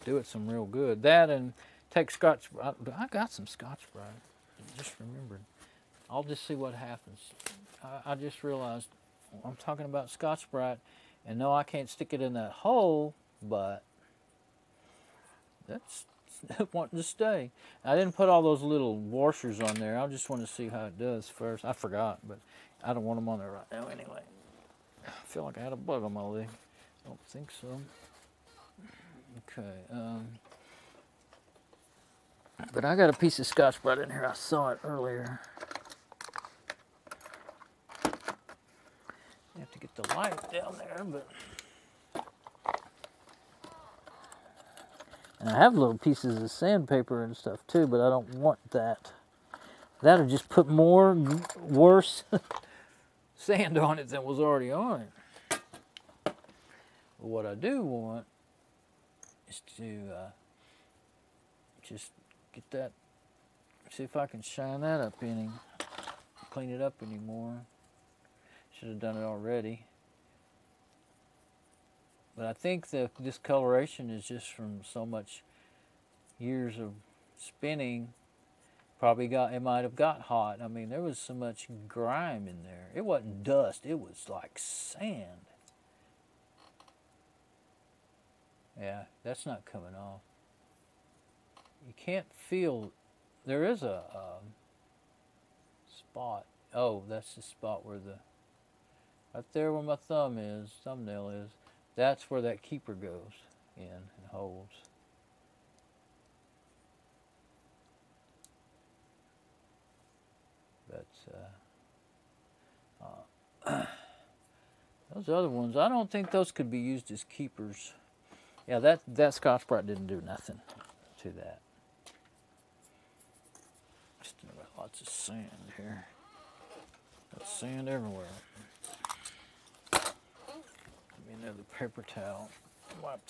do it some real good. That and take Scotch. I got some Scotch-Brite. Just remembered. I'll just see what happens. I just realized I'm talking about Scotch-Brite, and no, I can't stick it in that hole, but that's wanting to stay. I didn't put all those little washers on there. I just want to see how it does first. I forgot, but I don't want them on there right now anyway. I feel like I had a bug on my leg. I don't think so. Okay. But I got a piece of Scotch-Brite in here. I saw it earlier. You have to get the light down there, but... And I have little pieces of sandpaper and stuff too, but I don't want that. That'll just put more worse sand on it than was already on it. But what I do want is to just get that, see if I can shine that up any, clean it up anymore. Should have done it already. But I think the discoloration is just from so much years of spinning. Probably it might have got hot. I mean, there was so much grime in there. It wasn't dust, it was like sand. Yeah, that's not coming off. You can't feel, there is a spot. Oh, that's the spot where right there where my thumbnail is. That's where that keeper goes in and holds. But those other ones, I don't think those could be used as keepers. Yeah, that Scotch-Brite didn't do nothing to that. Still got lots of sand here. Got sand everywhere. Another paper towel. Wipe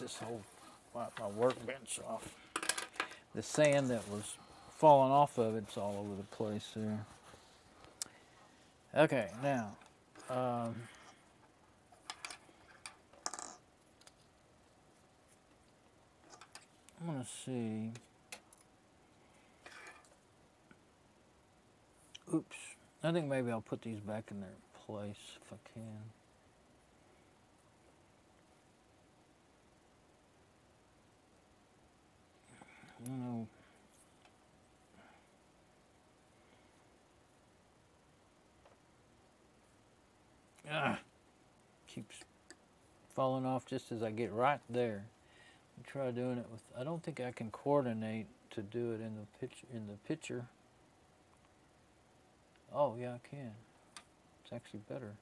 my workbench off. The sand that was falling off of it's all over the place there. Okay, now I'm gonna see. Oops. I think maybe I'll put these back in their place if I can. No. Keeps falling off just as I get right there. I try doing it with. I don't think I can coordinate to do it in the picture. Oh yeah, I can. It's actually better.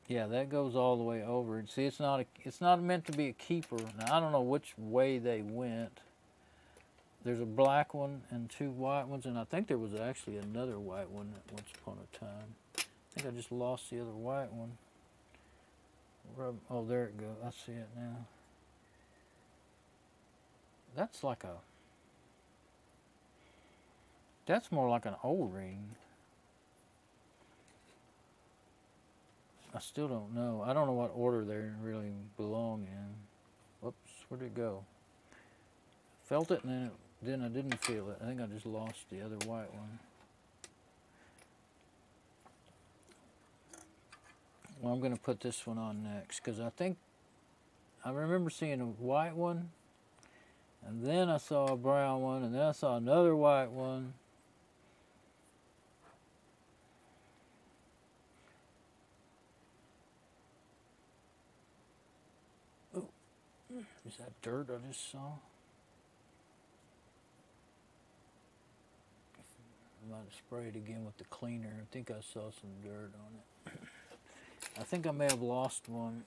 Yeah, that goes all the way over. See, it's not meant to be a keeper. Now I don't know which way they went. There's a black one and two white ones, and I think there was actually another white one at once upon a time. I think I just lost the other white one. Oh, there it goes. I see it now. That's like a. That's more like an O-ring. I still don't know. I don't know what order they really belong in. Whoops, where'd it go? Felt it and then I didn't feel it. I think I just lost the other white one. Well, I'm going to put this one on next because I remember seeing a white one, and then I saw a brown one, and then I saw another white one. Is that dirt I just saw? I might have sprayed again with the cleaner. I think I saw some dirt on it. I think I may have lost one.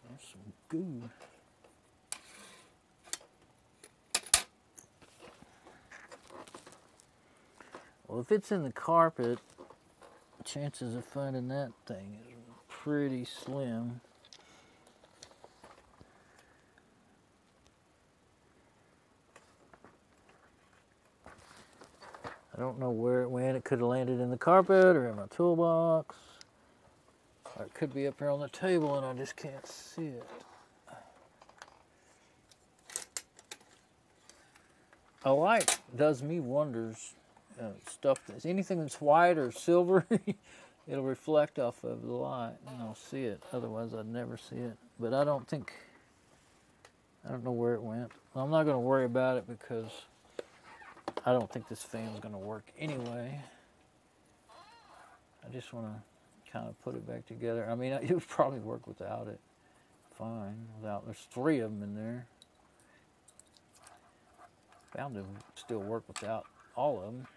There's some goo. Well, if it's in the carpet, chances of finding that thing is pretty slim. I don't know where it went. It could have landed in the carpet or in my toolbox. Or it could be up here on the table and I just can't see it. A light does me wonders. Anything that's white or silver, it'll reflect off of the light and I'll see it. Otherwise I'd never see it. But I don't know where it went. I'm not going to worry about it because I don't think this fan's going to work anyway. I just want to kind of put it back together. I mean, it would probably work without it fine. There's 3 of them in there. Bound to still work without all of them.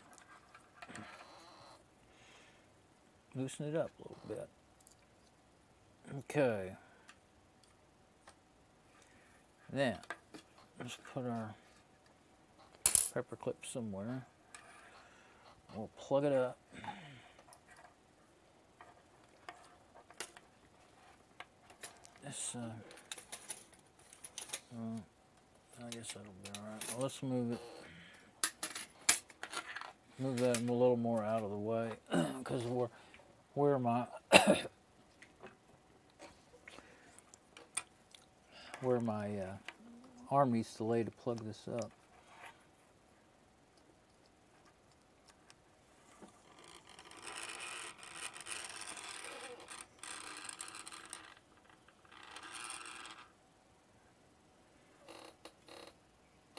Loosen it up a little bit. Okay. Now, let's put our pepper clip somewhere. We'll plug it up. This, I guess that'll be all right. Well, let's move it. Move that a little more out of the way, because where my arm needs to lay to plug this up.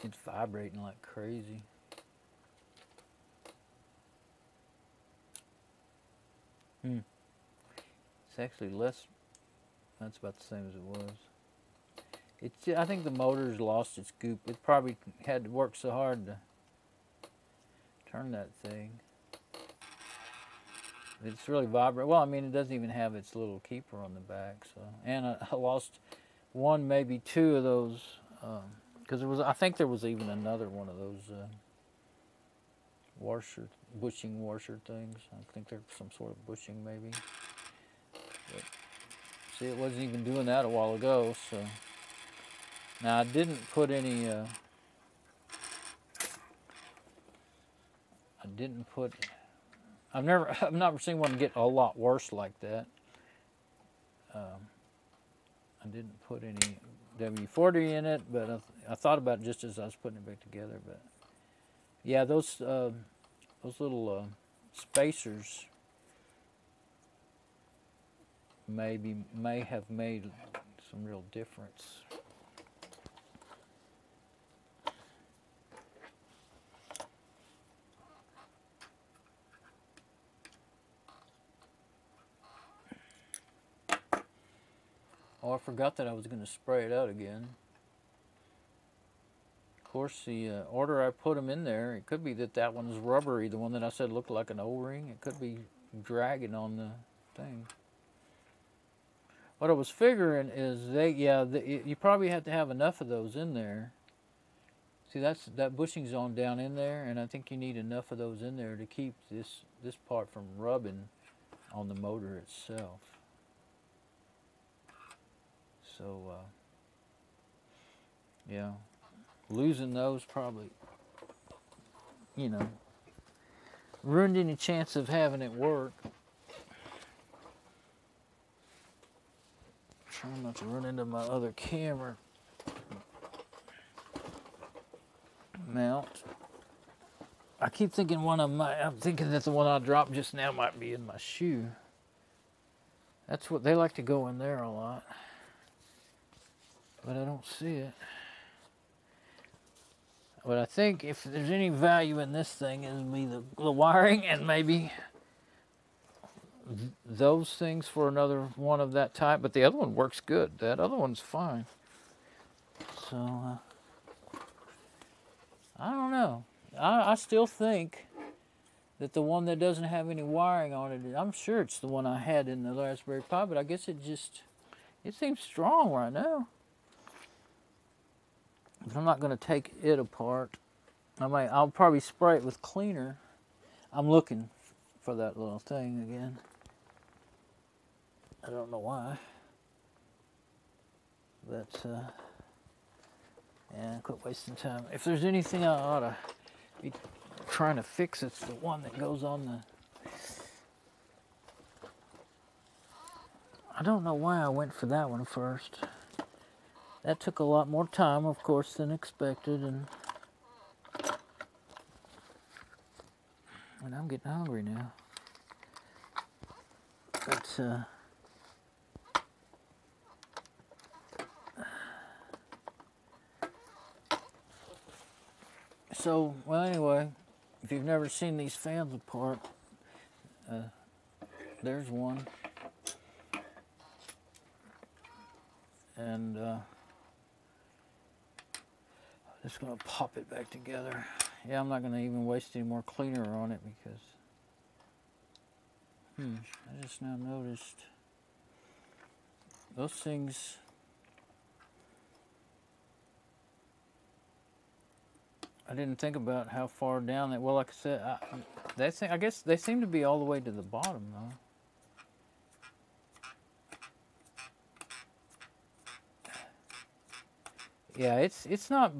It's vibrating like crazy. It's actually less. That's about the same as it was. I think the motor's lost its goop. It probably had to work so hard to turn that thing. It's really vibrant. Well, I mean, it doesn't even have its little keeper on the back. So, and I lost 1, maybe 2 of those. Because I think there was even another one of those bushing washer things. I think there's some sort of bushing maybe. But, see, it wasn't even doing that a while ago. So now I didn't put any. I've never seen one get a lot worse like that. I didn't put any W40 in it, but I thought about it just as I was putting it back together. But yeah, those little spacers may have made some real difference. Oh, I forgot that I was going to spray it out again. Of course, the order I put them in there, it could be that one's rubbery, the one that I said looked like an O-ring. It could be dragging on the thing. What I was figuring is you probably have to have enough of those in there. See, that bushing zone down in there, and I think you need enough of those in there to keep this part from rubbing on the motor itself. So, yeah, losing those probably, ruined any chance of having it work. Trying not to run into my other camera mount. I keep thinking I'm thinking that the one I dropped just now might be in my shoe. That's what they like to go in there a lot. But I don't see it. But I think if there's any value in this thing, it'll be the wiring and maybe those things for another one of that type. But the other one works good. That other one's fine. So, I don't know. I still think that the one that doesn't have any wiring on it, I'm sure it's the one I had in the Raspberry Pi, but I guess it seems strong right now. But I'm not going to take it apart. I'll probably spray it with cleaner. I'm looking for that little thing again. I don't know why. But, yeah, quit wasting time. If there's anything I ought to be trying to fix, it's the one that goes on the... I don't know why I went for that one first. That took a lot more time, of course, than expected, and I'm getting hungry now. But, so, well, anyway, if you've never seen these fans apart, there's one. And just going to pop it back together. Yeah, I'm not going to even waste any more cleaner on it because I just now noticed those things. I didn't think about how far down that. Well, like I said, I guess they seem to be all the way to the bottom though. Yeah, it's not.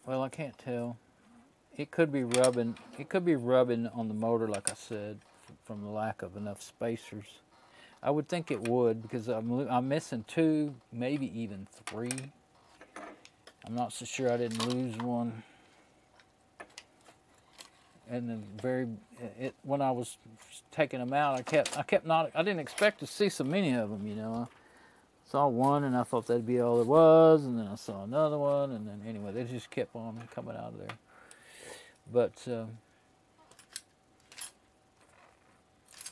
Well, I can't tell. It could be rubbing. It could be rubbing on the motor, like I said, from the lack of enough spacers. I would think it would because I'm missing 2, maybe even 3. I'm not so sure I didn't lose one. And then when I was taking them out, I didn't expect to see so many of them, you know. I saw one and I thought that'd be all it was, and then I saw another one, and then anyway, they just kept on coming out of there. But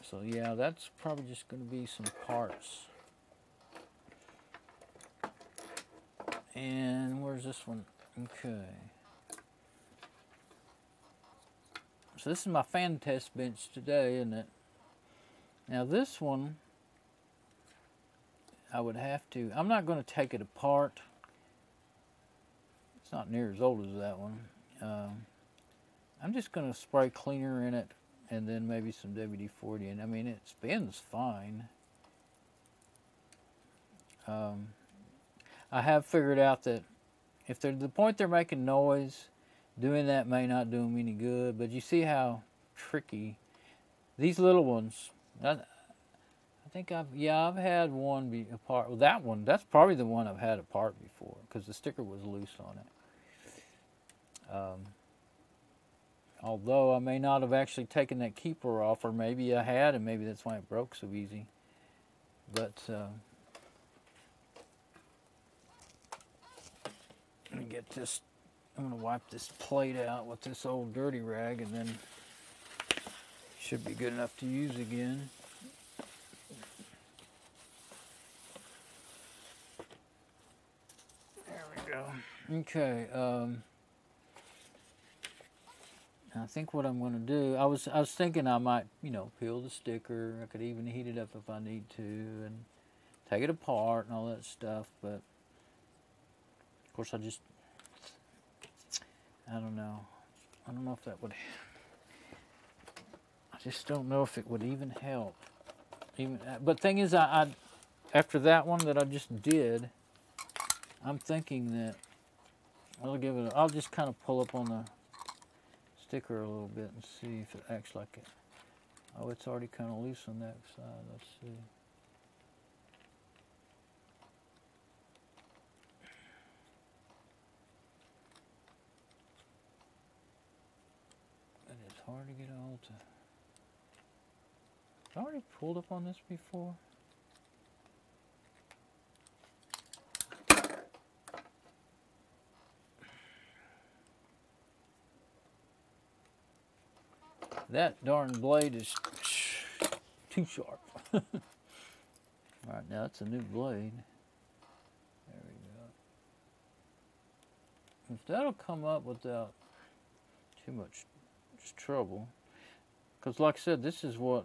so yeah, that's probably just going to be some parts. And where's this one? Okay. So this is my fan test bench today, isn't it? Now this one, I would have to, I'm not going to take it apart. It's not near as old as that one. I'm just going to spray cleaner in it and then maybe some WD-40. And I mean, it spins fine. I have figured out that if they're to the point they're making noise, doing that may not do them any good. But you see how tricky these little ones. I think I've had one be apart. Well, that one, that's probably the one I've had apart before because the sticker was loose on it. Although I may not have actually taken that keeper off, or maybe I had, and maybe that's why it broke so easy. But let me get this. I'm going to wipe this plate out with this old dirty rag, and then it should be good enough to use again. There we go. Okay. I think what I'm going to do, I was thinking I might, you know, peel the sticker. I could even heat it up if I need to, and take it apart and all that stuff. But of course, I don't know. I don't know if that would. I just don't know if it would even help. But thing is, I after that one that I just did, I'm thinking that I'll just kind of pull up on the sticker a little bit and see if it acts like it. Oh, it's already kind of loose on that side. Let's see. And it's hard to get all to. I already pulled up on this before. That darn blade is too sharp. All right, now that's a new blade. There we go. If that'll come up without too much trouble, because like I said, this is what,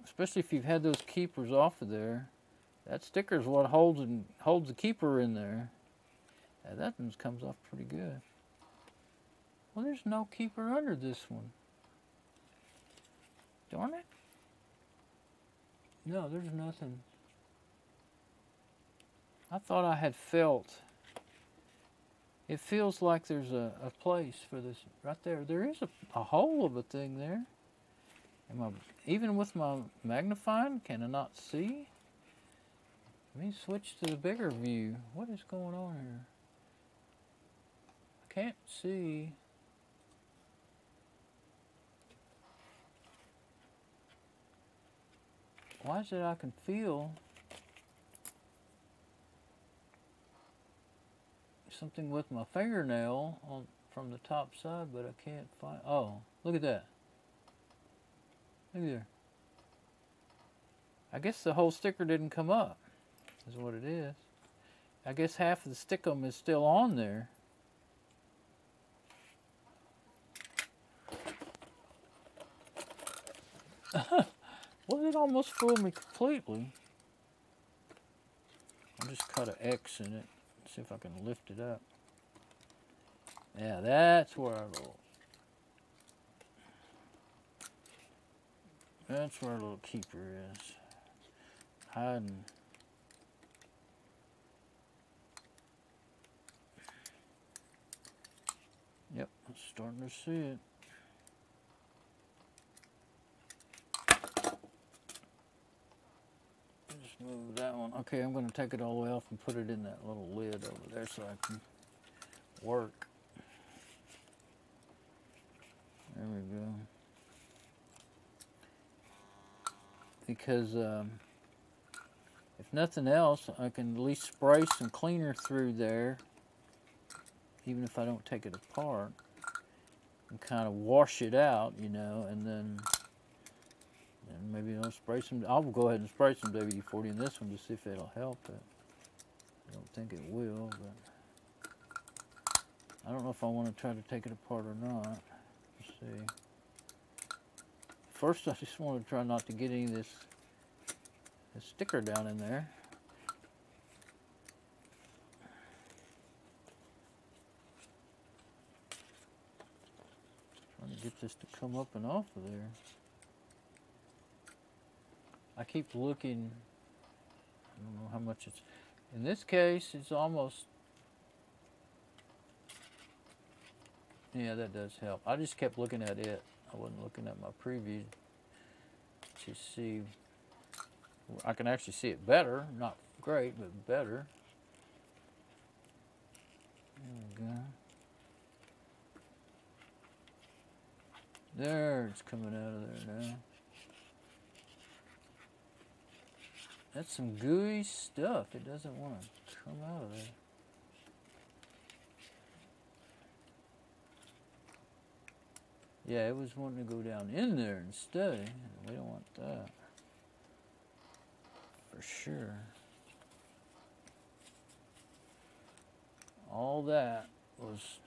especially if you've had those keepers off of there, that sticker is what holds the keeper in there. And that one comes off pretty good. Well, there's no keeper under this one. Darn it. No, there's nothing. I thought I had felt. It feels like there's a place for this right there. There is a hole of a thing there. Even with my magnifying, can I not see? Let me switch to the bigger view. What is going on here? I can't see. Why is it I can feel something with my fingernail from the top side, but I can't find. Oh, look at that. Look there. I guess the whole sticker didn't come up, is what it is. I guess half of the stickum is still on there. Well, it almost fooled me completely. I'll just cut an X in it. See if I can lift it up. Yeah, that's where our little keeper is. Hiding. Yep, I'm starting to see it. Just move that one. Okay, I'm going to take it all the way off and put it in that little lid over there so I can work. There we go. Because if nothing else, I can at least spray some cleaner through there, even if I don't take it apart, and kind of wash it out, you know, and then maybe I'll spray some. I'll go ahead and spray some WD-40 in this one to see if it'll help it. I don't think it will, but I don't know if I want to try to take it apart or not. Let's see. First, I just want to try not to get any of this sticker down in there. Trying to get this to come up and off of there. I keep looking. I don't know how much it's. In this case, it's almost. Yeah, that does help. I just kept looking at it. I wasn't looking at my preview to see. I can actually see it better. Not great, but better. There we go. There, it's coming out of there now. That's some gooey stuff. It doesn't want to come out of there. Yeah, it was wanting to go down in there and stay. We don't want that. For sure. All that was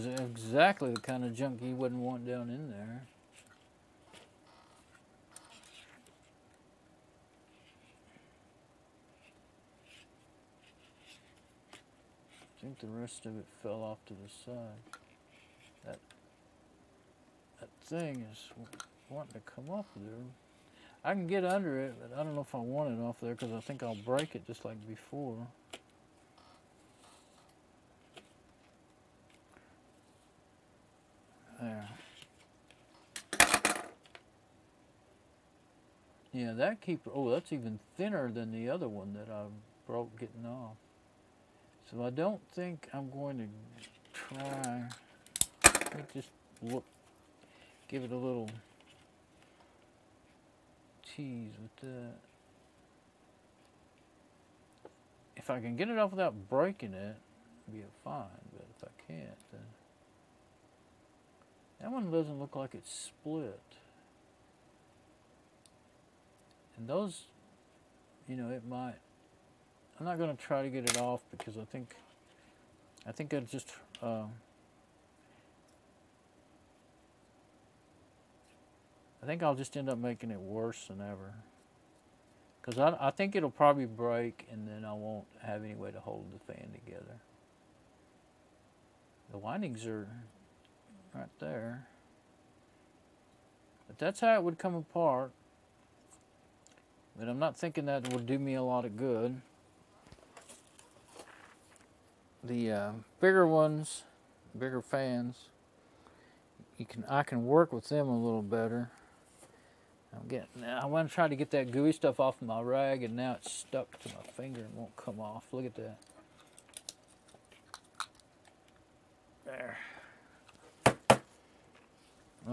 exactly the kind of junk you wouldn't want down in there. I think the rest of it fell off to the side. That thing is wanting to come off there. I can get under it, but I don't know if I want it off there because I think I'll break it just like before. There. Yeah, that keeper, oh, that's even thinner than the other one that I broke getting off. So I don't think I'm going to try. Let me just look, give it a little tease with that. If I can get it off without breaking it, it'll be fine. But if I can't, then that one doesn't look like it's split. And those, you know, it might. I'm not going to try to get it off because I think it's just I think I'll just end up making it worse than ever. Because I think it'll probably break and then I won't have any way to hold the fan together. The windings are right there. But that's how it would come apart. But I'm not thinking that would do me a lot of good. The bigger ones, bigger fans, I can work with them a little better. I want to try to get that gooey stuff off of my rag, and now it's stuck to my finger and won't come off. Look at that. There.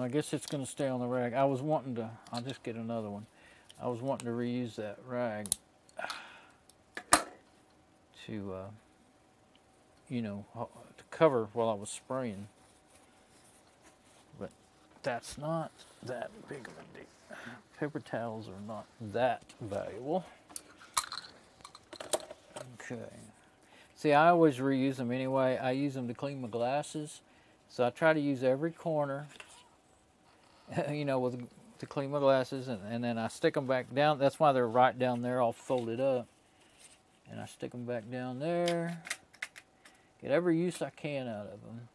I guess it's going to stay on the rag. I was wanting to, I'll just get another one. I was wanting to reuse that rag to, you know, to cover while I was spraying. But that's not that big of a deal. Paper towels are not that valuable. Okay. See, I always reuse them anyway. I use them to clean my glasses. So I try to use every corner, you know, to clean my glasses, and then I stick them back down. That's why they're right down there all folded up. And I stick them back down there. Get every use I can out of them.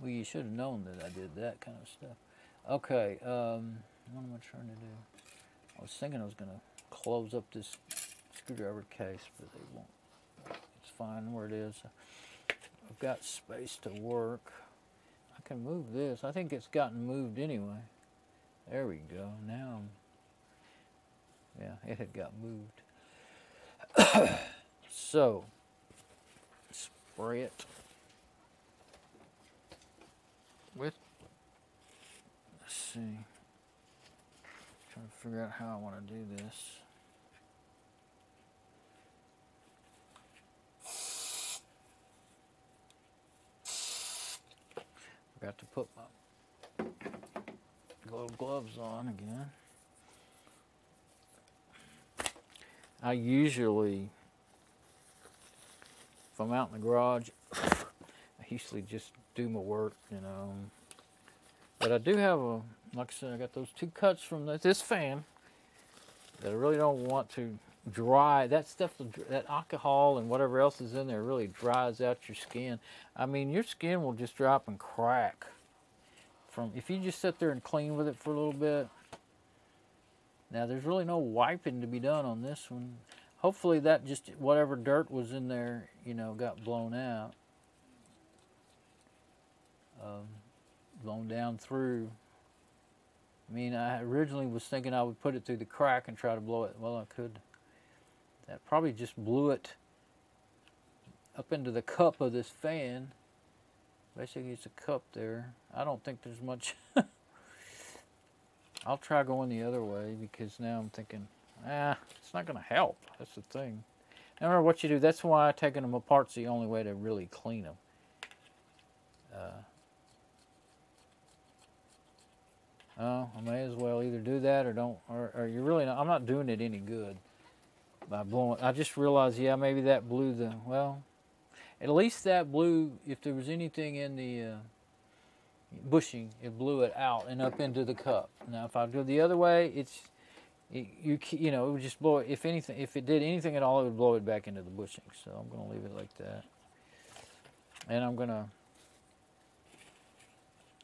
Well, you should have known that I did that kind of stuff. Okay, what am I trying to do? I was thinking I was going to close up this screwdriver case, but they won't. It's fine where it is. I've got space to work. I can move this. I think it's gotten moved anyway. There we go. Now, yeah, it had got moved. So, spray it with, let's see, trying to figure out how I want to do this. Forgot to put my gloves on again. I usually, if I'm out in the garage, I usually just do my work, you know. But I do have a, like I said, I got those 2 cuts from this fan that I really don't want to dry. That stuff, that alcohol and whatever else is in there really dries out your skin. I mean, your skin will just drop and crack from, if you just sit there and clean with it for a little bit. Now, there's really no wiping to be done on this one. Hopefully that just, whatever dirt was in there, you know, got blown out. Blown down through. I mean, I originally was thinking I would put it through the crack and try to blow it. Well, I could. That probably just blew it up into the cup of this fan. Basically, it's a cup there. I don't think there's much. I'll try going the other way because now I'm thinking, it's not going to help. That's the thing. Now, remember what you do. That's why taking them apart's the only way to really clean them. I may as well either do that or don't, or you really not. I'm not doing it any good by blowing. I just realized, yeah, maybe that blew the, well, at least that blew, if there was anything in the bushing, it blew it out and up into the cup. Now, if I do it the other way, you know, it would just blow it. If anything, if it did anything at all, it would blow it back into the bushing. So I'm going to leave it like that. And I'm going to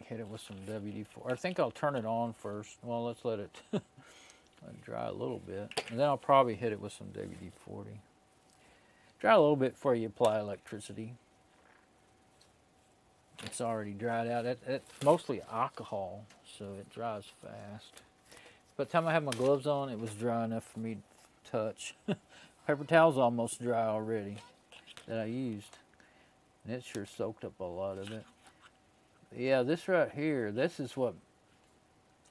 hit it with some WD-40. I think I'll turn it on first. Well, let's let it dry a little bit. And then I'll probably hit it with some WD-40. Dry a little bit before you apply electricity. It's already dried out. It's mostly alcohol, so it dries fast. By the time I had my gloves on, it was dry enough for me to touch. Paper towel's almost dry already that I used. And it sure soaked up a lot of it. Yeah, this right here, this is what,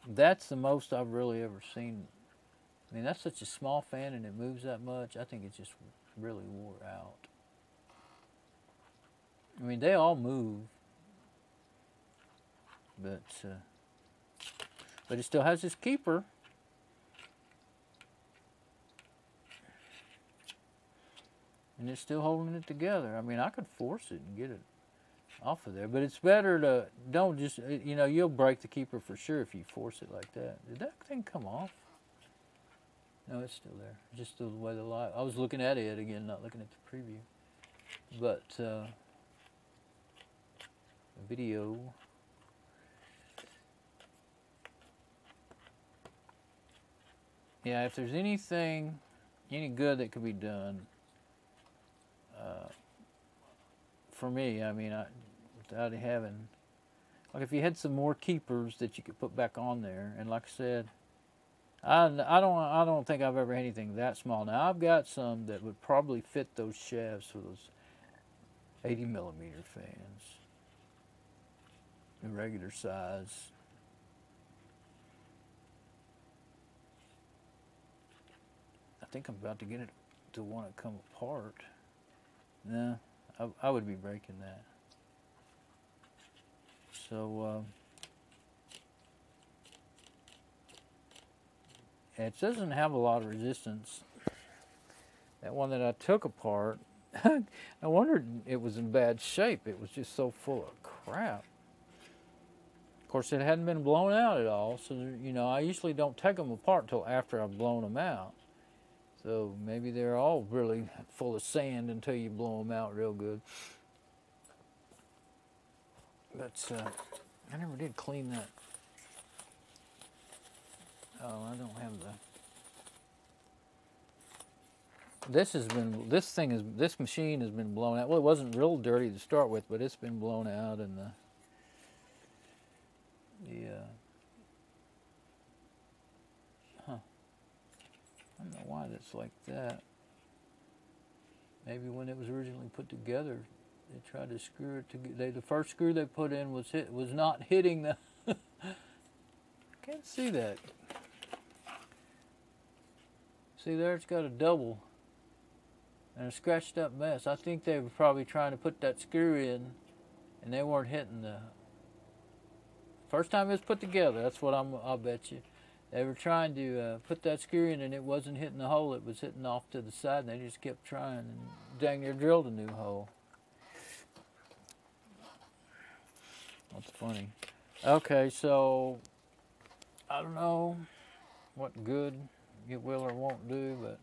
that's the most I've really ever seen. I mean, that's such a small fan and it moves that much. I think it just really wore out. I mean, they all move, but it still has this keeper. And it's still holding it together. I mean, I could force it and get it off of there, but it's better to don't just, you know, you'll break the keeper for sure if you force it like that. Did that thing come off? No, it's still there. Just the way the light. I was looking at it again, not looking at the preview. But the video. Yeah, if there's anything, any good that could be done, for me, I mean, without having, like if you had some more keepers that you could put back on there, and like I said, I don't think I've ever had anything that small. Now I've got some that would probably fit those shafts for those 80mm fans. the regular size. I think I'm about to get it to want to come apart. No, I would be breaking that. So it doesn't have a lot of resistance. That one that I took apart, I wondered it was in bad shape. It was just so full of crap. Of course, it hadn't been blown out at all, so you know, I usually don't take them apart till after I've blown them out. So maybe they're all really full of sand until you blow them out real good. But I never did clean that. Oh, I don't have the. This machine has been blown out. Well, it wasn't real dirty to start with, but it's been blown out, and I don't know why that's like that. Maybe when it was originally put together, they tried to screw it together. The first screw they put in was not hitting the. Can't see that. See there, it's got a double and a scratched up mess. I think they were probably trying to put that screw in, and they weren't hitting the. First time it was put together, that's what I'll bet you. They were trying to put that screw in, and it wasn't hitting the hole. It was hitting off to the side, and they just kept trying, and dang near drilled a new hole. That's funny. Okay, so I don't know what good it will or won't do, but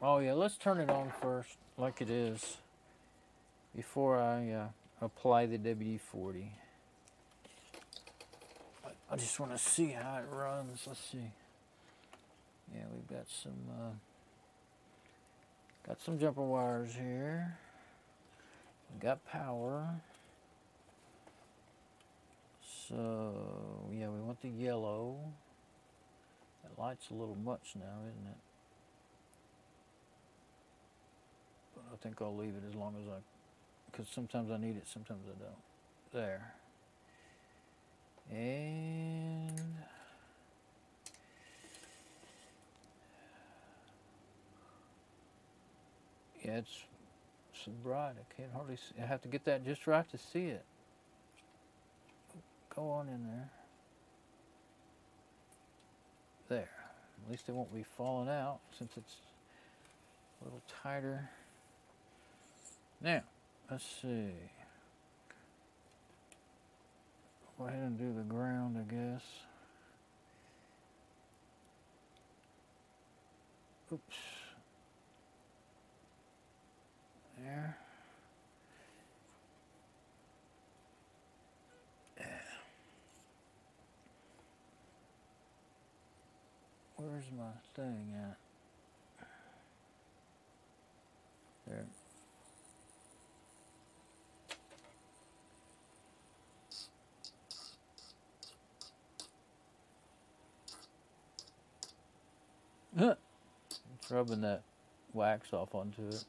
oh yeah, let's turn it on first, like it is, before I apply the WD-40. I just want to see how it runs. Let's see. Yeah, we've got some jumper wires here. We got power. So yeah, we want the yellow. That light's a little much now, isn't it? But I think I'll leave it as long as because sometimes I need it, sometimes I don't. There. And yeah, it's so bright I can't hardly see. I have to get that just right to see it. Go on in there. There. At least it won't be falling out since it's a little tighter. Now, let's see. Go ahead and do the ground, I guess. Oops. There. Yeah. Where's my thing at? There. It's rubbing that wax off onto it.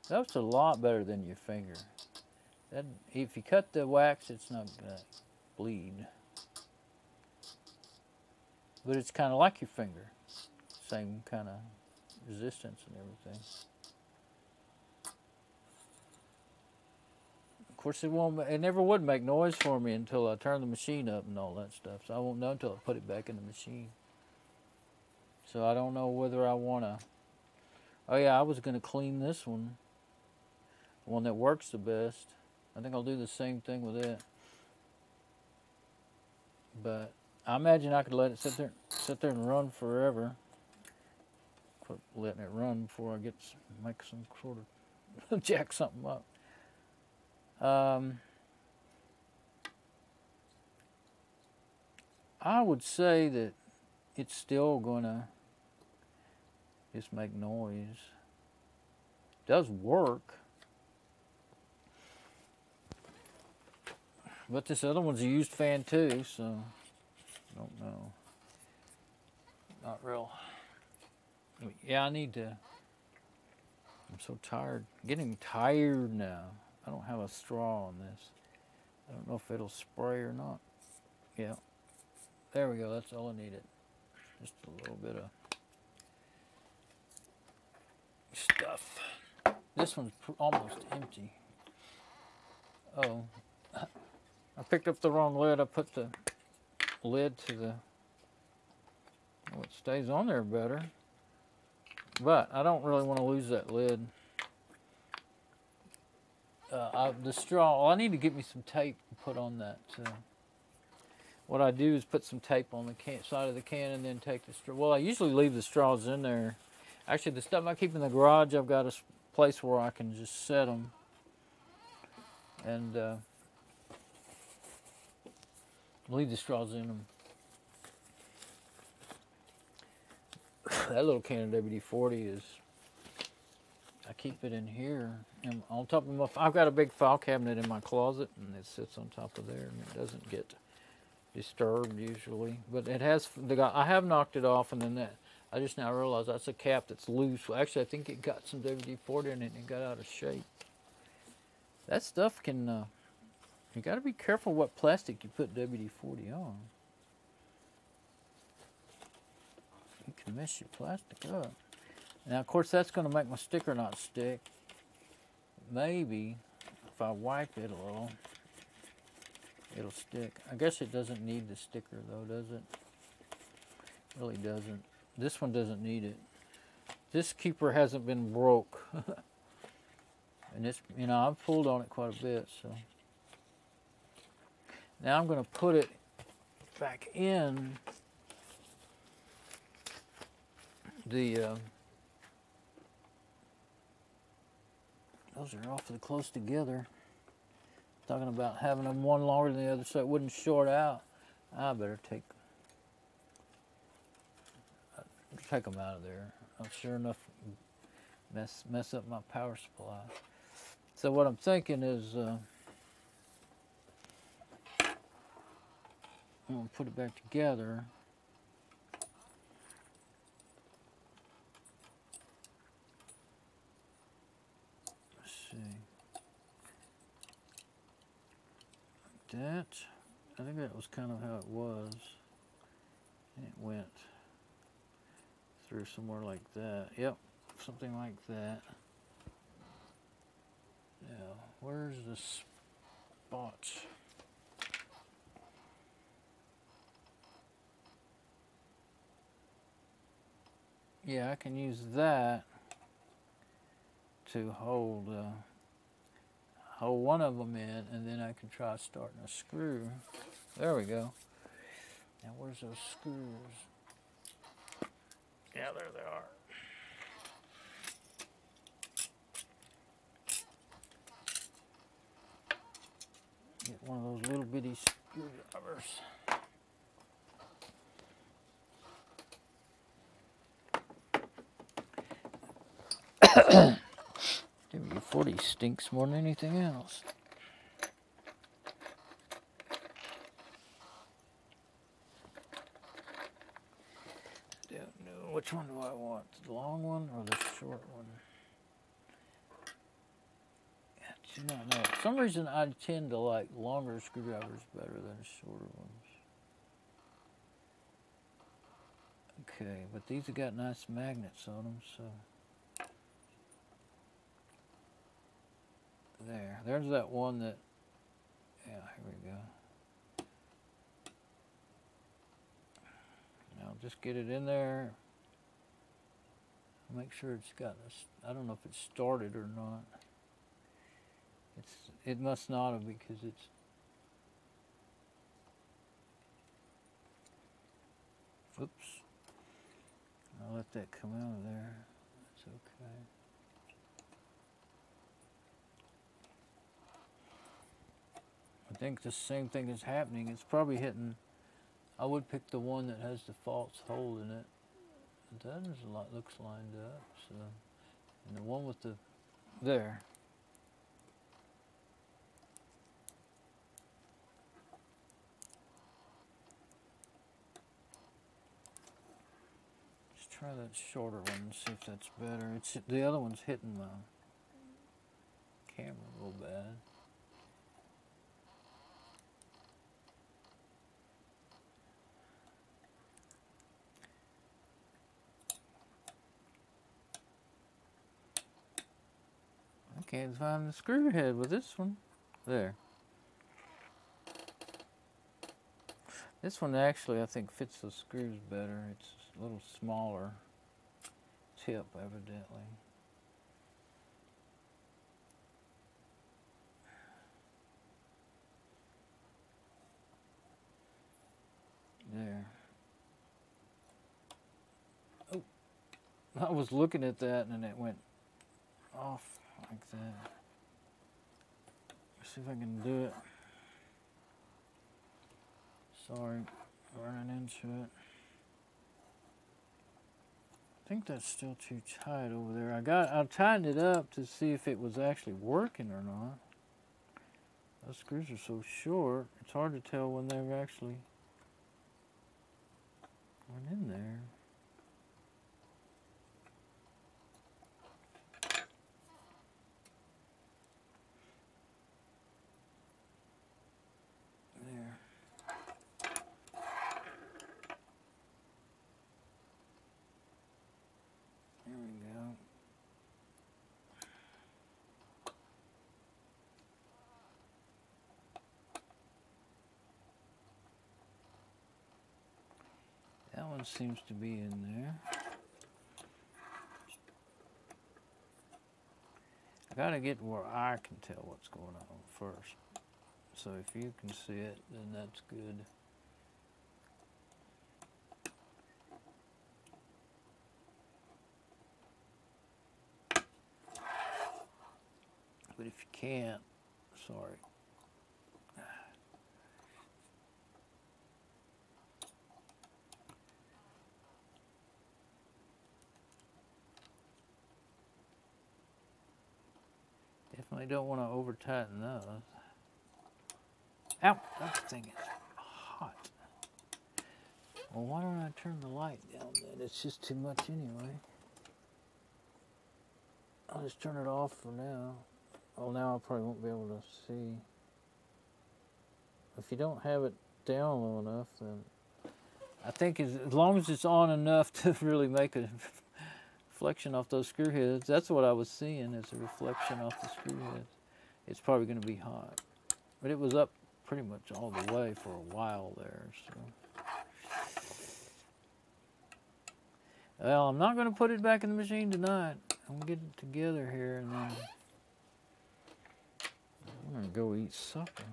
That's a lot better than your finger. If you cut the wax, it's not going to bleed. But it's kind of like your finger. Same kind of resistance and everything. Of course, it never would make noise for me until I turn the machine up and all that stuff. So I won't know until I put it back in the machine. So I don't know whether I want to. Oh yeah, I was going to clean this one. The one that works the best. I think I'll do the same thing with it. But I imagine I could let it sit there and run forever. Quit letting it run before I make some sort of jack something up. I would say that it's still gonna just make noise. It does work. But this other one's a used fan too, so I don't know. Not real. Yeah, I need to. I'm so tired. Getting tired now. I don't have a straw on this. I don't know if it'll spray or not. Yeah. There we go. That's all I needed. Just a little bit of stuff. This one's almost empty. Oh, I picked up the wrong lid. I put the lid to the, well, it stays on there better, but I don't really want to lose that lid. The straw, I need to get me some tape to put on that. What I do is put some tape on the side of the can and then take the straw. Well, I usually leave the straws in there. Actually, the stuff I keep in the garage, I've got a place where I can just set them. And leave the straws in them. That little can of WD-40 is, I keep it in here. And on top of my, I've got a big file cabinet in my closet, and it sits on top of there, and it doesn't get disturbed usually. But it has, I have knocked it off, and then that, I just now realized that's a cap that's loose. Well, actually, I think it got some WD-40 in it, and it got out of shape. That stuff can, you got to be careful what plastic you put WD-40 on. You can mess your plastic up. Now, of course, that's going to make my sticker not stick. Maybe if I wipe it a little, it'll stick. I guess it doesn't need the sticker, though, does it? Really doesn't. This one doesn't need it. This keeper hasn't been broke. And it's, you know, I've pulled on it quite a bit, so. Now I'm going to put it back in the, those are awfully close together. Talking about having them one longer than the other so it wouldn't short out. I better take them out of there. I'll sure enough mess up my power supply. So what I'm thinking is I'm going to put it back together. Let's see. Like that. I think that was kind of how it was. And it went through somewhere like that. Yep, something like that. Now, where's the spots? Yeah, I can use that to hold one of them in, and then I can try starting a screw. There we go. Now, where's those screws? Yeah, there they are. Get one of those little bitty screwdrivers. WD-40 stinks more than anything else. Don't know, which one do I want? The long one or the short one? I do not know. For some reason, I tend to like longer screwdrivers better than shorter ones. Okay, but these have got nice magnets on them, so. There's that one that, yeah, here we go. Now just get it in there. Make sure it's got this, I don't know if it's started or not. It must not have because it's, oops. I'll let that come out of there. That's okay. I think the same thing is happening. It's probably hitting, I would pick the one that has the false hole in it. That is a lot, looks lined up. So, and the one with the, there. Let's try that shorter one and see if that's better. It's, the other one's hitting my camera a little bad. I can't find the screw head with this one. There. This one actually, I think, fits the screws better. It's a little smaller tip, evidently. There. Oh, I was looking at that and it went off like that. Let's see if I can do it. Sorry, running into it. I think that's still too tight over there. I tightened it up to see if it was actually working or not. Those screws are so short, it's hard to tell when they've actually went in there. There. There we go. That one seems to be in there. I gotta get where I can tell what's going on first. So if you can see it, then that's good. But if you can't, sorry. Definitely don't want to over tighten those. Ow, that thing is hot. Well, why don't I turn the light down then? It's just too much anyway. I'll just turn it off for now. Well, now I probably won't be able to see. If you don't have it down low enough, then I think as long as it's on enough to really make a reflection off those screw heads, that's what I was seeing, is a reflection off the screw heads. It's probably going to be hot. But it was up pretty much all the way for a while there. So. Well, I'm not going to put it back in the machine tonight. I'm going to get it together here and then I'm going to go eat supper.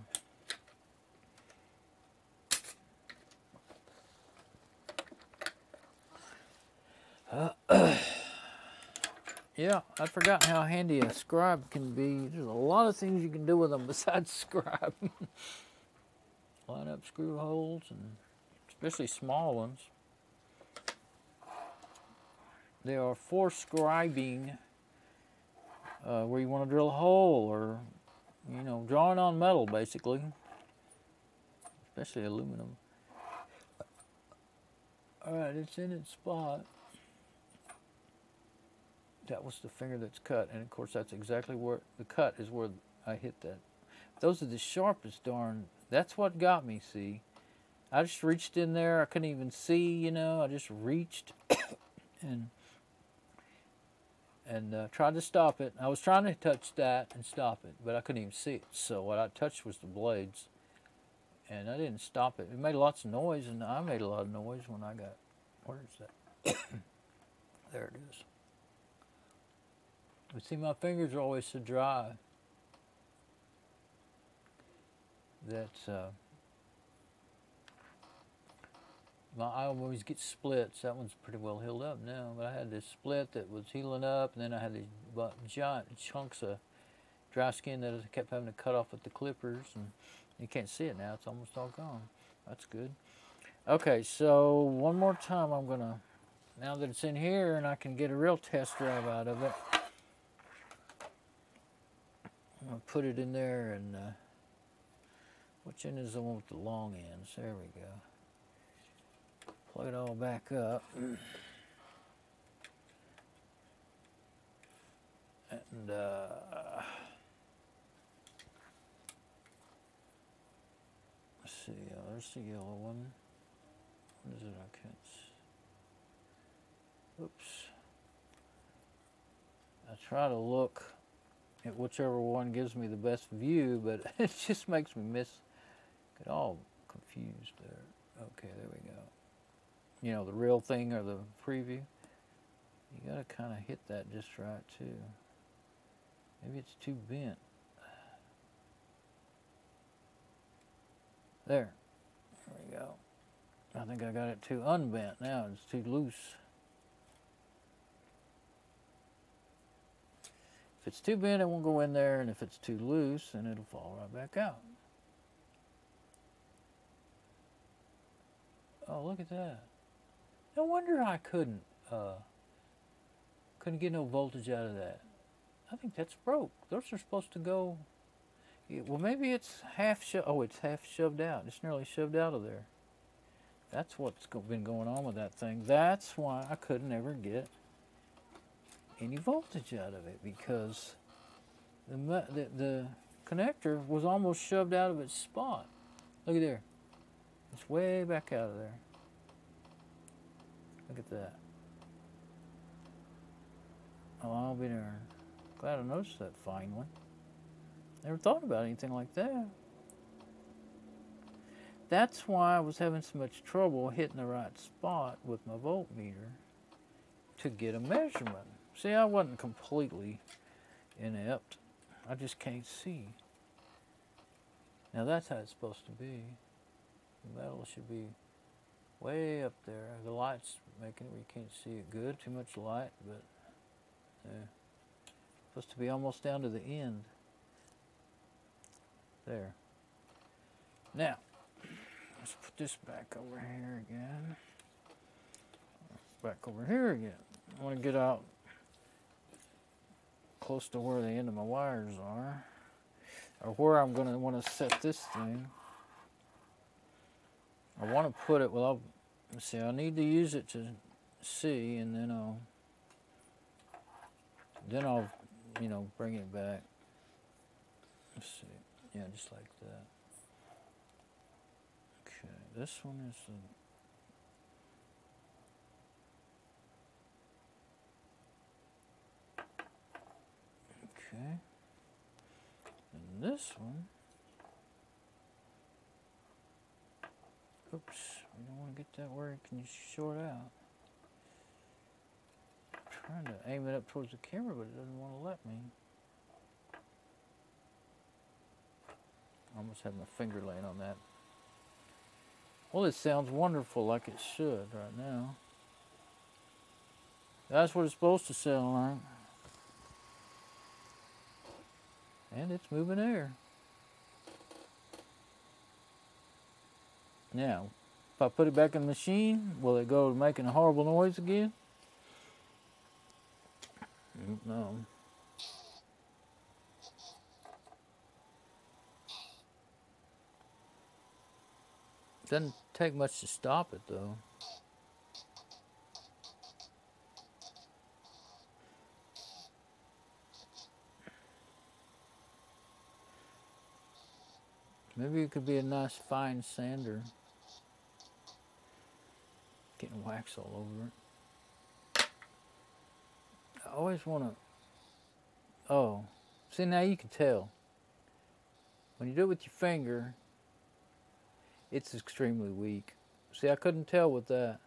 Yeah, I'd forgotten how handy a scribe can be. There's a lot of things you can do with them besides scribe. Line up screw holes, and especially small ones. They are for scribing, where you want to drill a hole, or, you know, drawing on metal, basically. Especially aluminum. Alright, it's in its spot. That was the finger that's cut, and of course that's exactly where the cut is, where I hit that. Those are the sharpest darn. That's what got me, see. I just reached in there, I couldn't even see, you know, I just reached and tried to stop it. I was trying to touch that and stop it, but I couldn't even see it. So what I touched was the blades, and I didn't stop it. It made lots of noise, and I made a lot of noise when I got, where is that? There it is. But see, my fingers are always so dry that I always get splits. That one's pretty well healed up now, but I had this split that was healing up, and then I had these giant chunks of dry skin that I kept having to cut off with the clippers, and you can't see it now. It's almost all gone. That's good. Okay, so one more time I'm going to, now that it's in here and I can get a real test drive out of it, I'm going to put it in there, and which end is the one with the long ends? There we go. Plug it all back up. And Where's the yellow one? What is it? I can't. Oops. I try to look at whichever one gives me the best view, but it just makes me get all confused there. Okay, there we go. You know, the real thing or the preview. You gotta kind of hit that just right too. Maybe it's too bent. There we go. I think I got it too unbent now. It's too loose. If it's too bent, it won't go in there, and if it's too loose, then it'll fall right back out. Oh, look at that. No wonder I couldn't get no voltage out of that. I think that's broke. Those are supposed to go. Well, maybe it's half shoved. Oh, it's half shoved out. It's nearly shoved out of there. That's what's been going on with that thing. That's why I couldn't ever get any voltage out of it, because the connector was almost shoved out of its spot. Look at there. It's way back out of there. Look at that. Oh, I'll be there. Glad I noticed that finally. Never thought about anything like that. That's why I was having so much trouble hitting the right spot with my voltmeter to get a measurement. See, I wasn't completely inept. I just can't see. Now that's how it's supposed to be. The metal should be way up there. The light's making it where you can't see it good. Too much light, but yeah. Supposed to be almost down to the end. There. Now, let's put this back over here again. Back over here again. I want to get out close to where the end of my wires are, or where I'm going to want to set this thing. I want to put it, well, let's see, I need to use it to see, and then I'll, you know, bring it back. Let's see. Yeah, just like that. Okay, this one is okay. And this one, oops, we don't want to get that where it can short out. I'm trying to aim it up towards the camera, but it doesn't want to let me. I almost had my finger laying on that. Well, it sounds wonderful, like it should right now. That's what it's supposed to sound like. And it's moving air. Now, if I put it back in the machine, will it go to making a horrible noise again? No. Doesn't take much to stop it, though. Maybe it could be a nice fine sander. Getting wax all over it. I always want to... Oh. See, now you can tell. When you do it with your finger, it's extremely weak. See, I couldn't tell with that.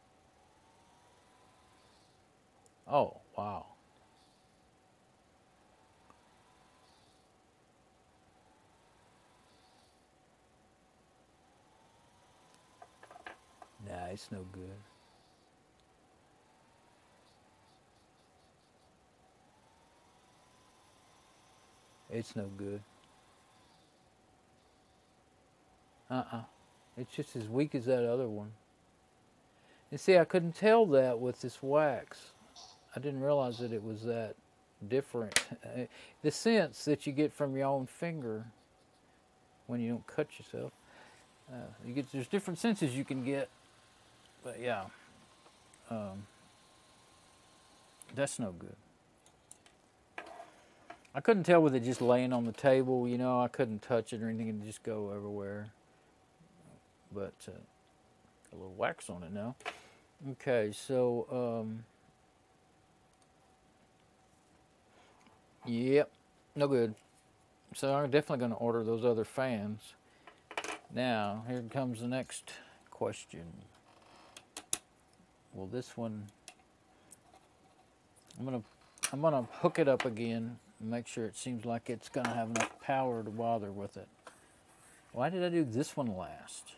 Oh, wow. Nah, it's no good. It's no good. It's just as weak as that other one. And see, I couldn't tell that with this wax. I didn't realize that it was that different. The sense that you get from your own finger when you don't cut yourself. There's different senses you can get. But yeah, that's no good. I couldn't tell with it just laying on the table, you know, I couldn't touch it or anything, it'd just go everywhere. but a little wax on it now. Okay, so yep, no good. So I'm definitely going to order those other fans. Now, here comes the next question. Well, this one, I'm gonna hook it up again and make sure it seems like it's going to have enough power to bother with it. Why did I do this one last?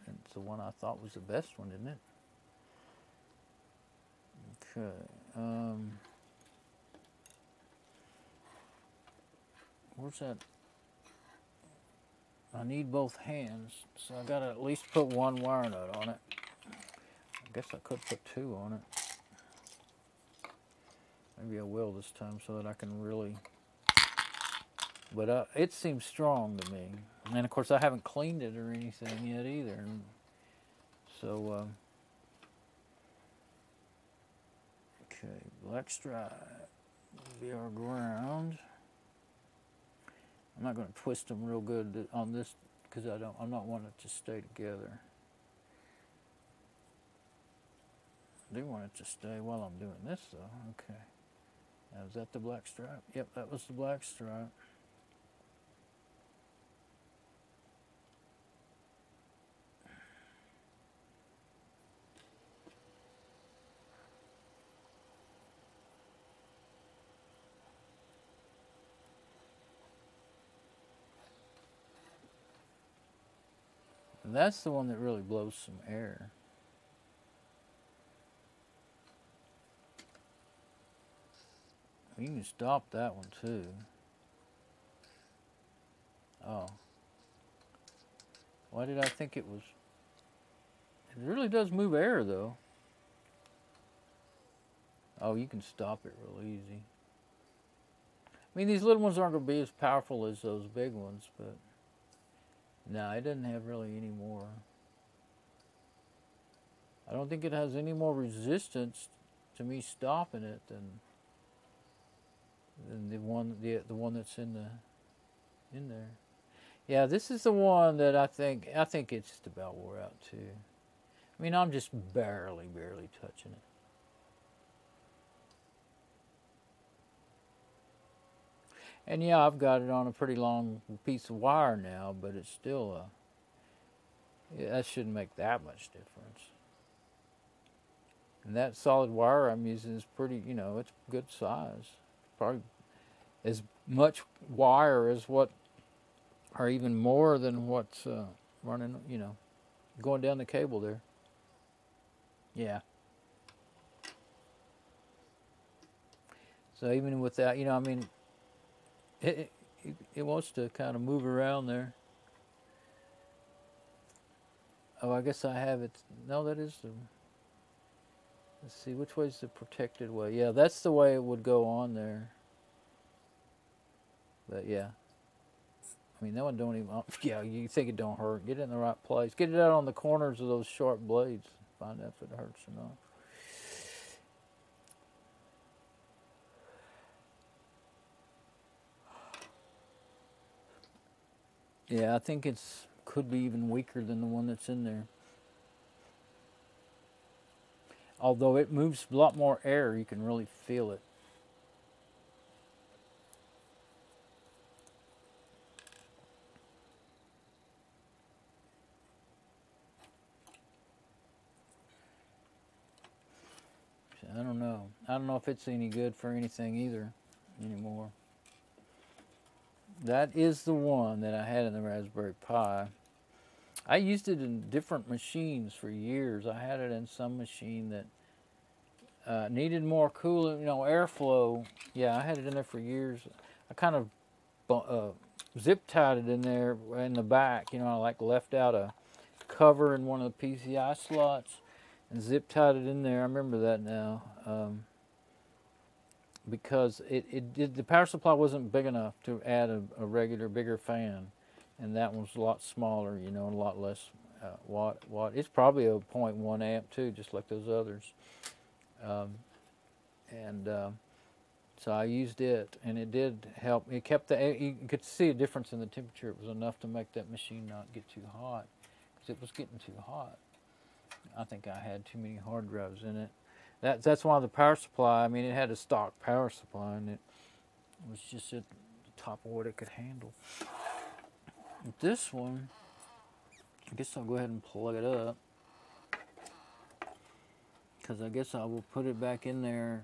It's the one I thought was the best one, isn't it? Okay. Where's that? I need both hands, so I gotta at least put one wire nut on it. I guess I could put two on it. Maybe I will this time so that I can really, but it seems strong to me. And of course I haven't cleaned it or anything yet either. So, okay, black stripe will be our ground. I'm not going to twist them real good on this because I'm not wanting it to stay together. I do want it to stay while I'm doing this though. Okay. Now is that the black stripe? Yep, that was the black stripe. And that's the one that really blows some air. You can stop that one too. Oh. Why did I think it was? It really does move air though. Oh, you can stop it real easy. I mean, these little ones aren't going to be as powerful as those big ones, but no, it doesn't have really any more. I don't think it has any more resistance to me stopping it than the one that's in there. Yeah, this is the one that I think it's just about wore out too. I mean, I'm just barely touching it. And yeah, I've got it on a pretty long piece of wire now, but it's still yeah, that shouldn't make that much difference. And that solid wire I'm using is pretty, you know, it's good size. Probably as much wire as what, or even more than what's running, you know, going down the cable there. Yeah. So even with that, you know, I mean, it wants to kind of move around there. Oh, I guess I have it. No, that is the. Let's see, which way is the protected way? Yeah, that's the way it would go on there. But yeah. I mean, that one don't even. Yeah, you think it don't hurt. Get it in the right place. Get it out on the corners of those sharp blades. Find out if it hurts or not. Yeah, I think it's could be even weaker than the one that's in there. Although it moves a lot more air, you can really feel it. I don't know. I don't know if it's any good for anything either anymore. That is the one that I had in the Raspberry Pi. I used it in different machines for years. I had it in some machine that needed more cooling, you know, airflow. Yeah, I had it in there for years. I kind of zip tied it in there in the back. You know, I like left out a cover in one of the PCI slots and zip tied it in there. I remember that now. Because the power supply wasn't big enough to add a regular bigger fan, and that one's a lot smaller, you know, and a lot less watt. It's probably a 0.1 amp too, just like those others. So I used it, and it did help. It kept you could see a difference in the temperature. It was enough to make that machine not get too hot. because it was getting too hot. I think I had too many hard drives in it. That's why the power supply, I mean, it had a stock power supply, and it was just at the top of what it could handle. This one, I guess I'll go ahead and plug it up, because I guess I will put it back in there.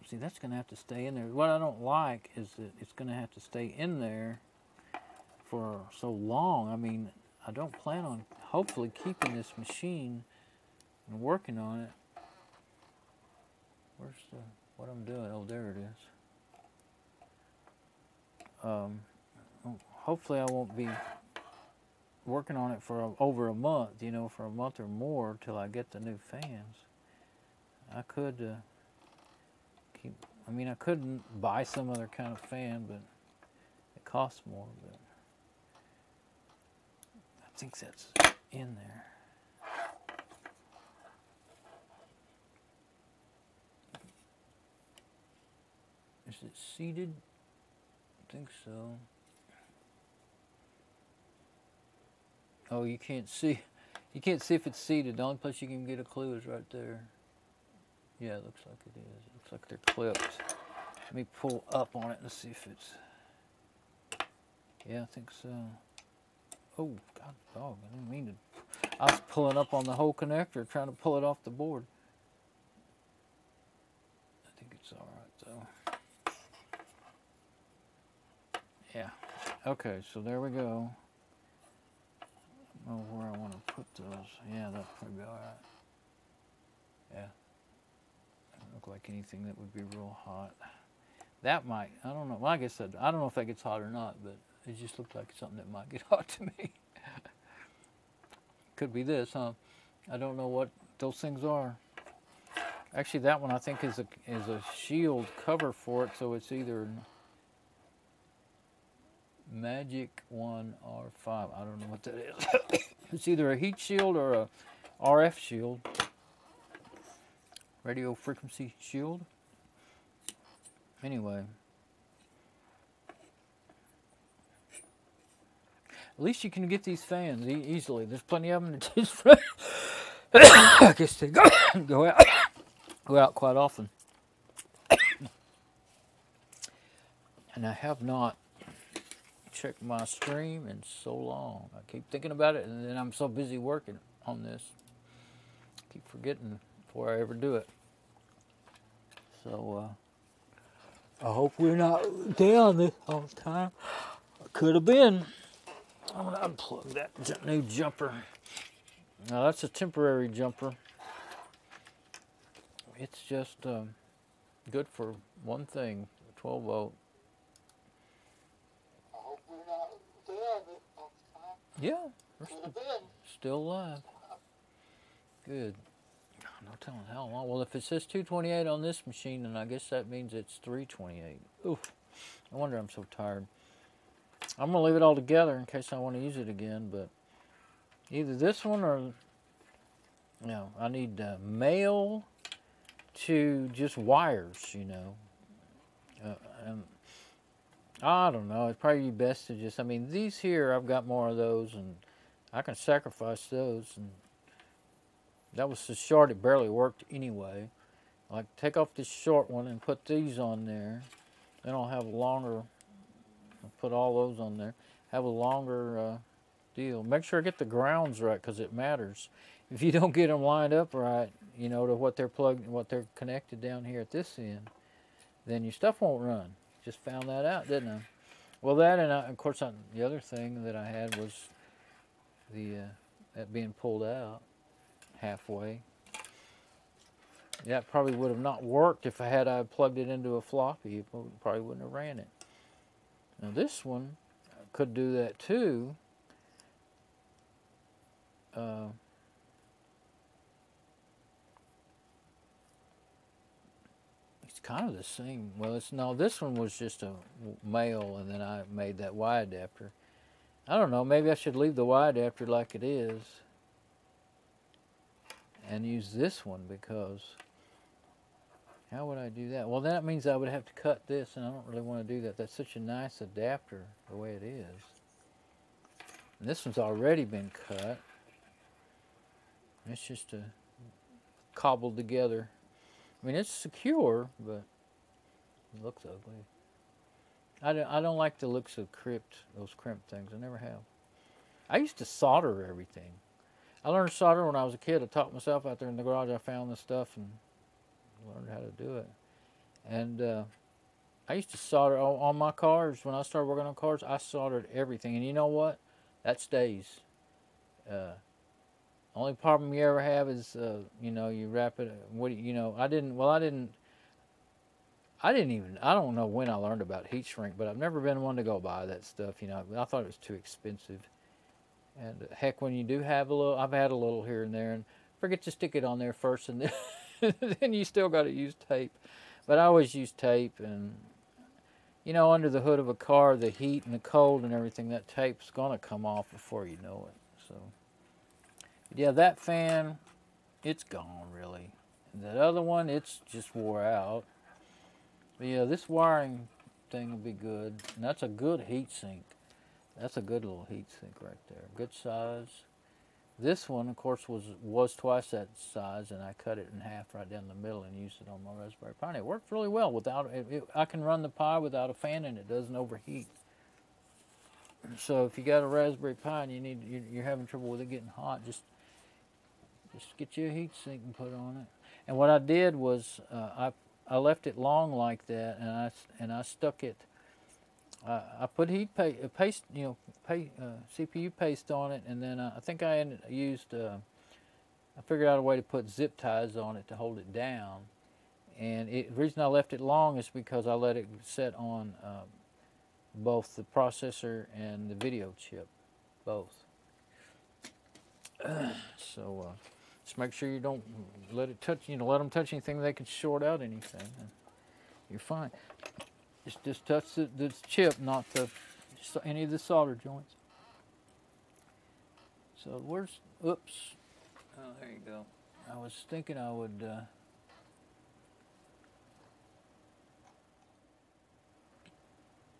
See, that's going to have to stay in there. What I don't like is that it's going to have to stay in there for so long. I mean, I don't plan on hopefully keeping this machine and working on it. Where's what I'm doing? Oh, there it is. Hopefully I won't be working on it for over a month, you know, for a month or more till I get the new fans. I could I mean, I couldn't buy some other kind of fan, but it costs more. But I think that's in there. Is it seated? I think so. Oh, you can't see. You can't see if it's seated. The only place you can get a clue is right there. Yeah, it looks like it is. It looks like they're clipped. Let me pull up on it and see if it's... Yeah, I think so. Oh, God dog, I didn't mean to... I was pulling up on the whole connector, trying to pull it off the board. I think it's all right, though. Yeah. Okay, so there we go. I don't know where I want to put those. Yeah, that'll probably be all right. Yeah. Doesn't look like anything that would be real hot. That might, I don't know. Well, I guess I don't know if that gets hot or not, but it just looked like something that might get hot to me. Could be this, huh? I don't know what those things are. Actually, that one I think is a shield cover for it, so it's either Magic 1 or 5. I don't know what that is. It's either a heat shield or a RF shield. Radio frequency shield. Anyway. At least you can get these fans easily. There's plenty of them that just I guess they go out quite often. And I have not checked my stream in so long. I keep thinking about it, and then I'm so busy working on this. I keep forgetting before I ever do it. So, I hope we're not down this all the time. Could have been. I'm going to unplug that new jumper. Now, that's a temporary jumper. It's just good for one thing, 12 volt. I hope we're not down this all the time. Yeah, we're still alive. Good. No telling how long. Well, if it says 228 on this machine, then I guess that means it's 328. Oof. No wonder I'm so tired. I'm going to leave it all together in case I want to use it again, but either this one or, you know, I need mail to just wires, you know. And I don't know. It'd probably be best to just, I mean, these here, I've got more of those, and I can sacrifice those. And that was so short, it barely worked anyway. Like, take off this short one and put these on there. Then I'll have a longer, I'll put all those on there. Have a longer deal. Make sure I get the grounds right, because it matters. If you don't get them lined up right, you know, to what they're plugged, what they're connected down here at this end, then your stuff won't run. Just found that out, didn't I? Well, that, and of course, the other thing that I had was the that being pulled out halfway. That probably would have not worked if I plugged it into a floppy. It probably wouldn't have ran it. Now this one could do that too. It's kind of the same. Well, no, this one was just a male, and then I made that Y adapter. I don't know, maybe I should leave the Y adapter like it is and use this one, because how would I do that? Well, that means I would have to cut this, and I don't really want to do that. That's such a nice adapter the way it is. And this one's already been cut. It's just cobbled together. I mean, it's secure, but it looks ugly. I don't like the looks of those crimped things. I never have. I used to solder everything. I learned to solder when I was a kid. I taught myself out there in the garage. I found this stuff and learned how to do it. And I used to solder on my cars. When I started working on cars, I soldered everything. And you know what? That stays. Only problem you ever have is, you know, you wrap it. I don't know when I learned about heat shrink, but I've never been one to go buy that stuff. You know, I thought it was too expensive. And heck, when you do have a little, I've had a little here and there, and forget to stick it on there first, and then, then you still got to use tape. But I always use tape, and you know, under the hood of a car, the heat and the cold and everything, that tape's gonna come off before you know it. So, yeah, that fan, it's gone really. And that other one, it's just wore out. But yeah, this wiring thing will be good, and that's a good heat sink. That's a good little heat sink right there. Good size. This one, of course, was twice that size, and I cut it in half right down the middle and used it on my Raspberry Pi. And it worked really well. I can run the Pi without a fan, and it doesn't overheat. So if you got a Raspberry Pi and you're having trouble with it getting hot, just get you a heat sink and put it on it. And what I did was I left it long like that, and I stuck it. I put paste, CPU paste on it, and then I think I figured out a way to put zip ties on it to hold it down. And the reason I left it long is because I let it set on both the processor and the video chip, both. So just make sure you don't let it touch. Let them touch anything they can short out anything, and you're fine. Just touch the chip, not any of the solder joints. So oops. Oh, there you go. I was thinking I would,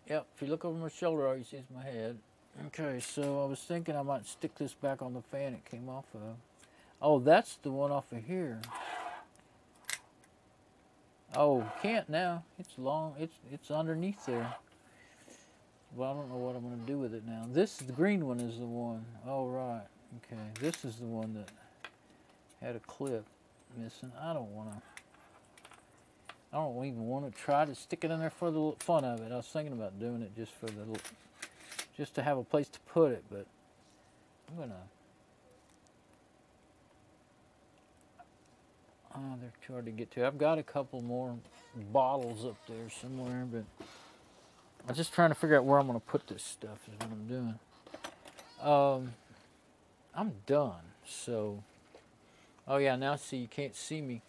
yep, if you look over my shoulder, all you see is my head. Okay, so I was thinking I might stick this back on the fan it came off of. Oh, that's the one off of here. Oh, can't now. It's long. It's underneath there. Well, I don't know what I'm going to do with it now. The green one is the one. Oh, right. Okay. This is the one that had a clip missing. I don't even want to try to stick it in there for the fun of it. I was thinking about doing it just to have a place to put it, but I'm going to. Oh, they're too hard to get to. I've got a couple more bottles up there somewhere, but I'm just trying to figure out where I'm going to put this stuff is what I'm doing. I'm done. So, oh yeah, now see, you can't see me.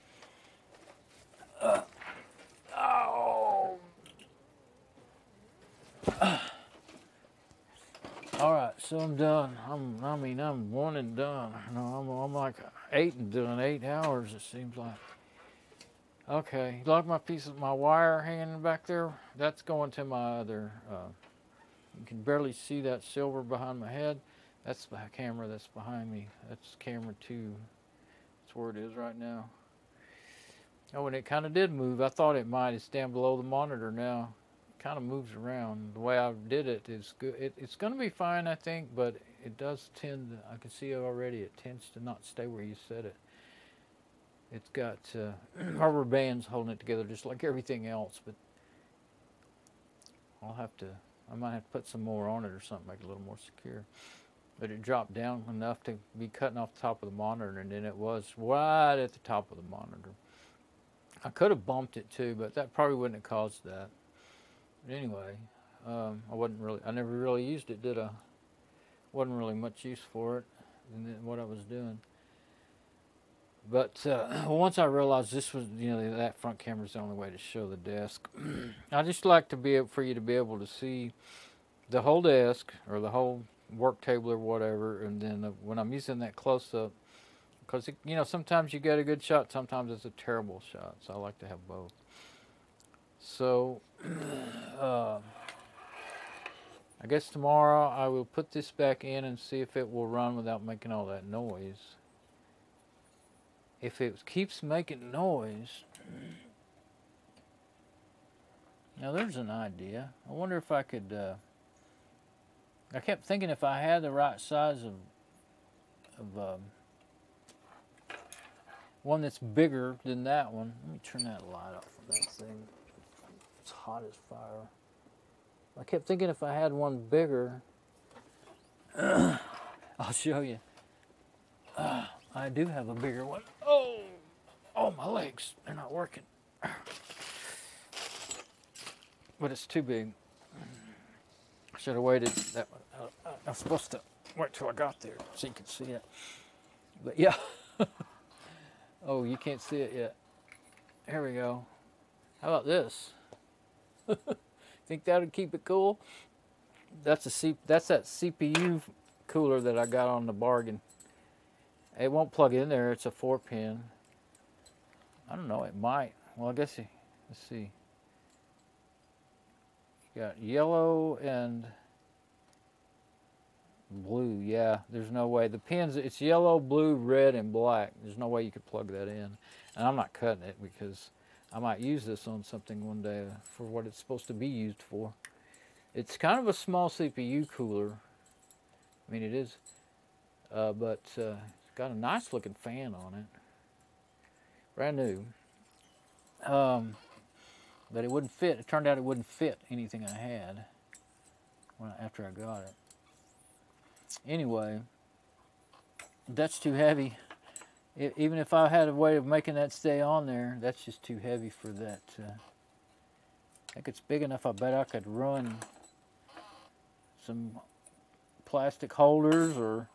All right, so I'm done. I'm one and done. I'm like 8 and doing 8 hours. It seems like. Okay, you like my wire hanging back there? That's going to my other. You can barely see that silver behind my head. That's the camera that's behind me. That's camera 2. That's where it is right now. Oh, and it kind of did move. I thought it might. It's down below the monitor now. Kind of moves around. The way I did it is good. It's going to be fine, I think, but it does tend to, I can see it already, it tends to not stay where you set it. It's got rubber bands holding it together just like everything else, but I might have to put some more on it or something, make it a little more secure. But it dropped down enough to be cutting off the top of the monitor, and then it was right at the top of the monitor. I could have bumped it too, but that probably wouldn't have caused that. But anyway, I never really used it, did I? Wasn't really much use for it in what I was doing. But once I realized this was, that front camera is the only way to show the desk. I just like for you to be able to see the whole desk or the whole work table or whatever, and then when I'm using that close up, because sometimes you get a good shot, sometimes it's a terrible shot. So I like to have both. So I guess tomorrow I will put this back in and see if it will run without making all that noise. If it keeps making noise, now there's an idea. I wonder if I could, I kept thinking if I had the right size of one that's bigger than that one. Let me turn that light off on that thing. It's hot as fire. I kept thinking if I had one bigger, I'll show you. I do have a bigger one. Oh, my legs, they're not working. But it's too big. I should have waited. That I was supposed to wait till I got there so you could see it. But yeah. Oh, you can't see it yet. Here we go. How about this? Think that would keep it cool? That's that CPU cooler that I got on the bargain. It won't plug in there. It's a 4-pin. I don't know. It might. Well, I guess let's see. You got yellow and blue. Yeah, there's no way. The pins, it's yellow, blue, red, and black. There's no way you could plug that in. And I'm not cutting it because I might use this on something one day for what it's supposed to be used for. It's kind of a small CPU cooler. I mean, it is. But it's got a nice looking fan on it. Brand new. But it wouldn't fit. It turned out it wouldn't fit anything I had after I got it. Anyway, that's too heavy. Even if I had a way of making that stay on there, that's just too heavy for that. I think it's big enough. I bet I could run some plastic holders or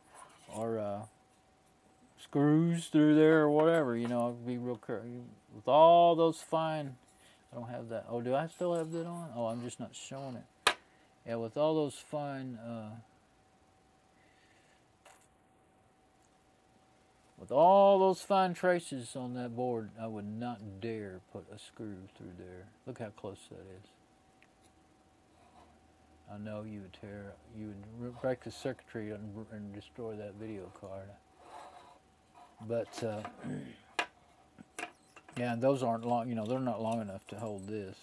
screws through there or whatever. You know, I'd be real careful with all those fine. I don't have that. Oh, do I still have that on? Oh, I'm just not showing it. Yeah, with all those fine. With all those fine traces on that board, I would not dare put a screw through there. Look how close that is. I know you would break the circuitry and destroy that video card. But yeah, and those aren't long. You know, they're not long enough to hold this.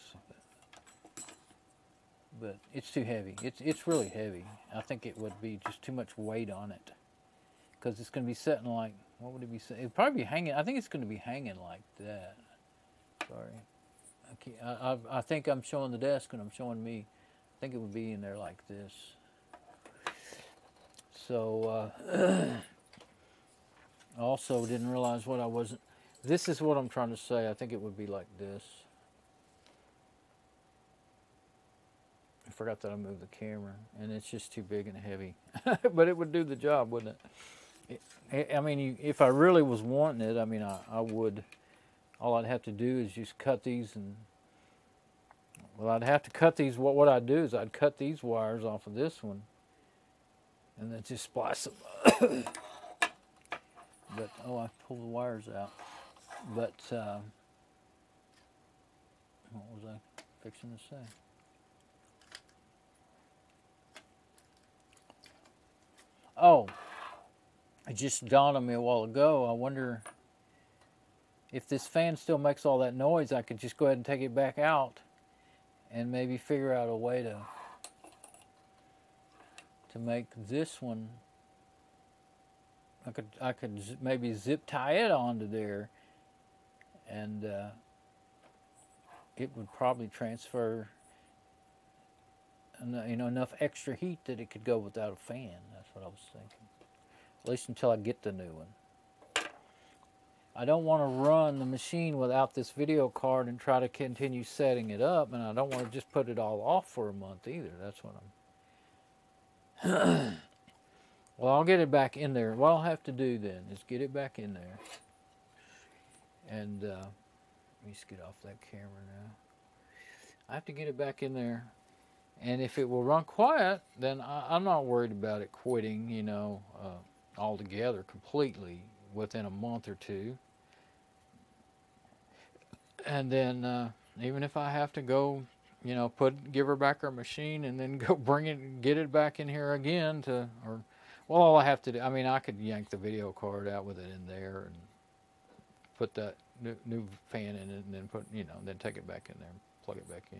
But it's too heavy. It's really heavy. I think it would be just too much weight on it because it's going to be sitting like. What would it be? It'd probably be hanging. I think it's going to be hanging like that. Sorry. I think I'm showing the desk and I'm showing me. I think it would be in there like this. So, I also didn't realize what I wasn't. This is what I'm trying to say. I think it would be like this. I forgot that I moved the camera, and it's just too big and heavy. But it would do the job, wouldn't it? I mean, if I really was wanting it, I mean, I would. All I'd have to do is just cut these and. Well, I'd have to cut these. What I'd do is I'd cut these wires off of this one, and then just splice them. But oh, I pulled the wires out. But what was I fixing to say? Oh, it just dawned on me a while ago. I wonder if this fan still makes all that noise. I could just go ahead and take it back out. And maybe figure out a way to make this one. I could maybe zip tie it onto there, and it would probably transfer, you know, enough extra heat that it could go without a fan. That's what I was thinking. At least until I get the new one. I don't want to run the machine without this video card and try to continue setting it up, and I don't want to just put it all off for a month either. That's what I'm... Well, I'll get it back in there. What I'll have to do then is get it back in there. And let me just get off that camera now. I have to get it back in there. And if it will run quiet, then I'm not worried about it quitting, you know, altogether, completely, within a month or two. And then even if I have to go, you know, give her back her machine and then go get it back in here again well, all I have to do, I mean, I could yank the video card out with it in there and put that new fan in it and then then take it back in there and plug it back in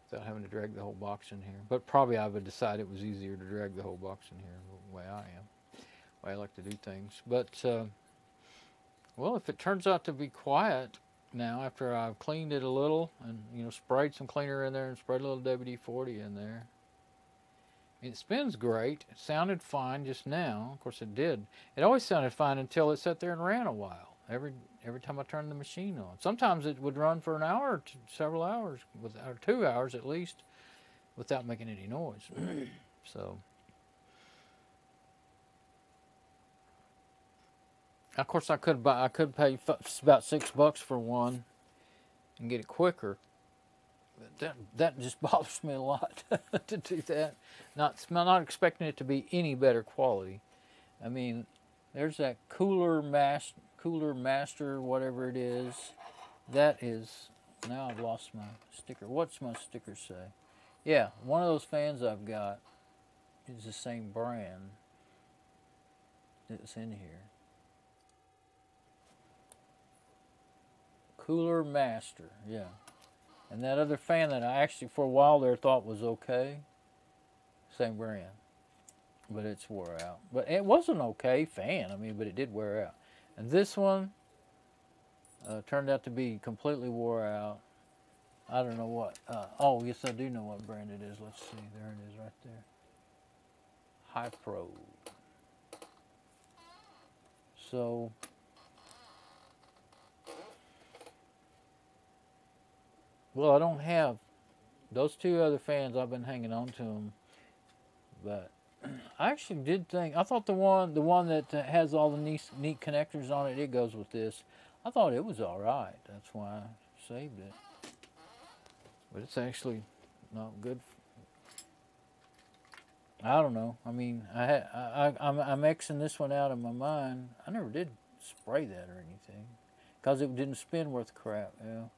without having to drag the whole box in here. But probably I would decide it was easier to drag the whole box in here the way I am, the way I like to do things. But, well, if it turns out to be quiet now after I've cleaned it a little and, sprayed some cleaner in there and sprayed a little WD-40 in there, it spins great. It sounded fine just now. Of course, it did. It always sounded fine until it sat there and ran a while. Every time I turned the machine on. Sometimes it would run for an hour or several hours, or 2 hours at least, without making any noise. So, of course, I could pay about $6 for one and get it quicker. But that just bothers me a lot to do that. Not expecting it to be any better quality. I mean, there's that Cooler Master, whatever it is. That is, now I've lost my sticker. What's my sticker say? Yeah, one of those fans I've got is the same brand that's in here. Cooler Master, yeah. And that other fan that I actually for a while there thought was okay, same brand. But it's wore out. But it was an okay fan, I mean, but it did wear out. And this one turned out to be completely wore out. I don't know what. Oh, yes, I do know what brand it is. Let's see. There it is right there. High Pro. So, well, I don't have those two other fans. I've been hanging on to them, but I actually did think, I thought the one that has all the neat connectors on it, it goes with this. I thought it was all right. That's why I saved it. But it's actually not good. I don't know. I mean, I'm Xing this one out of my mind. I never did spray that or anything because it didn't spin worth crap. Yeah.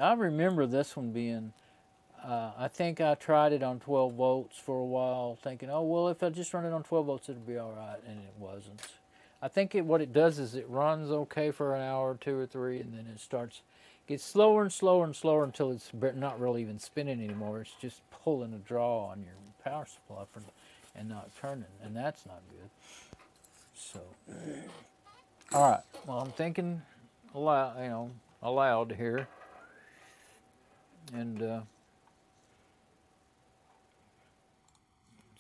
I remember this one being, I think I tried it on 12 volts for a while, thinking, oh, well, if I just run it on 12 volts, it'll be all right, and it wasn't. I think what it does is it runs okay for an hour or two or three, and then it gets slower and slower and slower until it's not really even spinning anymore. It's just pulling a draw on your power supply and not turning, and that's not good. So, all right. Well, I'm thinking aloud here, and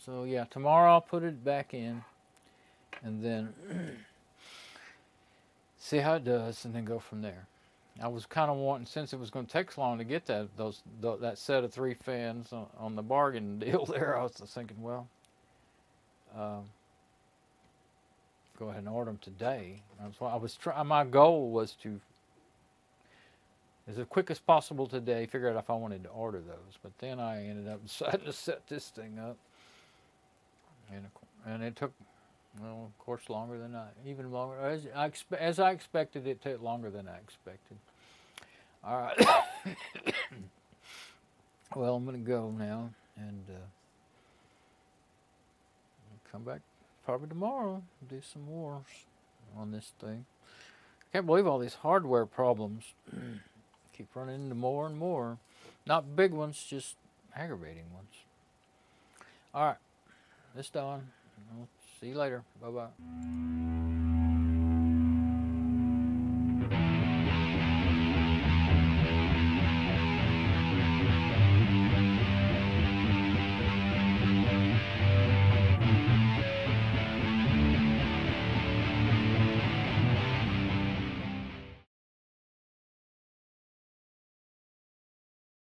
so yeah, tomorrow I'll put it back in, and then see how it does, and then go from there. I was kind of wanting, since it was going to take so long to get that set of 3 fans on the bargain deal there, I was thinking, well, go ahead and order them today. That's why my goal was to, as quick as possible today, figure out if I wanted to order those. But then I ended up deciding to set this thing up, and it took, well, of course, longer than even longer. As I expected, it took longer than I expected. All right. Well, I'm going to go now and come back probably tomorrow and do some more on this thing. I can't believe all these hardware problems. Keep running into more and more. Not big ones, just aggravating ones. All right. This done. I'll see you later. Bye-bye.